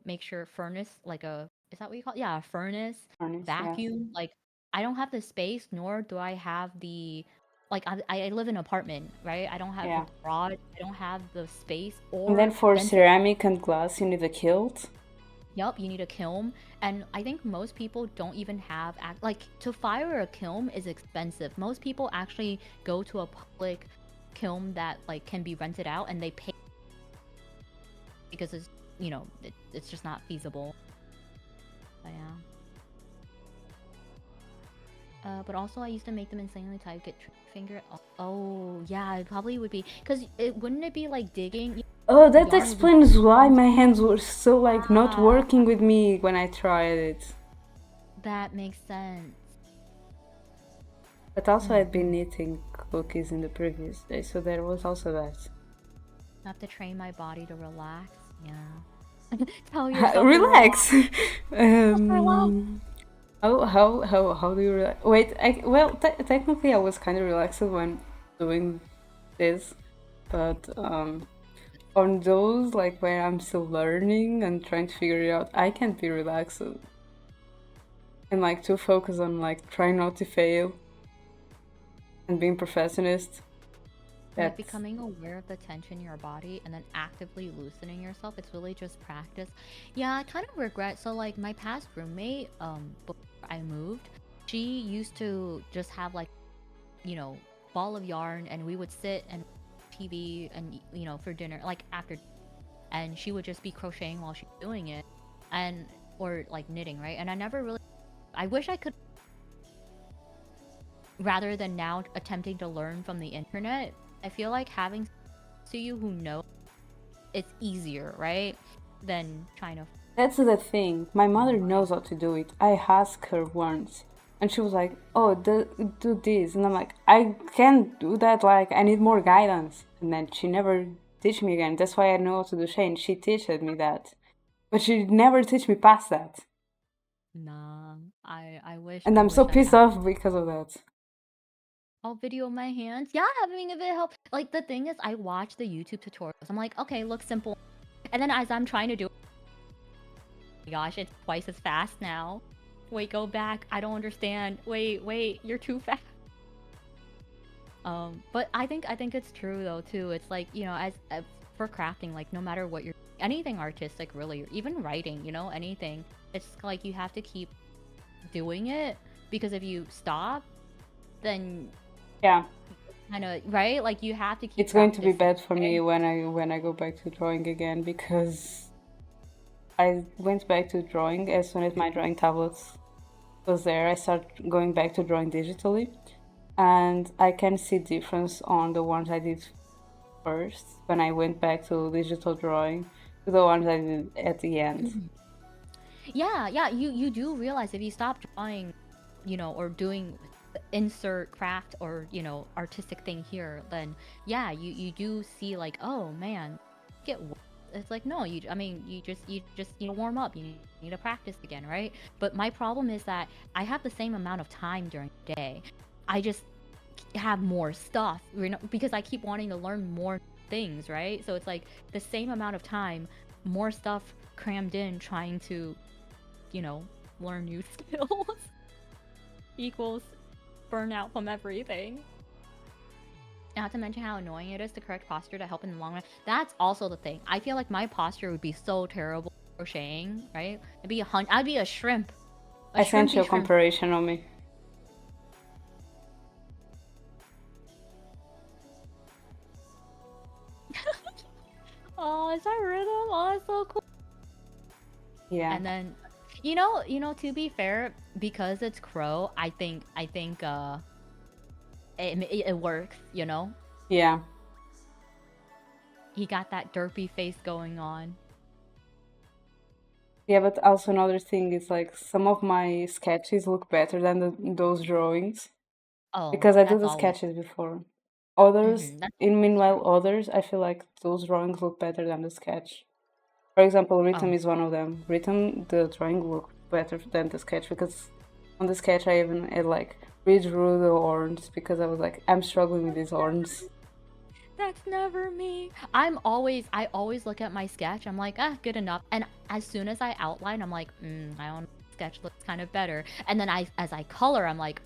make sure furnace like a is that what you call it? Yeah, a furnace, Furnace, yes. vacuum. Like I don't have the space, nor do I have the like I live in an apartment, right? I don't have a Yeah. garage. I don't have the space And then or for ventilation. ceramic and glass, you need a kilt. Yup, you need a kiln, and I think most people don't even have like to fire a kiln is expensive. Most people actually go to a public kiln that like can be rented out, and they pay because it's it's just not feasible. But yeah. But also I used to make them insanely tight, get finger. Oh yeah, it probably would be because it wouldn't it be like digging? Oh, that Yarn would be explains why into my hands were so like not ah, working with me when I tried it. that makes sense. But also I'd been Mm-hmm. knitting cookies in the previous day, so there was also that. I have to train my body to relax. Yeah. Tell yourself to relax. Relax. Just relax. How do you relax? Wait, well, technically I was kind of relaxed when doing this, but on those like where I'm still learning and trying to figure it out, I can't be relaxed and like too focused on like trying not to fail and being perfectionist. Like That's becoming aware of the tension in your body and then actively loosening yourself. It's really just practice. Yeah, I kind of regret. So like my past roommate, before I moved, she used to just have like you know, ball of yarn and we would sit and TV and for dinner like after and she would just be crocheting while she's doing it and or like knitting, right? And I never really I wish I could rather than now attempting to learn from the internet. I feel like having to you who know it's easier, right? Than trying to that's the thing. My mother online. knows how to do it. I asked her once, and she was like, "Oh, do this," and I'm like, "I can't do that. Like, I need more guidance." And then she never teach me again. That's why I know how to do Shane. She teached me that, but she never teach me past that, Nah, I wish and I I'm so wish I pissed had. off because of that. I'll video my hands. Yeah, having a bit help. Like the thing is, I watch the YouTube tutorials. I'm like, okay, looks simple. And then as I'm trying to do it, oh my gosh, it's twice as fast now. Wait, go back. I don't understand. Wait, you're too fast. But I think it's true though too. It's like, as for crafting, like no matter what you're anything artistic really, or even writing, anything, it's like you have to keep doing it, because if you stop, then Yeah, kind of, right? Like you have to keep it's going to be practicing, bad for me right? when I go back to drawing again because I went back to drawing as soon as my drawing tablets was there. I started going back to drawing digitally, and I can see difference on the ones I did first when I went back to digital drawing to the ones I did at the end. Mhm. Yeah, yeah, you do realize if you stop drawing, or doing the insert craft or, artistic thing here, then yeah, you do see like, oh man, get it's like no, I mean, you just need to warm up. You need to practice again, right? But my problem is that I have the same amount of time during the day. I just have more stuff, because I keep wanting to learn more things, right? So it's like the same amount of time, more stuff crammed in trying to, you know, learn new skills equals burnout from everything. Not to mention how annoying it is to correct posture to help in the long run. That's also the thing. I feel like my posture would be so terrible crocheting, right? I'd be a shrimp. A I sent you shrimpy a shrimp. comparison on me. Oh, is that rhythm? Oh, it's so cool. Yeah, And then, to be fair, because it's Crow, I think it works. yeah. He got that derpy face going on. Yeah, but also another thing is like some of my sketches look better than those drawings Oh, because I do that's the always. sketches before. Others, That's in always meanwhile, true. others, I feel like those drawings look better than the sketch. For example, Oh, rhythm is one of them. Rhythm, the drawing looked better than the sketch because on the sketch I even had like redrew the horns because I was like, I'm struggling with these horns. that's never me. I always look at my sketch. I'm like, good enough. And as soon as I outline, I'm like, I don't know, sketch looks kind of better. And then as I color, I'm like,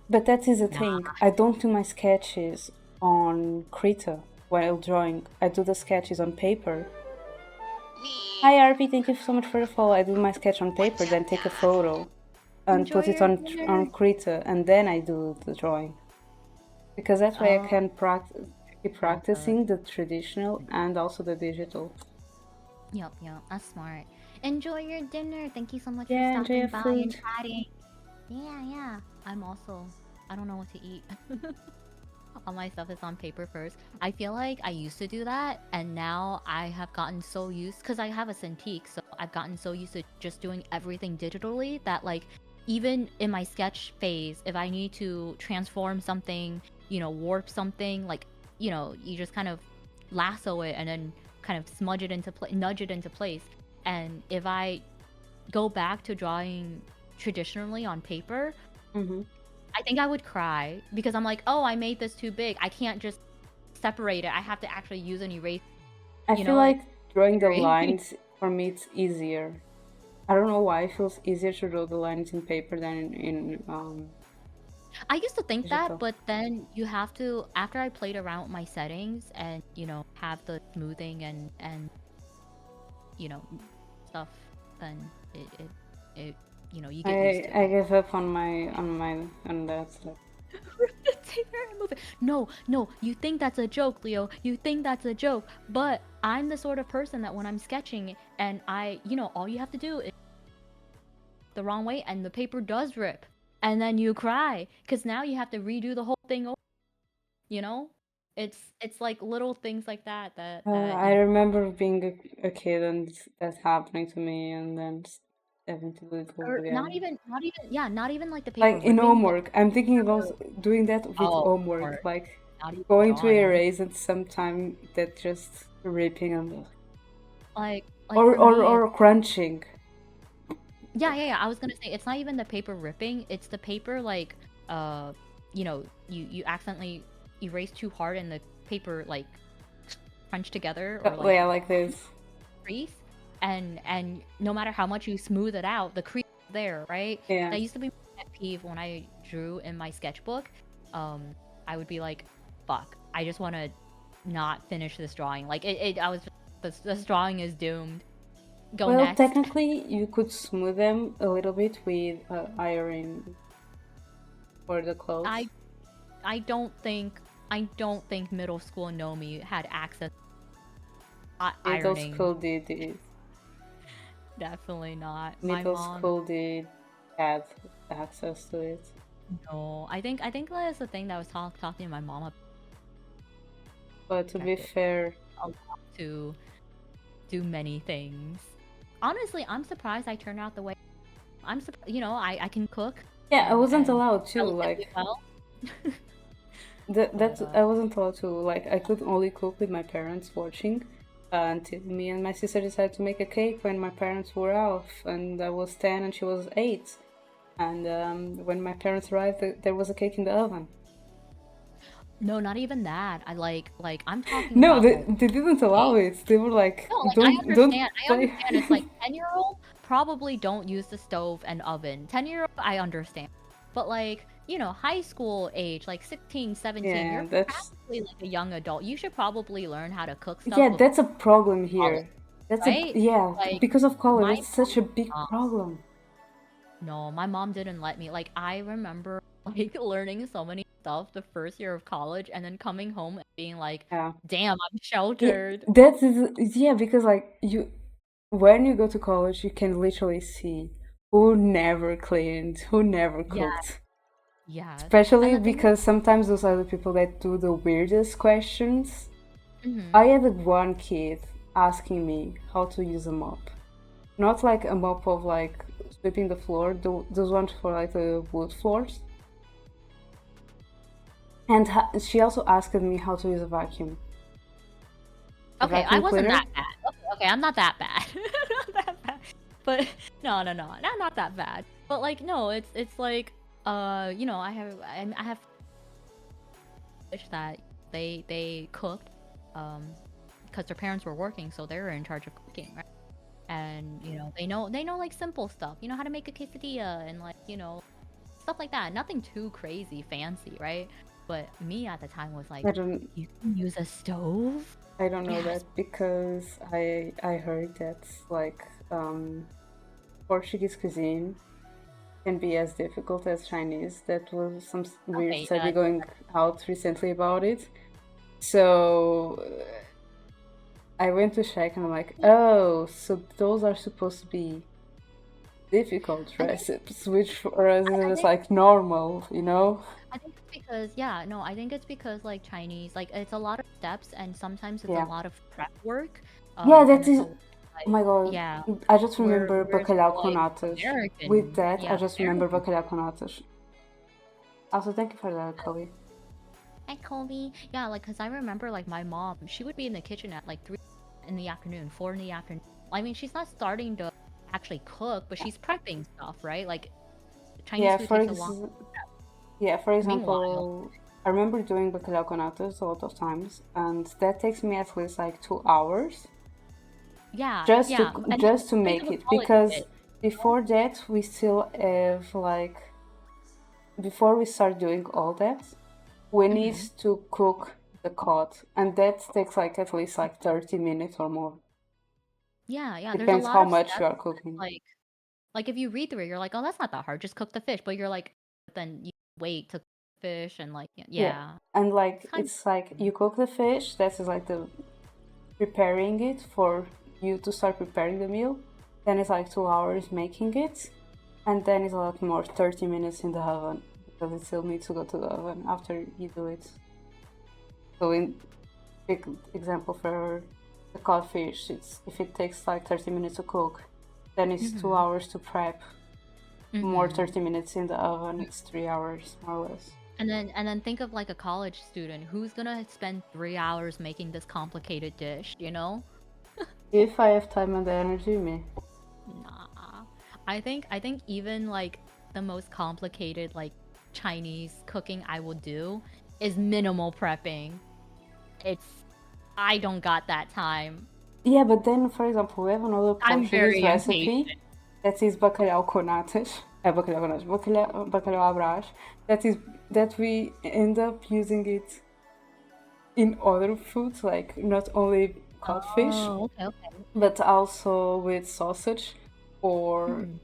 But that is the nah. thing. I don't do my sketches on Krita while drawing. I do the sketches on paper. Hi RP, thank you so much for the follow. I do my sketch on paper, then take a photo and Enjoy put it your on dinner. Krita, and then I do the drawing. Because that way I Oh, can keep method. practicing the traditional and also the digital. Yep, yep, that's smart. Enjoy your dinner. Thank you so much for Yeah, enjoy stopping your by and food. chatting. Yeah, yeah. I don't know what to eat. All my stuff is on paper first. I feel like I used to do that, and now I have gotten so used, because I have a Cintiq, so I've gotten so used to just doing everything digitally that, like, even in my sketch phase, if I need to transform something, warp something, like, you just kind of lasso it and then kind of nudge it into place. And if I go back to drawing traditionally on paper, Hmm. I think I would cry, because I'm like, oh, I made this too big. I can't just separate it. I have to actually use an eraser. I feel Like like drawing the scary. lines for me it's easier. I don't know why it feels easier to draw the lines in paper than in I used to think that, digital. but then you have to, after I played around with my settings and have the smoothing and you know stuff, then it you get used to I it. gave up on that. Like, Take her and move it. No, no, you think that's a joke, Leo. You think that's a joke. But I'm the sort of person that when I'm sketching and all you have to do is the wrong way and the paper does rip. And then you cry. Cause now you have to redo the whole thing over, you know? It's like little things like that that I remember being a kid and that happening to me, and then having to do it all or again. not even like the paper Like in ripping, but homework, I'm thinking about doing that with oh, homework, or like not even going to drawing. erase and sometime that just ripping and Like for me, or crunching. yeah, yeah, yeah. I was gonna say it's not even the paper ripping, it's the paper like uh you accidentally erase too hard and the paper like crunch together or like Yeah, like this. crease, and no matter how much you smooth it out, the crease is there, right? Yeah. That used to be my pet peeve when I drew in my sketchbook. I would be like, fuck, I just want to not finish this drawing. Like I was just, this drawing is doomed. Go Well, next. technically, you could smooth them a little bit with iron for the clothes. I I don't think middle school Nomii had access to Middle ironing. school did it. Definitely not. My Middle mom. school did have access to it. No, I think that's the thing that I was talking to my mom about. But to be Objective fair, allowed to do many things. Honestly, I'm surprised I turned out the way you know, I can cook yeah, I wasn't and allowed to. relatively Like well. that's But I wasn't allowed to. Like I could only cook with my parents watching. Until me and my sister decided to make a cake when my parents were off, and I was 10 and she was 8. And when my parents arrived, there was a cake in the oven. no, not even that. I like I'm talking No, about they didn't allow cake. it. They were like, No, like don't I play. understand. It's like 10-year-old probably don't use the stove and oven. 10-year-old I understand. But like, you know, high school age, like 16, 17, Yeah, you're that's practically like a young adult. You should probably learn how to cook stuff yeah, before that's a problem college, here. That's a right? yeah, Like because of college, my that's such a big mom, problem. no, my mom didn't let me. Like I remember like learning so many stuff the first year of college and then coming home and being like, Yeah. "Damn, I'm Yeah, sheltered." that is yeah, because like you when you go to college, you can literally see who never cleaned, who never Yeah, cooked. yes. And Especially the thing is, because sometimes those are the people that do the weirdest questions. mhm. I had one kid asking me how to use a mop. Not like a mop of like sweeping the floor, those ones for like the wood floors. And she also asked me how to use a vacuum. A Okay, I vacuum wasn't cleaner? that bad. Okay, I'm not that bad. Not that bad. But no, not that bad. But like no, it's like you know, I have fish that they cooked because their parents were working, so they were in charge of cooking, right? And you know, they know like simple stuff. You know how to make a quesadilla and like, you know, stuff like that. Nothing too crazy fancy, right? But me at the time was like, I don't you can use a stove? I don't know Yes. that because I heard that like Portuguese cuisine can be as difficult as Chinese. That was some weird Okay, yeah, study going out recently about it. So I went to check and I'm like, oh, so those are supposed to be difficult I think recipes, which for us I is think like normal, you know? I think it's because yeah, no, I think it's because like Chinese, like it's a lot of steps and sometimes it's a Yeah. lot of prep work. Yeah, And that it's is. a Oh my like god. yeah, I just remember whereas bacalhau for com like natas. With American, that, I yeah, just remember American. bacalhau com natas. Also, thank you for that, Chloe. Hi, Colby. Yeah, like because I remember like my mom, she would be in the kitchen at like 3 in the afternoon, 4 in the afternoon. I mean, she's not starting to actually cook, but she's prepping stuff, right? Like Chinese Yeah, food takes a long. for Meanwhile, example, I remember doing bacalhau com natas a lot of times, and that takes me at least like 2 hours yeah, just to yeah, and then just to think make of a it. college Because kid. before that, we still have like before we start doing all that, we need Hmm. to cook the cod, and that takes like at least like 30 minutes or more. Yeah, yeah. There's a Depends lot how of much you steps. are cooking. Like if you read through it, you're like, oh, that's not that hard. Just cook the fish. But you're like, but then you wait to cook the fish and like, Yeah, yeah, and it's like kind it's like you cook the fish. That is like the preparing it for you to start preparing the meal. Then it's like 2 hours making it, and then it's a lot more 30 minutes in the oven because it still needs to go to the oven after you do it. So in big example for the codfish, it's if it takes like 30 minutes to cook, then of. it's two Hmm. hours to prep. More Hmm. 30 minutes in the oven, it's 3 hours more or less. And then think of like a college student who's gonna spend 3 hours making this complicated dish, you know? If I have time and the energy, me. Nah. I think even like the most complicated like Chinese cooking I will do is minimal prepping. It's I don't got that time. Yeah, but then, for example, we have another I'm Portuguese very impatient. recipe that is bacalhau com natas. bacalhau à Brás, bacalhau à Brás, that we end up using it in other foods, like not only codfish, Oh, okay, okay. but also with sausage or Mhm.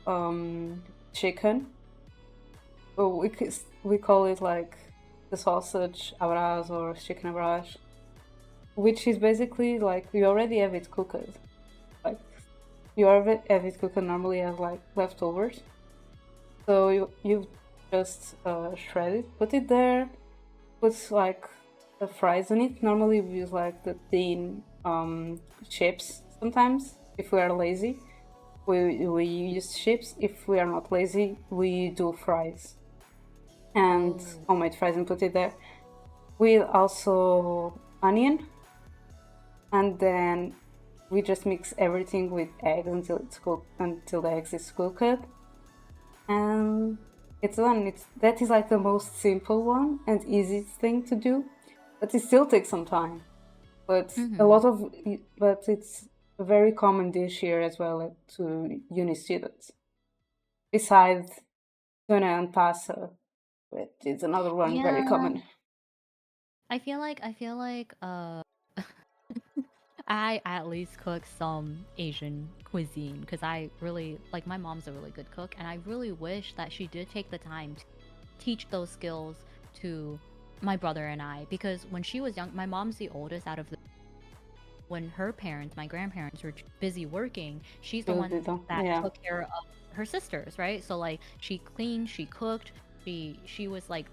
um, chicken. Well, we call it like the sausage abras or chicken abras, which is basically like we already have it cooked. Like you already have it cooked normally as like leftovers. So you just shred it, put it there, put like the fries on it. Normally we use like the thin chips sometimes if we are lazy. We use chips. If we are not lazy, we do fries and Oh. homemade fries and put it there with also onion, and then we just mix everything with eggs until it's cooked, until the eggs is cooked, and it's done. That is like the most simple one and easiest thing to do, but it still takes some time. But Mhm. but it's a very common dish here as well to uni students. Besides tuna and pasta, which is another one very Yeah. common. I feel like I at least cook some Asian cuisine because I really like my mom's a really good cook and I really wish that she did take the time to teach those skills to my brother and I because when she was young, my mom's the oldest out of the when her parents, my grandparents were busy working, she's She the was one little, that yeah. took care of her sisters, right? So like she cleaned, she cooked, she was like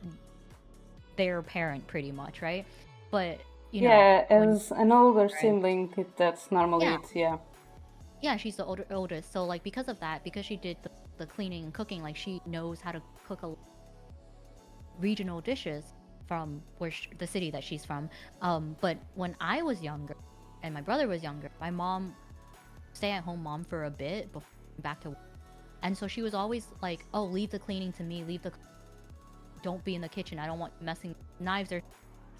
their parent pretty much, right? But you know, Yeah, when as an older right? sibling, that's normally Yeah, it, yeah. yeah, she's the oldest. So like because of that, because she did the cleaning and cooking, like she knows how to cook a regional dishes from the city that she's from. But when I was younger and my brother was younger, my mom stay at home mom for a bit before back to work. And so she was always like, "Oh, leave the cleaning to me. Don't be in the kitchen. I don't want you messing knives or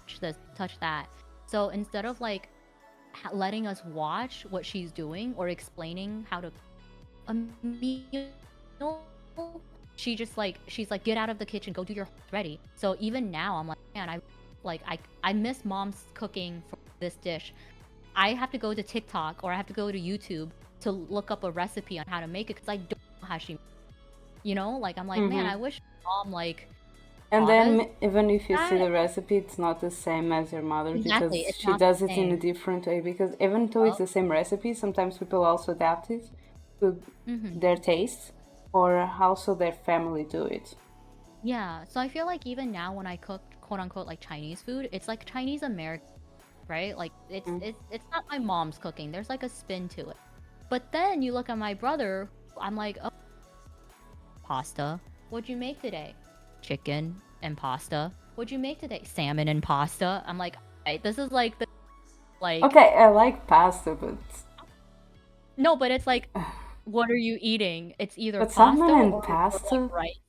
touch this, touch that." So instead of like letting us watch what she's doing or explaining how to a meal, she's like, "Get out of the kitchen, go do your ready." So even now, I'm like, man, I miss mom's cooking for this dish. I have to go to TikTok or I have to go to YouTube to look up a recipe on how to make it because I don't know how she, like I'm like, man, Mm-hmm. I wish mom like And taught us then even if you see that. the recipe, it's not the same as your mother Exactly, because it's she not the does it in a same. different way. Because even though it's the same recipe, sometimes people also adapt it to Mm-hmm. their taste or also their family do it. Yeah, so I feel like even now when I cook quote unquote like Chinese food, it's like Chinese American, right? Like Mm. it's not my mom's cooking. There's like a spin to it. But then you look at my brother, I'm like, "Oh, pasta. What'd you make today? Chicken and pasta. What'd you make today? Salmon and pasta." I'm like, "Alright, this is like the like Okay, I like pasta, no, but it's like what are you eating? It's either but pasta or like rice.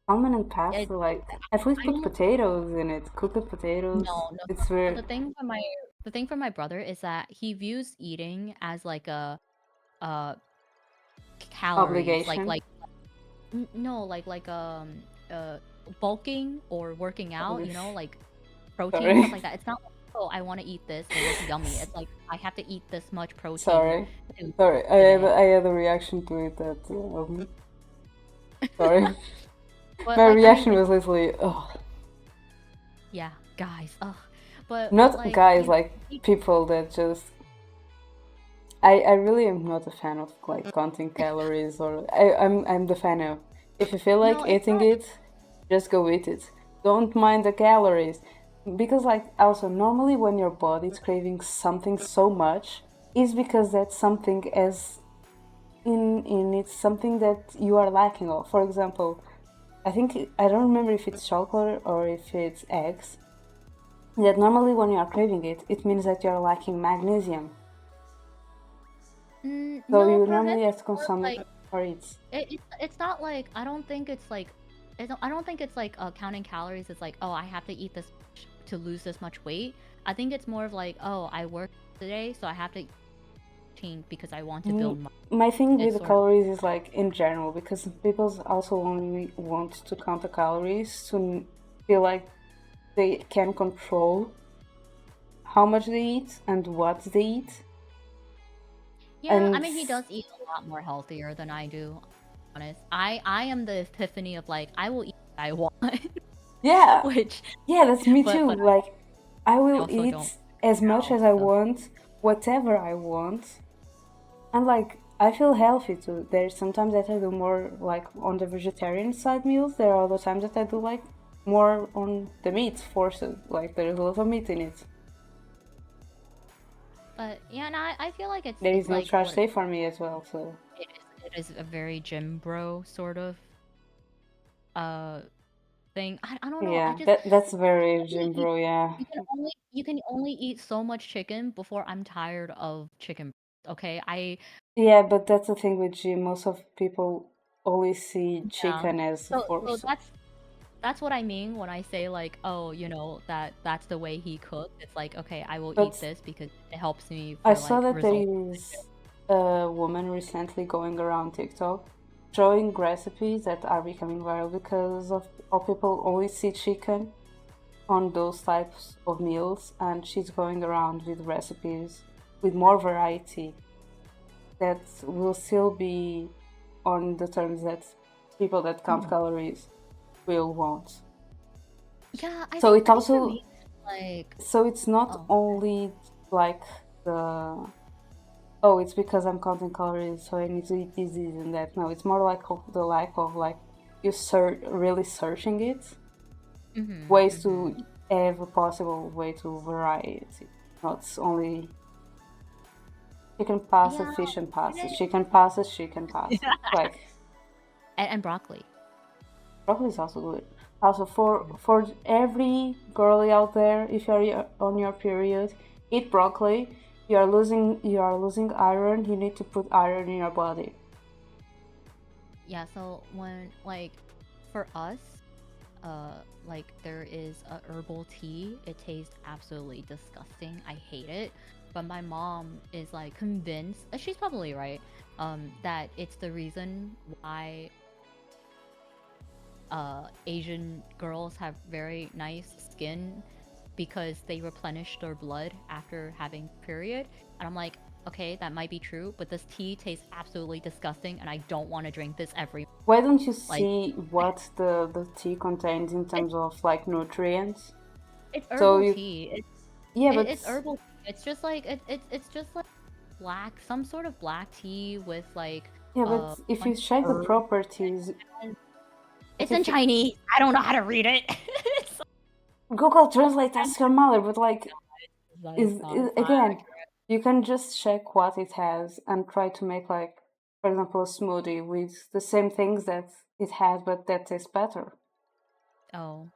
salmon and It, pasta, like at least I put don't potatoes in it. Cooked potatoes. no. It's So weird. the thing for my brother is that he views eating as like a uh calories, Obligation. no, uh bulking or working out, like protein stuff Sorry. like that. It's not like, oh, I want to eat this. It looks yummy. It's like I have to eat this much protein Sorry. to Sorry. today. I had a reaction to it that sorry. But My like, I mean, reaction was literally, oh, yeah, guys. Ugh. But not like, guys, like people that just. I really am not a fan of like counting calories or I'm the fan of if you feel like no, it's eating not. it, just go eat it. Don't mind the calories. Because like also normally when your body's craving something so much is because that something as in it's something that you are lacking of. For example, I don't remember if it's chocolate or if it's eggs. That normally when you are craving it, it means that you are lacking magnesium. So No, you perhaps normally have to more of consume it like or it's it's not like I don't think it's like counting calories. It's like, oh, I have to eat this much to lose this much weight. I think it's more of like, oh, I worked today, so I have to eat protein because I want to build mm, muscle. my thing with It's the sort of calories is like in general because people also only want to count the calories to feel like they can control how much they eat and what they eat. yeah. I And mean, he does eat a lot more healthier than I do. Honest, I am the epiphany of like I will eat what I want, yeah, which yeah, that's me too. but Like, I I will also don't eat as much out. as I So want, whatever I want, and like I feel healthy too. There's sometimes that I do more like on the vegetarian side meals. There are other times that I do like more on the meat forced. Like there's a lot of meat in it. but yeah, and I feel like There it's is no like trash what day for me as well. So it is a very gym bro sort of uh thing. I don't know. I yeah, just that's very only gym eat bro. Yeah, you can only eat so much chicken before I'm tired of chicken. Okay, I yeah, but that's the thing with gym. Most of people only see yeah. chicken as a So force. that's what I mean when I say like, oh, you know, that's the way he cooked. It's like, okay, I will eat But this because it helps me I for saw like that there results. is a woman recently going around TikTok showing recipes that are becoming viral because of all people only see chicken on those types of meals, and she's going around with recipes with more variety that will still be on the terms that people that count Mhm. calories will want. Yeah, So it I think for also me, like, so it's not oh, only like the oh, it's because I'm counting calories, so I need to eat this and that. No, it's more like of the lack of like you really searching it, ways to mm-hmm. have a possible way to variety, not only chicken pasta, Yeah, fish and it pasta, is. chicken pasta, chicken pasta. Like And broccoli. broccoli is also good. Also for every girly out there, if you're on your period, eat broccoli. You are losing iron. You need to put iron in your body. Yeah, so when like for us, like there is a herbal tea. It tastes absolutely disgusting. I hate it. But my mom is like convinced, she's probably right, that it's the reason why Asian girls have very nice skin because they replenish their blood after having period. And I'm like, okay, that might be true, but this tea tastes absolutely disgusting, and I don't want to drink this every Why don't you like. see what the tea contains in It's terms of like nutrients? it's So herbal you tea. yeah, but It's herbal tea. It's just like it's just like black, some sort of black tea with like yeah, but a if you bunch of check the herbs. properties, like It's in if you, Chinese. I don't know how to read it. It's Google Translate, ask your mother, but like it's not, is it's not again, accurate. you can just check what it has and try to make like, for example, a smoothie with the same things that it has, but that tastes better. Oh,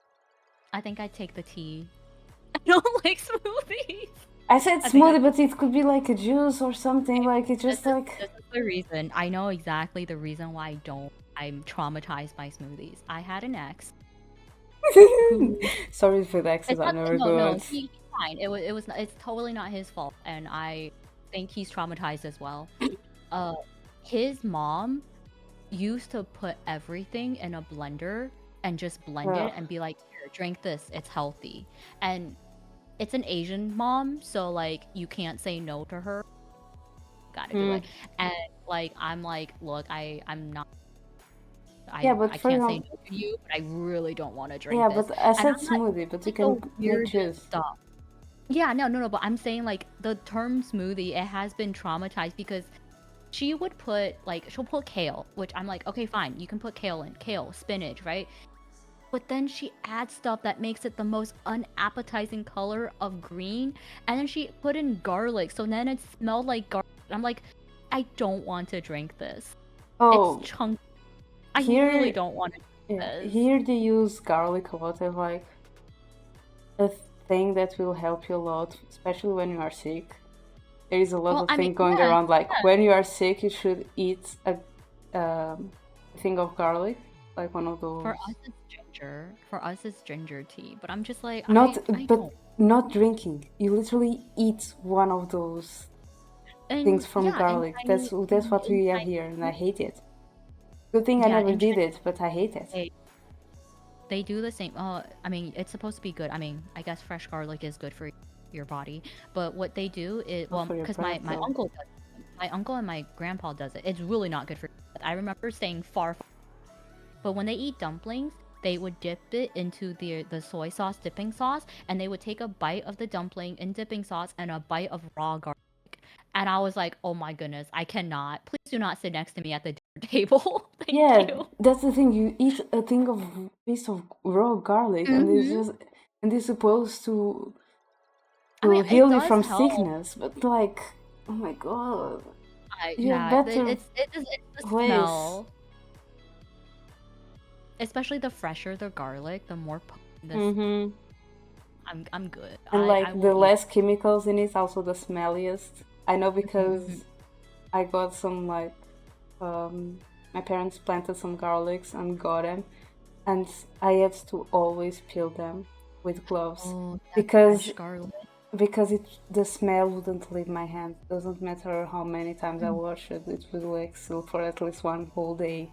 I think I take the tea. I don't like smoothies. I said I think I smoothie, but it could be like a juice or something. Like it's just like this is the reason. I know exactly the reason why I don't. I'm traumatized by smoothies. I had an ex who sorry for the exes, it's are not never no good. he's fine. It's totally not his fault, and I think he's traumatized as well. Uh, his mom used to put everything in a blender and just blend Ugh. it and be like, "Here, drink this. It's healthy." And it's an Asian mom, so like you can't say no to her. Gotta do Hmm. it. And like I'm like, look, I'm not. Yeah, but I for can't say example, no to you, but I really don't want to drink yeah, this. but I And said I'm not smoothie, but you like the can make weirdest juice. stuff. Yeah, no, but I'm saying like the term smoothie, it has been traumatized because she would put like she'll put kale, which I'm like, okay, fine, you can put kale in, kale, spinach, right? But then she adds stuff that makes it the most unappetizing color of green, and then she put in garlic, so then it smelled like garlic. I'm like, I don't want to drink this. It's Oh, chunky. I really here, don't want to yeah, drink this. here they use garlic a lot as like a thing that will help you a lot, especially when you are sick. There is a lot Well, of I mean, thing going yes, around like yes. when you are sick, you should eat a thing of garlic, like one of For those. us, it's ginger. For us, it's ginger tea. But I'm just like, Not, I but don't. not drinking. You literally eat one of those. things And from yeah, in garlic. That's what we have here, and I Chinese, hate it. Good thing I yeah, never in did Chinese it, but I hate it. they do the same. I mean, it's supposed to be good. I mean, I guess fresh garlic is good for your body. But what they do is, Not well, for your because breath my though. uncle does it. My uncle and my grandpa does it. It's really not good for your breath. I remember staying far, far. But when they eat dumplings, they would dip it into the soy sauce dipping sauce, and they would take a bite of the dumpling in dipping sauce and a bite of raw garlic. And I was like, oh my goodness, I cannot. Please do not sit next to me at the dinner table. Thank Yeah, you. that's the thing. You eat a thing of piece of raw garlic, and Hmm. it's supposed I mean, to it heal you does from help. sickness, but like, oh my god, you have Yeah, better it's the ways. smell. Especially the fresher the garlic, the more potent this. Mm-hmm. I'm good. And I like will the eat. less chemicals in it, also the smelliest. I know Mhm. because I got some like um, my parents planted some garlics and got them, and I had to always peel them with gloves Oh, that because fresh garlic. the smell wouldn't leave my hand. Doesn't matter how many times I Mm. wash it, it would like still for at least one whole day.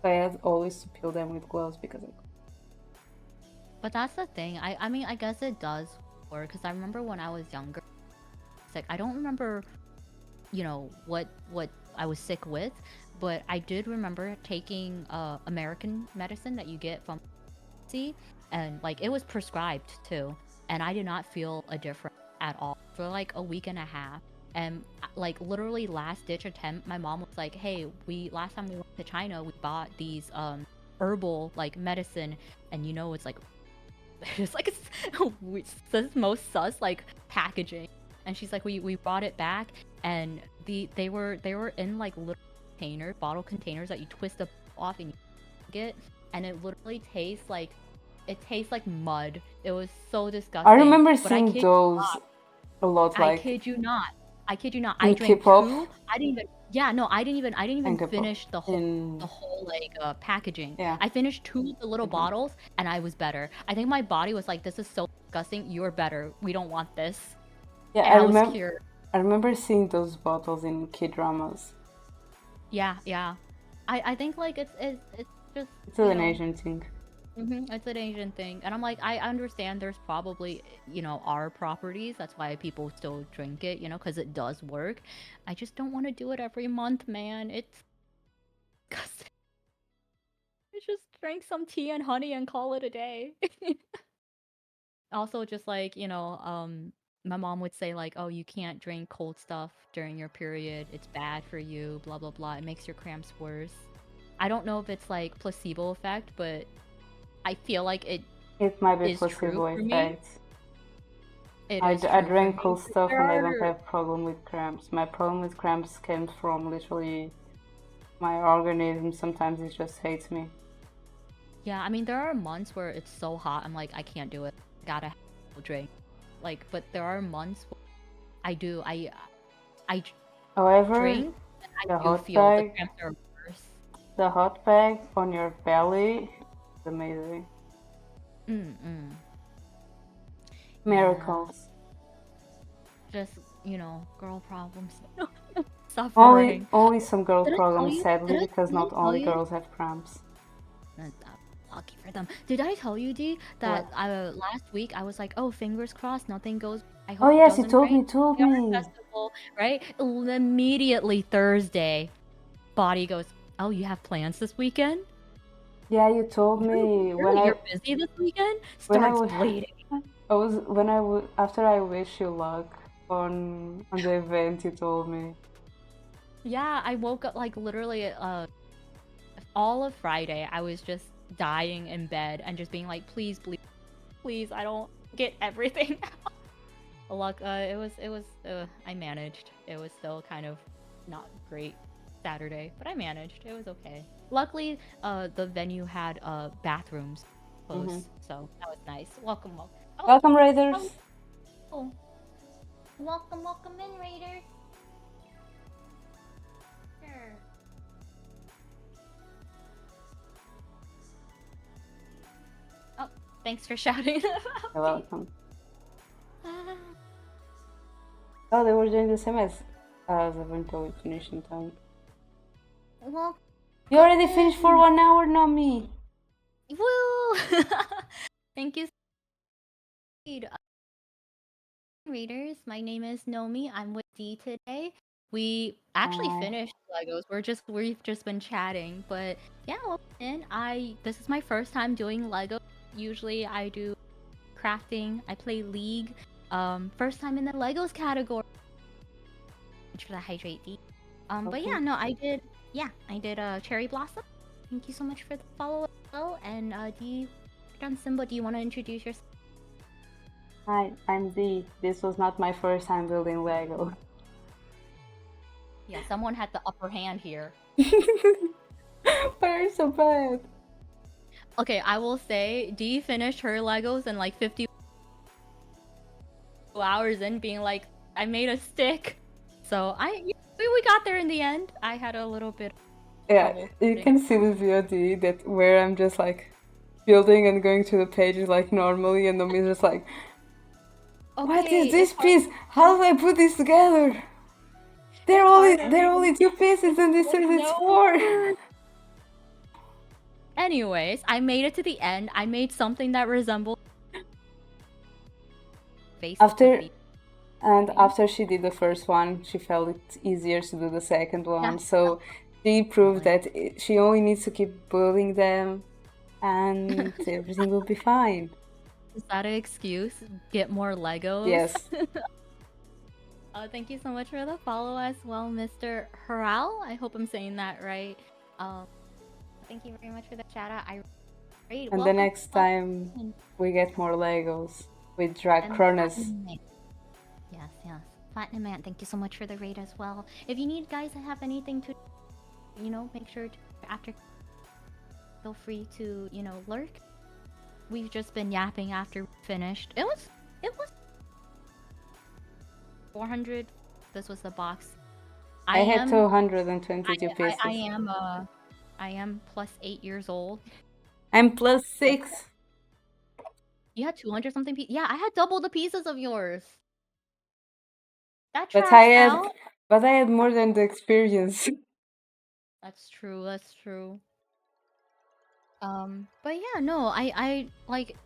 So I had always to peel them with gloves because But that's the thing. I mean, I guess it does work because I remember when I was younger, sick. I don't remember, what I was sick with, but I did remember taking American medicine that you get from see, and like it was prescribed too, and I did not feel a difference at all for like a week and a half. And like literally last ditch attempt, my mom was like, hey, we last time we went to China, we bought these herbal like medicine, and it's like it's like it's the most sus like packaging. And she's like, we brought it back, and they were in like little bottle containers that you twist up off and you get, and it tastes like mud. It was so I disgusting. remember But I seeing kid those a lot, I like kid you not. I kid you not. I in drank K-pop two. I didn't even. Yeah, no, I didn't even and K-pop finish the whole in like packaging. yeah. I finished two of the little Mhm. bottles, and I was better. I think my body was like, "This is so disgusting. You're better. We don't want this," Yeah, and I was cured. I remember seeing those bottles in K-dramas. Yeah, yeah. I think like it's just It's an Asian thing. It's an Asian thing. And I'm like, I understand there's probably, our properties. That's why people still drink it, because it does work. I just don't want to do it every month, man. It's disgusting. I just drink some tea and honey and call it a day. Also, just like, my mom would say, like, oh, you can't drink cold stuff during your period. It's bad for you, blah, blah, blah. It makes your cramps worse. I don't know if it's like placebo effect, but I feel like it It might be is true placebo for me. effect. It is I true for drank me. cold stuff There and I don't are, have problem with cramps. My problem with cramps came from literally my organism. Sometimes it just hates me. yeah, I mean, there are months where it's so hot, I'm like, I can't do it. Gotta have a drink. Like, but there are months where I do. I However, drink and I the do hot feel the bag, cramps are worse. the hot bag on your belly is amazing. Mm-mm. Yeah, Miracles. just, girl problems. Suffering. Only some girl Did I tell problems, you? sadly, because Did I not tell only you? girls have cramps. Lucky for them. Did I tell you, D, that What? last week I was like, oh, fingers crossed, nothing goes. I Oh hope it yes, you doesn't told rain. me, told The art me. festival, right? Immediately Thursday, body goes, oh, you have plans this weekend? Yeah, you told me You're busy this weekend? when I Starts was bleeding. I was when I was after I wish you luck on the event you told me. Yeah, I woke up like literally all of Friday. I was just dying in bed and just being like, please bleed, please. I don't get everything. Luck, I managed. It was still kind of not great Saturday, but I managed. It was okay. Luckily, the venue had bathrooms Hmm. close, so that was nice. Welcome, welcome. Oh, Welcome, Raiders. oh, welcome, welcome in, Raiders. Sure. Oh, thanks for shouting You're about me. welcome. Oh, they were doing the same as. I was eventually finishing time. Well, You already finished for 1 hour, Nomii. woo! Thank you. Readers, my name is Nomii. I'm with D today. We actually Hi. finished Legos. We've just been chatting, but yeah, welcome in. This is my first time doing Lego. Usually I do crafting. I play League. First time in the Legos category. For the hydrate D. But Okay. yeah, no, I did. Yeah, I did Cherry Blossom. Thank you so much for the follow as well. And D, done Simba. Do you want to introduce yourself? Hi, I'm D. This was not my first time building Lego. Yeah, someone had the upper hand here. Why are you so bad? Okay, I will say Dee finished her Legos in like 50 hours in, being like, I made a stick. So we got there in the end. I had a little bit of Yeah, trouble you putting. can see the VOD that where I'm just like building and going to the pages like normally, and Nomi's just like, "What is Okay, this piece? How do I put this together? It's hard every There are only two pieces, and this says it's no. four." Anyways, I made it to the end. I made something that resembled face of After the and thing. after she did the first one, she felt it easier to do the second Yeah, one. So she proved definitely. that she only needs to keep building them, and everything will be fine. Is that an excuse? Get more Legos. Yes. Thank you so much for the follow as well, Mr. Haral. I hope I'm saying that right. Um, thank you very much for the shout out. I great. And the Welcome, next time we get more Legos with Drag and Cronus. Platinum Man. Yes, yes. Platinum Man, thank you so much for the raid as well. If you need guys to have anything to, make sure to, after, feel free to, lurk. We've just been yapping after we finished. It was 400. This was the box. I had 222 I pieces. am, I am plus 8 years old. I'm plus 6. You had 200 something pieces? Yeah, I had double the pieces of yours. That But tracks out. I had more than the experience. That's true. That's true. But yeah, no, I like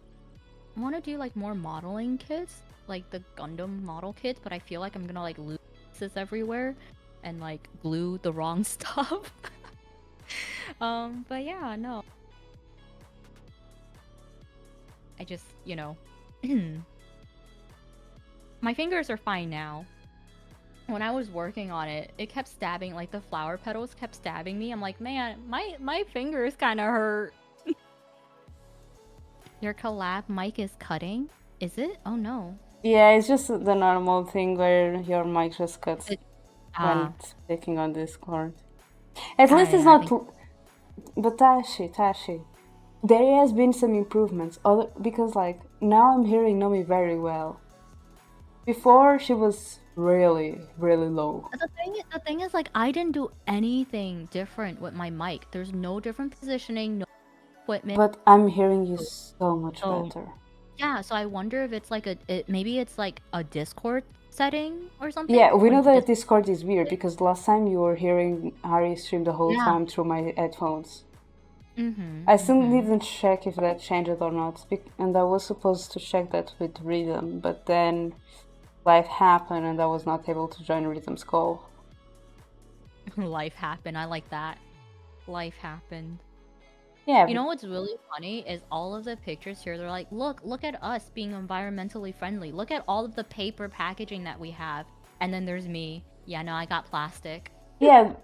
want to do like more modeling kits, like the Gundam model kits, but I feel like I'm gonna like lose pieces everywhere and like glue the wrong stuff. But yeah, no. I just, my fingers are fine now. When I was working on it, it kept stabbing, like the flower petals kept stabbing me. I'm like, man, my fingers kind of hurt. Your collab mic is cutting? Is it? Oh no. Yeah, it's just the normal thing where your mic just cuts It, when ah, speaking on Discord. At least it's I not. think. But Tashi, there has been some improvements. Because like now I'm hearing Nomi very well. Before she was really, really low. The thing is, like, I didn't do anything different with my mic. There's no different positioning, no equipment. But I'm hearing you so much So better. yeah, so I wonder if it's like maybe it's like a Discord setting or something. Yeah, we know When that Discord is weird because last time you were hearing Ari stream the whole yeah. time through my headphones. Mm-hmm. I still didn't check if that changed or not, and I was supposed to check that with Rhythm, but then life happened and I was not able to join Rhythm's call. Life happened. I like that. Life happened. Yeah. You know what's really funny is all of the pictures here. They're like, look at us being environmentally friendly. Look at all of the paper packaging that we have. And then there's me. Yeah, no, I got plastic. Yeah,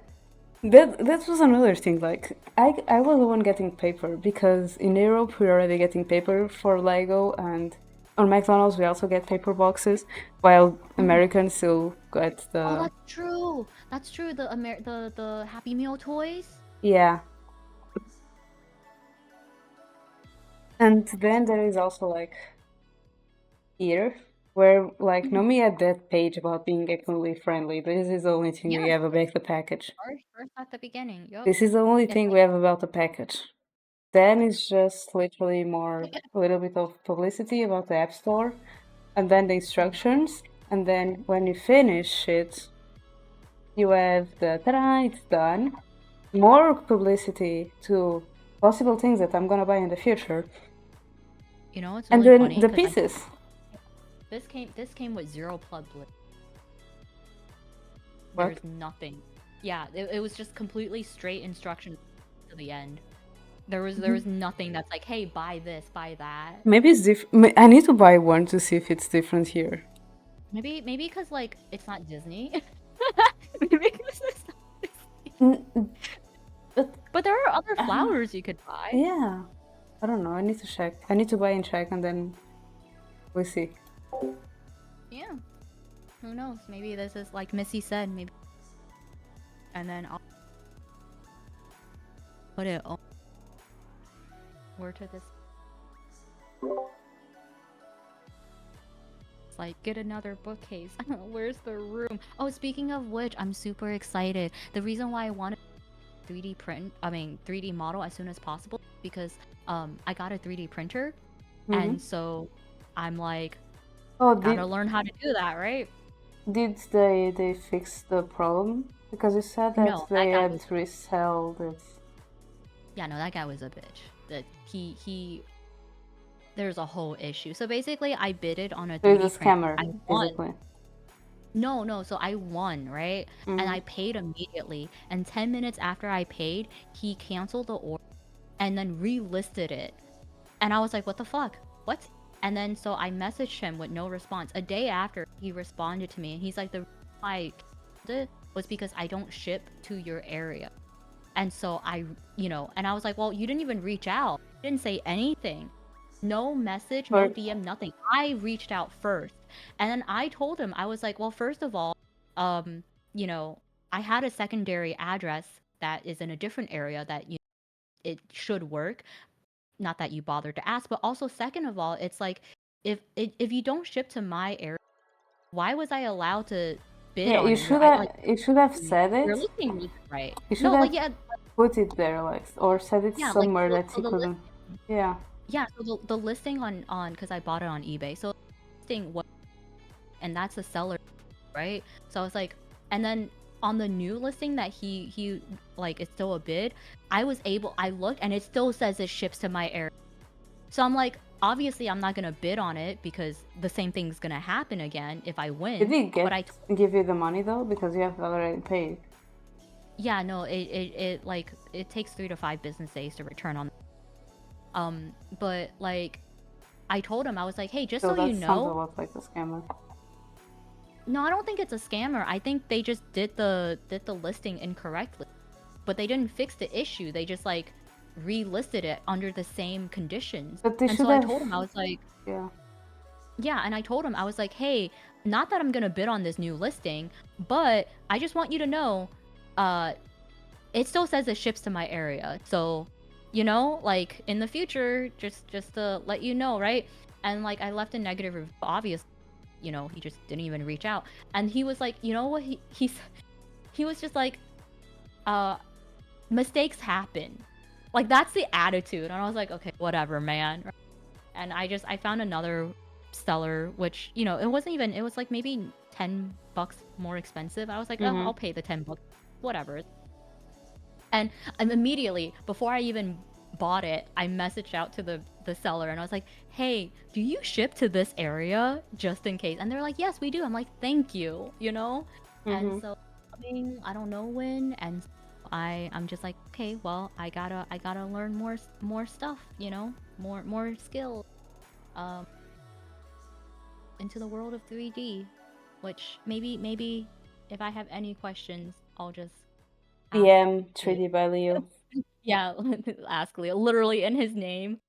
that was another thing. Like, I was the one getting paper because in Europe we're already getting paper for Lego, and on McDonald's we also get paper boxes, while Americans still get Oh, the. that's true. That's true. The Happy Meal toys. Yeah. And then there is also like here where like Nomi had that page about being equally friendly. This is the only thing Yeah, we have about the package. first at the beginning. Yup. This is the only It's thing we have about the package. Then it's just literally more a little bit of publicity about the App Store, and then the instructions, and then when you finish it, You have the ta-da, it's done. More publicity to possible things that I'm gonna buy in the future. You know, it's And really then funny the because pieces. this came with zero public. What? There's nothing. Yeah, it was just completely straight instructions to the end. There was nothing that's like, hey, buy this, buy that. Maybe it's I need to buy one to see if it's different here. Maybe because like it's not Disney. Maybe 'cause it's not Disney. But But there are other uh, flowers you could buy. yeah, I don't know. I need to check. I need to buy and check, and then we see. Yeah. Who knows? Maybe this is like Missy said, maybe. And then I'll put it over to this. It's like, get another bookcase. Where's the room? Oh, speaking of which, I'm super excited. The reason why I wanted 3D model as soon as possible because I got a 3D printer, and so I'm like, Oh, gotta learn how to do that, right? did they fix the problem? Because you said that No, that they guy had was resell it. yeah, no, that guy was a bitch. That he there's a whole issue. So basically, I bidded on a So it's 3D a print. scammer, I won. basically. No, so I won, right? And Mm-hmm. I paid immediately. And 10 minutes after I paid, he canceled the order and then relisted it. And I was like, what the fuck? What? And then so I messaged him with no response. A day after, he responded to me and he's like, the reason why I canceled it was because I don't ship to your area. And so and I was like, well, you didn't even reach out. You didn't say anything. No message, no Or DM, nothing. I reached out first. And then I told him, I was like, well, first of all, um, you know, I had a secondary address that is in a different area that it should work. Not that you bothered to ask, but also second of all, it's like if you don't ship to my area, why was I allowed to bid yeah, on it? you should have said Your it. listing wasn't right. You should No, like have yeah, put it there, like, or said it yeah, like somewhere so, that so he the couldn't. Yeah. yeah, so the listing on because I bought it on eBay. So the listing was, and that's the seller, right? So I was like, and then on the new listing that he like it's still a bid, I looked and it still says it ships to my area. So I'm like, obviously I'm not gonna bid on it because the same thing's gonna happen again if I Did win. he But give you the money though? Because you have already paid. yeah, no, it like it takes 3 to 5 business days to return on. But like I told him, I was like, hey, just So so you that sounds a know, lot like a scammer. no, I don't think it's a scammer. I think they just did the listing incorrectly. But they didn't fix the issue. They just like relisted it under the same conditions. But they And should so I have. told him, I was like, Yeah. yeah, and I told him, I was like, hey, not that I'm gonna bid on this new listing, but I just want you to know, uh, it still says it ships to my area. So, like in the future, just to let you know, right? And like I left a negative review, obviously, he just didn't even reach out. And he was like, you know what he was just like, uh, mistakes happen. Like that's the attitude. And I was like, okay, whatever, man. And I found another seller, which it was like maybe $10 more expensive. I was like, oh, Mm-hmm. I'll pay the $10, whatever. And immediately before I even bought it, I messaged out to the seller and I was like, hey, do you ship to this area just in case? And they're like, yes, we do. I'm like, thank you. And Mm-hmm. so I don't know when, and I'm just like, okay, well, I gotta learn more stuff, more skills um into the world of 3D, which maybe if I have any questions, I'll just ask PM Leo. 3D by Leo. Yeah, ask Leo, literally in his name.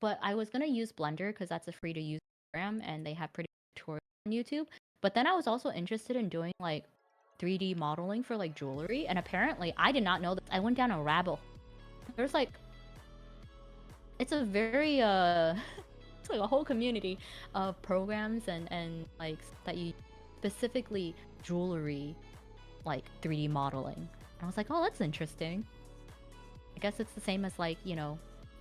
But I was gonna use Blender because that's a free to use program and they have pretty tutorials on YouTube. But then I was also interested in doing like 3D modeling for like jewelry, and apparently I did not know this. I went down a rabbit hole. There's like it's a very it's like a whole community of programs and like that you specifically jewelry like 3D modeling. And I was like, oh, that's interesting. I guess it's the same as like,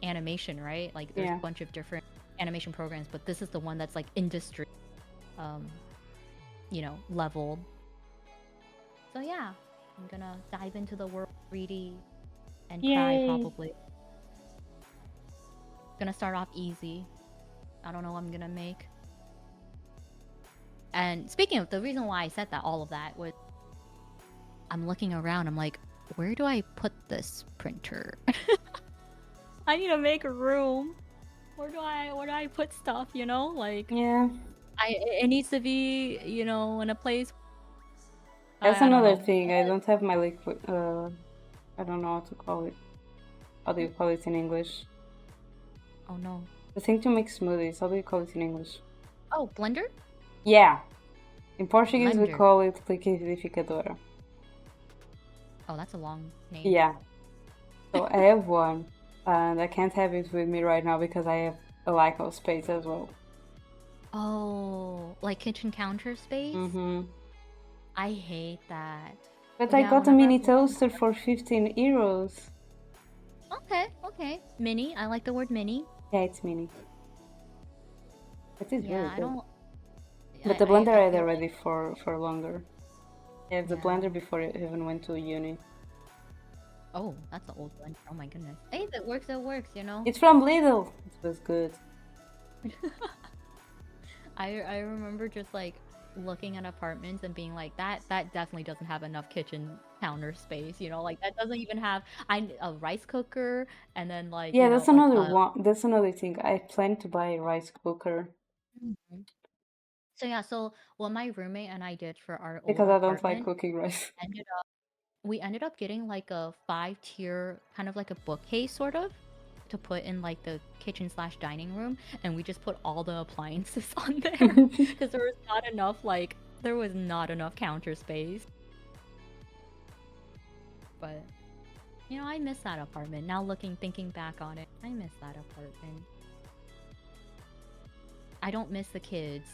animation, right? Like there's Yeah. a bunch of different animation programs, but this is the one that's like industry um, leveled. So yeah, I'm gonna dive into the world 3D and cry Yay! probably. Gonna start off easy. I don't know what I'm gonna make. And speaking of the reason why I said that, all of that was I'm looking around. I'm like, where do I put this printer? I need to make a room. Where do I put stuff? You know, like Yeah, it needs to be in a place. that's I don't another know. thing. I don't have my liquid. I don't know how to call it. How do you call it in English? Oh no. The thing to make smoothies. How do you call it in English? Oh, blender. Yeah, in Portuguese we Blender. call it liquidificadora. Oh, that's a long name. Yeah. So I have one, and I can't have it with me right now because I have a lack of space as well. Oh, like kitchen counter space? Mm-hmm. I hate that. But But I yeah, got a whenever I'm mini looking toaster for 15 euros. Okay, okay. Mini. I like the word mini. Yeah, it's mini. It is really Yeah, I good. don't But the I blender I had feel like already for longer. I have the yeah. blender before I even went to uni. Oh, that's an old blender. Oh my goodness. Hey, if it works, you know? It's from Lidl. It was good. I remember just like looking at apartments and being like that definitely doesn't have enough kitchen counter space, like that doesn't even have a rice cooker and then like, Yeah, that's a another one. That's another thing. I plan to buy a rice cooker Mhm. So yeah, so what my roommate and I did for our old because I don't like apartment cooking rice. ended up we ended up getting like a 5-tier kind of like a bookcase sort of to put in like the kitchen slash dining room, and we just put all the appliances on there because there was not enough counter space. But I miss that apartment. Now thinking back on it, I miss that apartment. I don't miss the kids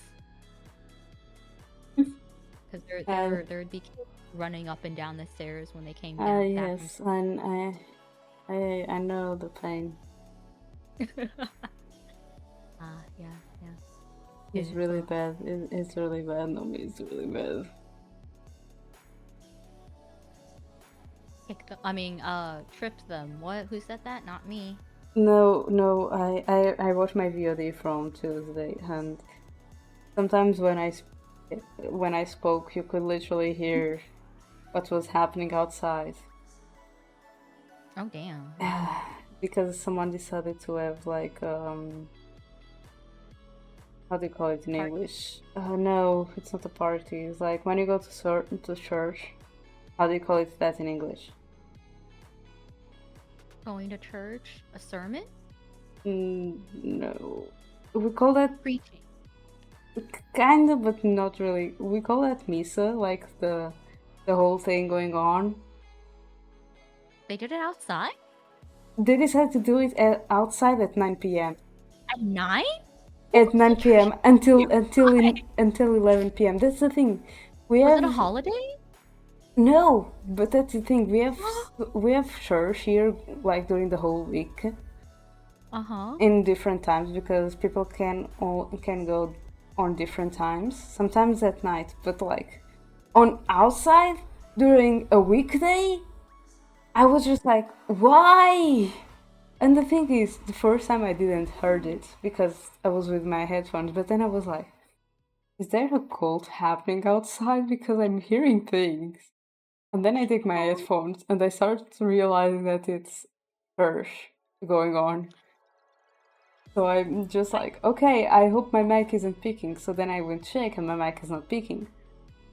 because uh, there would be kids running up and down the stairs when they came down back from yes, and I know the pain. yeah, yeah. It's Kids really were bad. It's really bad. No, it's really bad. tripped them. What? Who said that? Not me. No, no. I watch my VOD from Tuesday, and sometimes when I spoke, you could literally hear what was happening outside. Oh damn. Wow. Because someone decided to have like how do you call it in Part English? No, it's not a party. It's like when you go to church. How do you call it that in English? going to church, a sermon, No, we call that preaching. kind of, but not really. We call that misa, like the whole thing going on. They did it outside They decided to do it outside at 9 p.m. at 9. What At was the 9 p.m. church? Until 11 p.m. That's the thing. We Was it a have holiday? no, but that's the thing. We have church here like during the whole week Uh huh. in different times because people can go on different times. Sometimes at night, but like on outside during a weekday, I was just like, why? And the thing is, the first time I didn't heard it because I was with my headphones, but then I was like, is there a cult happening outside? Because I'm hearing things. And then I take my Oh, headphones and I start realizing that it's church going on. So I'm just like, okay, I hope my mic isn't picking. So then I went check and my mic is not picking.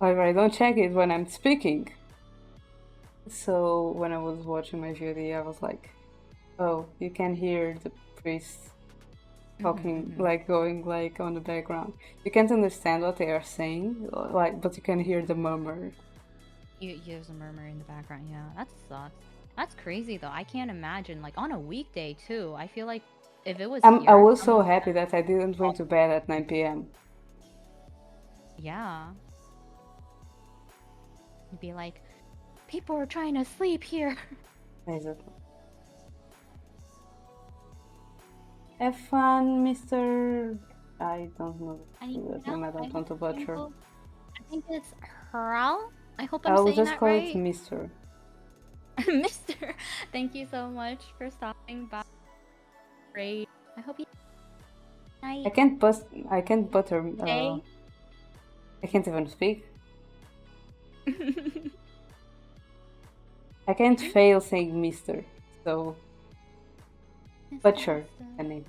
However, I don't check it when I'm speaking. So when I was watching my VOD, I was like, oh, you can hear the priest talking, mm-hmm. like going like on the background. You can't understand what they are saying, like, but you can hear the murmur. There's a murmur in the background. Yeah, that sucks. That's crazy though. I can't imagine like on a weekday too. I feel like if it was I here, was so someone would happy that I didn't have. went to bed at 9 p.m. Yeah, you'd be like, people are trying to sleep here. Exactly. Have fun, Mr. I don't know I the you last know name. I don't I want to butcher. I think it's Hurl. I hope I'm I will saying just that call it right. Mister. Mister, thank you so much for stopping by. Great. I hope you have a I night can't bust. I can't butter. day. I can't even speak. I can't fail saying Mister. So, but Mister, sure, Mister. I mean,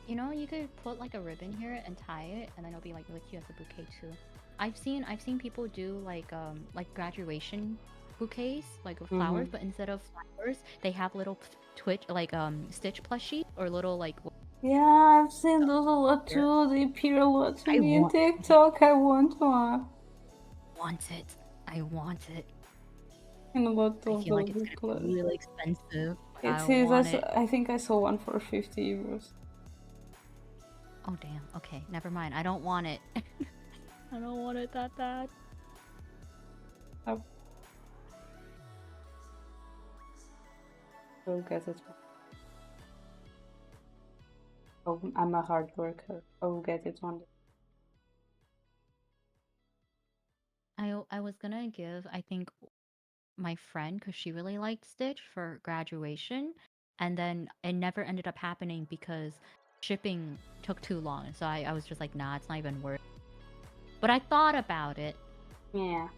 You know, you could put like a ribbon here and tie it, and then it'll be like really cute as a bouquet too. I've seen people do like graduation bouquets like with flowers, mm-hmm. but instead of flowers, they have little twitch like Stitch plushie or little like Yeah, I've seen those a lot here. too. They appear a lot to I me in want TikTok. I want one. want it. I want it. And a lot I of feel like those it's gonna be clothes. really expensive, but It I says want it. I think I saw one for 50 euros. Oh damn. Okay, never mind. I don't want it. I don't want it that bad. I will get it. Oh, I'm a hard worker. I will get it one day. I was gonna give, I think, my friend because she really liked Stitch for graduation, and then it never ended up happening because shipping took too long. So I was just like, nah, it's not even worth. But I thought about it. Yeah,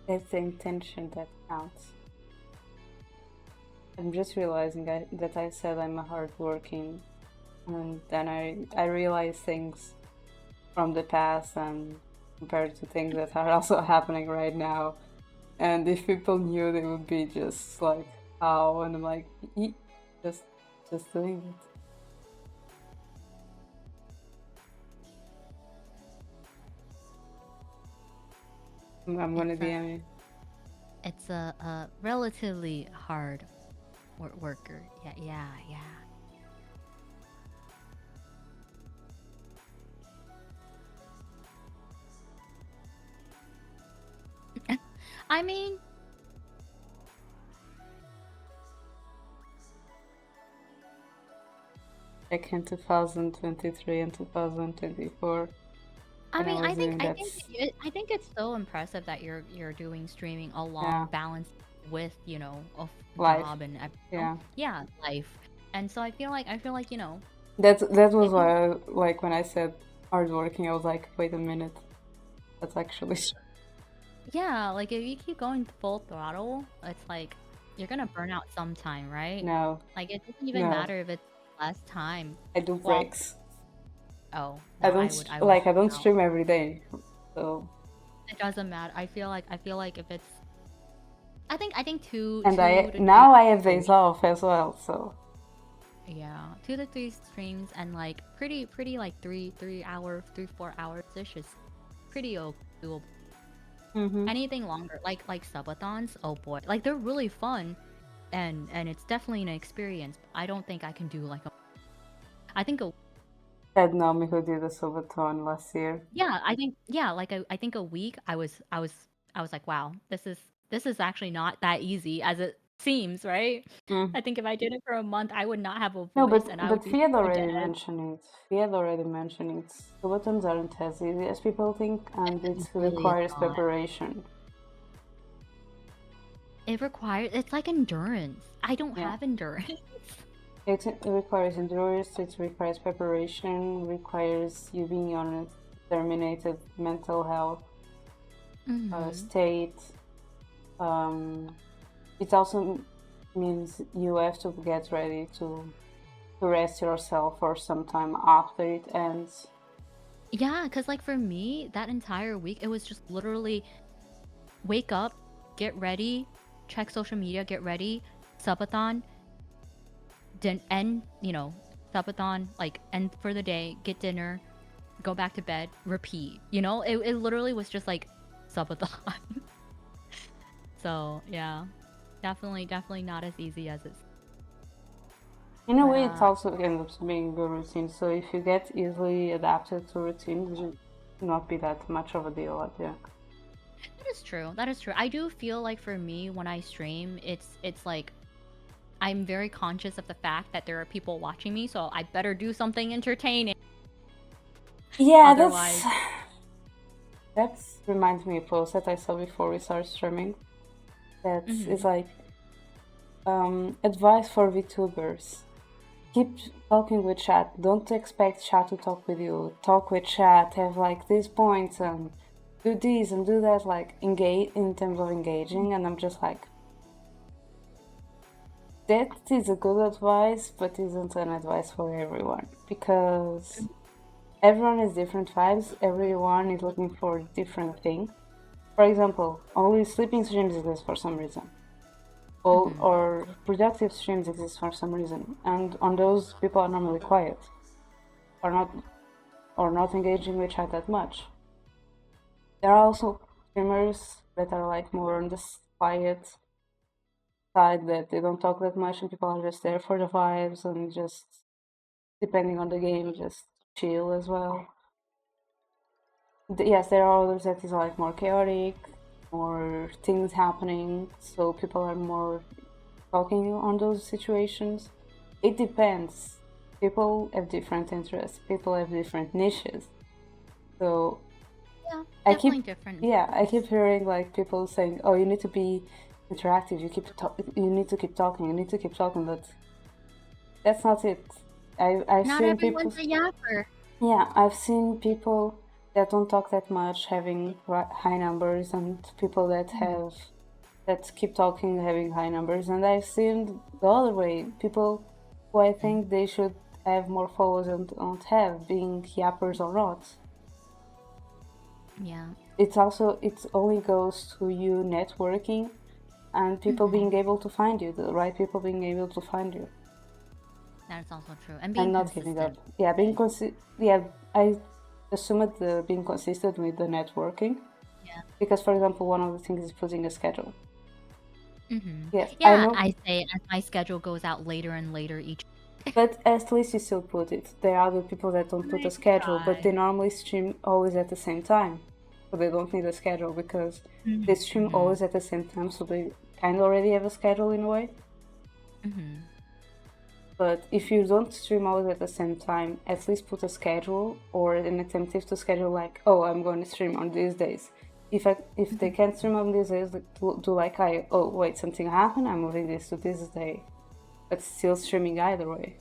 it's the intention that counts. I'm just realizing that I said I'm a hardworking, and then I realize things from the past and compared to things that are also happening right now. And if people knew, they would be just like, "How?" And I'm like, just just doing it." I'm gonna It's a DM you. it's a relatively hard worker. Yeah, yeah, yeah. I mean, Like in 2023 and 2024, when I was doing that. I think it's so impressive that you're doing streaming Yeah, along balance with life. job and Yeah, yeah, life. And so I feel like that was if you why like when I said hardworking, I was like, wait a minute, that's actually yeah, like if you keep going full throttle, it's like you're gonna burn out sometime, right? no, Like it doesn't even no. matter if it's less time. I do Well, breaks. oh no, I don't I would like I don't out. stream every day, so It doesn't matter. I feel like if it's I think and I two to three now I have a days week. off as well, so Yeah, 2 to 3 streams and like pretty like 3 hour 3 4 hours ish is pretty doable. mm-hmm. Anything longer like subathons, oh boy, like they're really fun and it's definitely an experience. I don't think I can do like a. I think a Had Nomii who did a subathon last year. yeah I think yeah like I think a week I was like wow this is actually not that easy as it seems, right? Mm. I think if I did it for a month I would not have a No, voice and I would but be Fiat so already dead. mentioned it. Fiat already mentioned it. Subathons aren't as easy as people think, and It it really is requires not. preparation. It requires it's like endurance. I don't Yeah. have endurance. It requires endurance, it requires preparation, requires you being on a determined mental health Hmm. state. Um, it also means you have to get ready to rest yourself for some time after it ends. Yeah, because like for me, that entire week, it was just literally wake up, get ready, check social media, get ready, subathon, end, subathon, like end for the day, get dinner, go back to bed, repeat. It literally was just like subathon. So yeah, definitely not as easy as it's. In a But way, it also ends up being a good routine. So if you get easily adapted to routine, it should not be that much of a deal at the end. that is true. That is true. I do feel like for me when I stream, it's like I'm very conscious of the fact that there are people watching me, so I better do something entertaining. Yeah, Otherwise, that reminds me of a post that I saw before we started streaming. That is mm-hmm. like advice for VTubers. Keep talking with chat. Don't expect chat to talk with you. Talk with chat. Have like these points and do this and do that. Like engage in terms of engaging. And I'm just like, that is a good advice, but isn't an advice for everyone because everyone has different vibes. Everyone is looking for different things. For example, only sleeping streams exist for some reason. All Mm-hmm. or productive streams exist for some reason, and on those people are normally quiet or not engaging with chat that much. There are also streamers that are like more on this quiet side that they don't talk that much and people are just there for the vibes and just depending on the game just chill as well. Yes, there are others that is like more chaotic, more things happening, so people are more talking on those situations. It depends. People have different interests. People have different niches. So Yeah, I definitely keep, different. yeah, I keep hearing like people saying, "Oh, you need to be interactive. You need to keep talking. You need to keep talking." But that's not it. I've Not seen everyone's people. a yapper. Yeah, I've seen people that don't talk that much having high numbers, and people that Mhm. have that keep talking having high numbers. And I've seen the other way. People who I think they should have more followers and don't have, being yappers or not. Yeah. It only goes to you networking and people Mm-hmm. being able to find you, the right people being able to find you, That's also true. And and being not giving up. consistent. Yeah, Right? Yeah, I assumed the being consistent with the networking Yeah. because, for example, one of the things is putting a schedule. Mm-hmm. Yes, I Yeah, know, I say as my schedule goes out later and later each. but at least you still put it. There are the people that don't put I a schedule, but they try. normally stream always at the same time, so they don't need a schedule because they stream Mm-hmm. always at the same time, so they kind of already have a schedule in a way. Mm-hmm. But if you don't stream always at the same time, at least put a schedule or an attentive to schedule like, oh, I'm going to stream on these days. If they Mm-hmm. can't stream on these days, do like oh wait, something happened, I'm moving this to this day, but still streaming either way.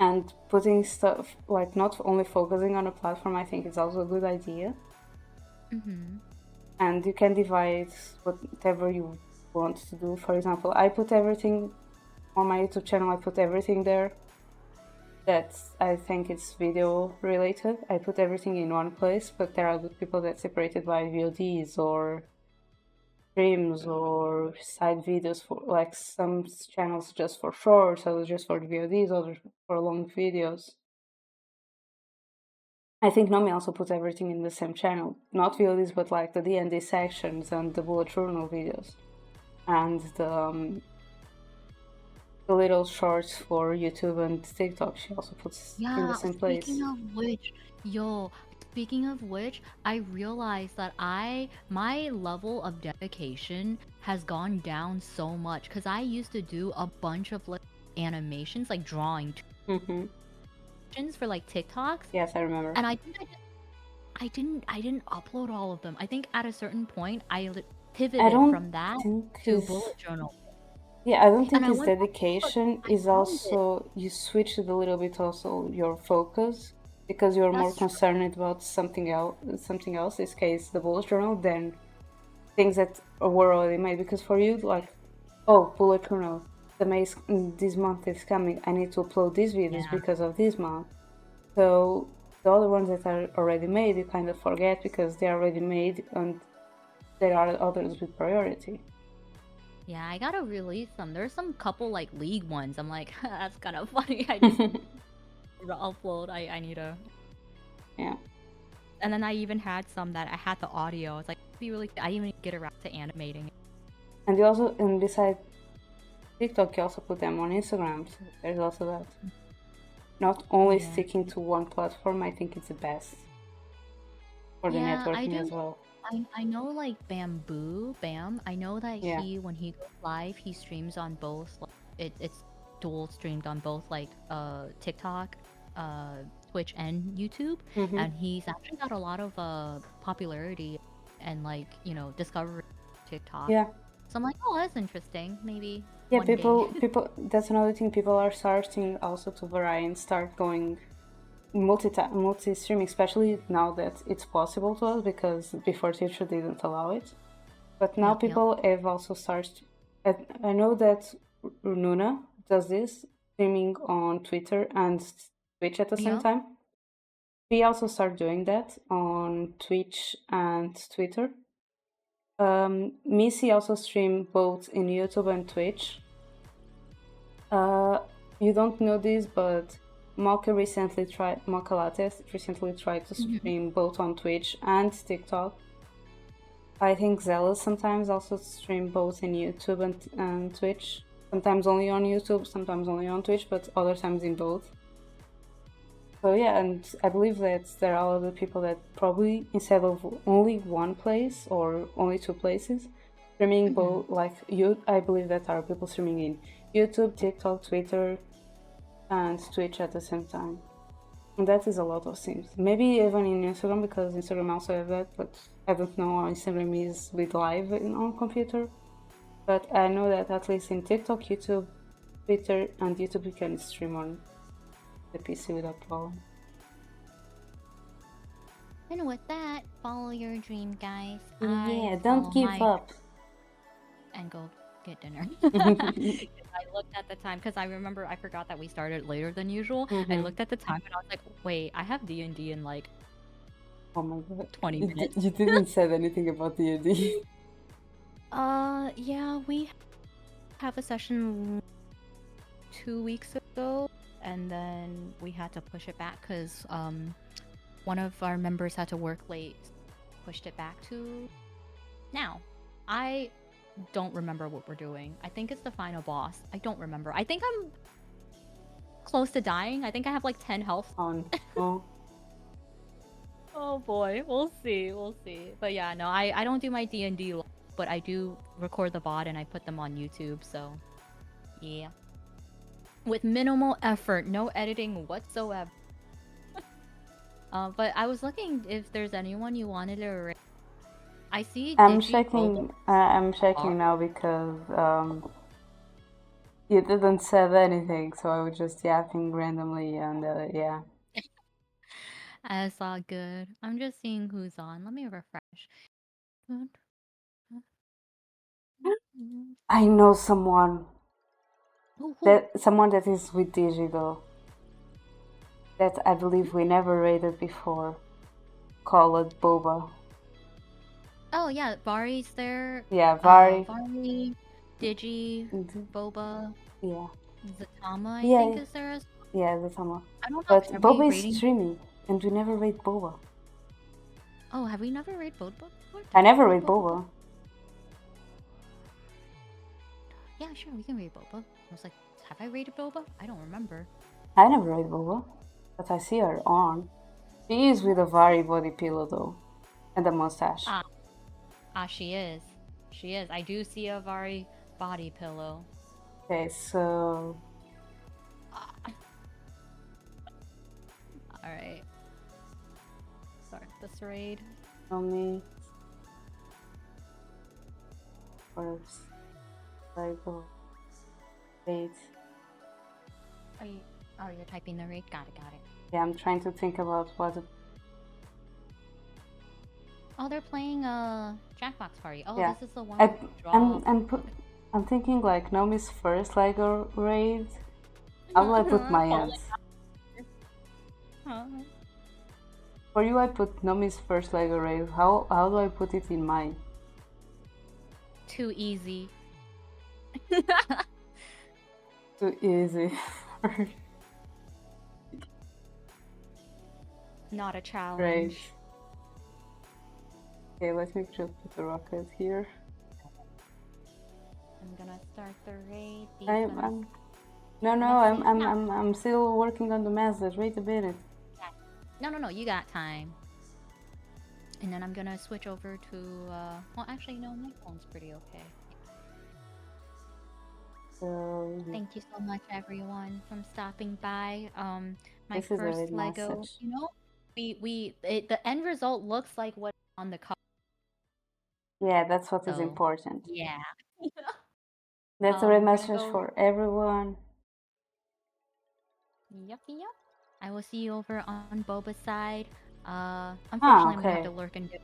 And putting stuff like not only focusing on a platform, I think is also a good idea. Mm-hmm. And you can divide whatever you want to do. For example, I put everything on my YouTube channel. I put everything there that I think it's video related. I put everything in one place, but there are good people that separated by VODs or streams or side videos for like some channels just for shorts, others just for VODs, others for long videos. I think Nomii also put everything in the same channel, not VODs, but like the D&D sections and the bullet journal videos and the little shorts for YouTube and TikTok. She also puts in the Yeah, same speaking place. of which, yo, speaking of which, I realized that my level of dedication has gone down so much because I used to do a bunch of like animations, like drawing Hmm. animations for like TikToks, Yes, I remember. and I didn't upload all of them. I think at a certain point I pivoted don't from that think to his bullet journal, Yeah, I don't and think I his went back to look. dedication I is found it. also you switched a little bit also your focus because you're more That's true. concerned about something else, this case the bullet journal, than things that were already made. Because for you, like, oh, bullet journal, this month is coming, I need to upload these videos Yeah. because of this month. So the other ones that are already made, you kind of forget because they're already made and there are others with priority. Yeah, I gotta release them. There's some couple like league ones. I'm like, that's kind of funny. I just need to upload. I need to. Yeah. And then I even had some that I had the audio. It's like be really. I didn't even get around to animating it. And you also, and besides TikTok, you also put them on Instagram. So there's also that. Not only Yeah, sticking to one platform, I think it's the best for the yeah, I networking do. as well. I know like Bam. I know that Yeah. when he goes live, he streams on both. Like, it's dual streamed on both like TikTok Twitch and YouTube, Mm-hmm. and he's actually got a lot of popularity and like discovery TikTok. Yeah. So I'm like, oh, that's interesting. Maybe Yeah, one day. people. That's another thing. People are starting also to vary and start going multi streaming, especially now that it's possible to us because before Twitch didn't allow it. But now Yep, yep. people have also started. I know that Nuna does this streaming on Twitter and Twitch at the same Yep. time. We also start doing that on Twitch and Twitter. Missy also stream both in YouTube and Twitch. You don't know this, but Mocha Latte recently tried to Mhm. stream both on Twitch and TikTok. I think Zealous sometimes also stream both in YouTube and Twitch. Sometimes only on YouTube, sometimes only on Twitch, but other times in both. So yeah, and I believe that there are other people that probably instead of only one place or only two places, streaming Mhm. both like you. I believe that there are people streaming in YouTube, TikTok, Twitter, and Twitch at the same time. And that is a lot of things. Maybe even in Instagram because Instagram also have that, but I don't know how Instagram is with live on computer. But I know that at least in TikTok, YouTube, Twitter, and YouTube you can stream on the PC without problem. And with that, follow your dream, guys. I Yeah, don't follow give my up. and go get dinner. Mm-hmm. 'Cause I looked at the time because I remember I forgot that we started later than usual. I looked at the time and I was like, wait, I have D&D in like Oh my god. 20 minutes. You didn't say anything about the D&D. Yeah, we have a session 2 weeks ago, and then we had to push it back because one of our members had to work late, pushed it back to now. I don't remember what we're doing. I think it's the final boss. I don't remember. I think I'm close to dying. I think I have like 10 health. On. Oh. Oh boy, we'll see, we'll see. But yeah, no, I don't do my D&D, but I do record the VOD and I put them on YouTube, so yeah. With minimal effort, no editing whatsoever. But I was looking if there's anyone you wanted to I see Digi, Bobo. I'm Bar. checking now because you didn't say anything, so I was just yapping randomly and yeah. That's all good. I'm just seeing who's on. Let me refresh. I know someone Who? that is with Digital that I believe we never rated before. Call it Boba. Oh yeah, Bari's there. Yeah, Vari. Bari, Digi, Mhm. Boba, Yeah. Zatama, I think Yeah, is there as yeah, the summer. I don't know. But Are we Boba is rating? streaming, and we never rate Boba. Oh, have we never rated Boba before? I Did we never rate rate Boba before? Boba. Yeah, sure, we can rate Boba. I was like, have I rated Boba? I don't remember. I never rate Boba, but I see her on. She is with a Vari body pillow though, and a mustache. Ah, she is. She is. I do see a Vari body pillow. Okay, so Ah. All right. Start this raid. Nomii first. Lego. Wait. Are you? Oh, you're typing the raid. Got it. Got it. Yeah, I'm trying to think about what. Oh, they're playing Jackbox Party. Oh, Yeah, this is the one I, with draw. I'm thinking like Nomi's first Lego raid. How do I put my Falling. ads? Huh? For you, I put Nomi's first Lego raid. How do I put it in mine? Too easy. Too easy. Not a Great. challenge. Okay, let me just put the rocket here. I'm gonna start the raid. I'm no, I'm still working on the message. Wait a minute. No, you got time. And then I'm gonna switch over to well actually no, my phone's pretty okay. So Thank you so much, everyone, from stopping by. My this is a first good Lego, message. the end result looks like what on the cover. Yeah, that's what is So important. yeah. That's a great We're gonna message go. for everyone. Yup, yup. I will see you over on Boba's side. Ah, Unfortunately, I'm gonna have to okay. lurk and get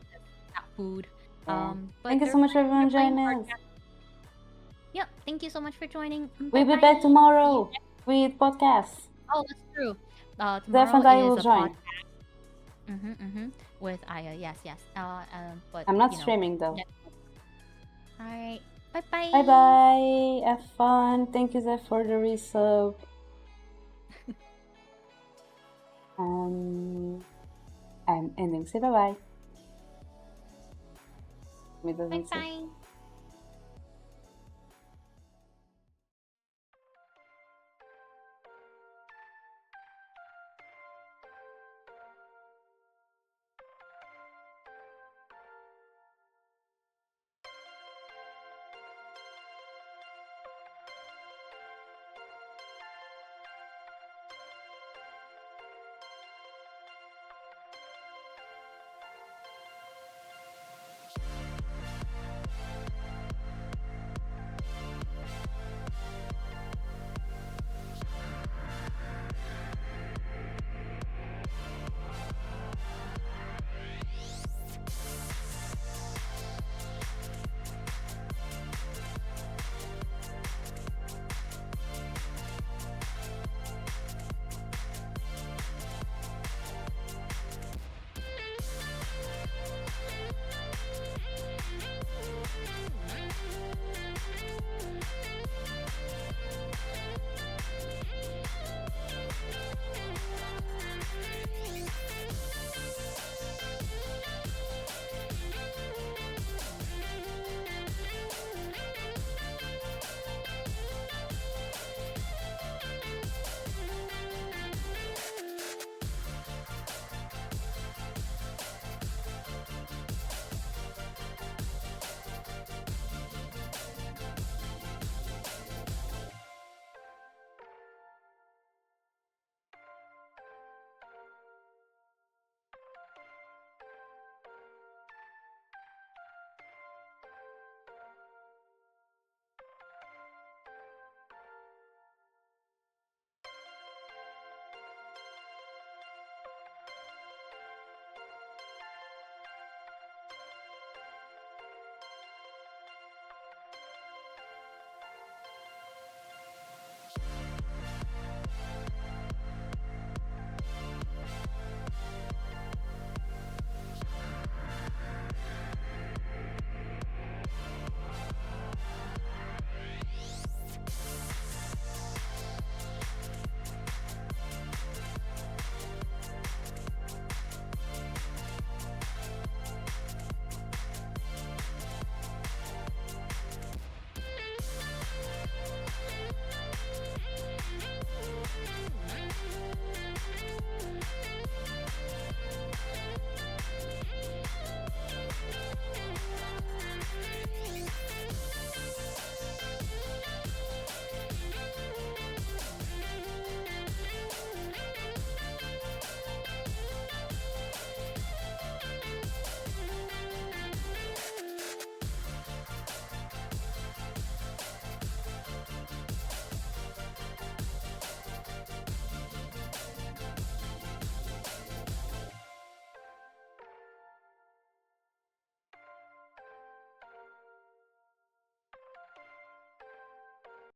that food. Yeah. But Thank you so much, they're everyone, playing joining card us. capture. Yep. Thank you so much for joining. Bye We'll be back bye. See you tomorrow next. with podcasts. Oh, that's true. Zeph Tomorrow and I is will a podcast. join. With Aya. Yes, yes. But I'm not you know, streaming though. next. All right. Bye Bye bye. bye. Have fun. Thank you, Zeph, for the resub. I'm ending. Say bye bye. It Bye doesn't say. bye.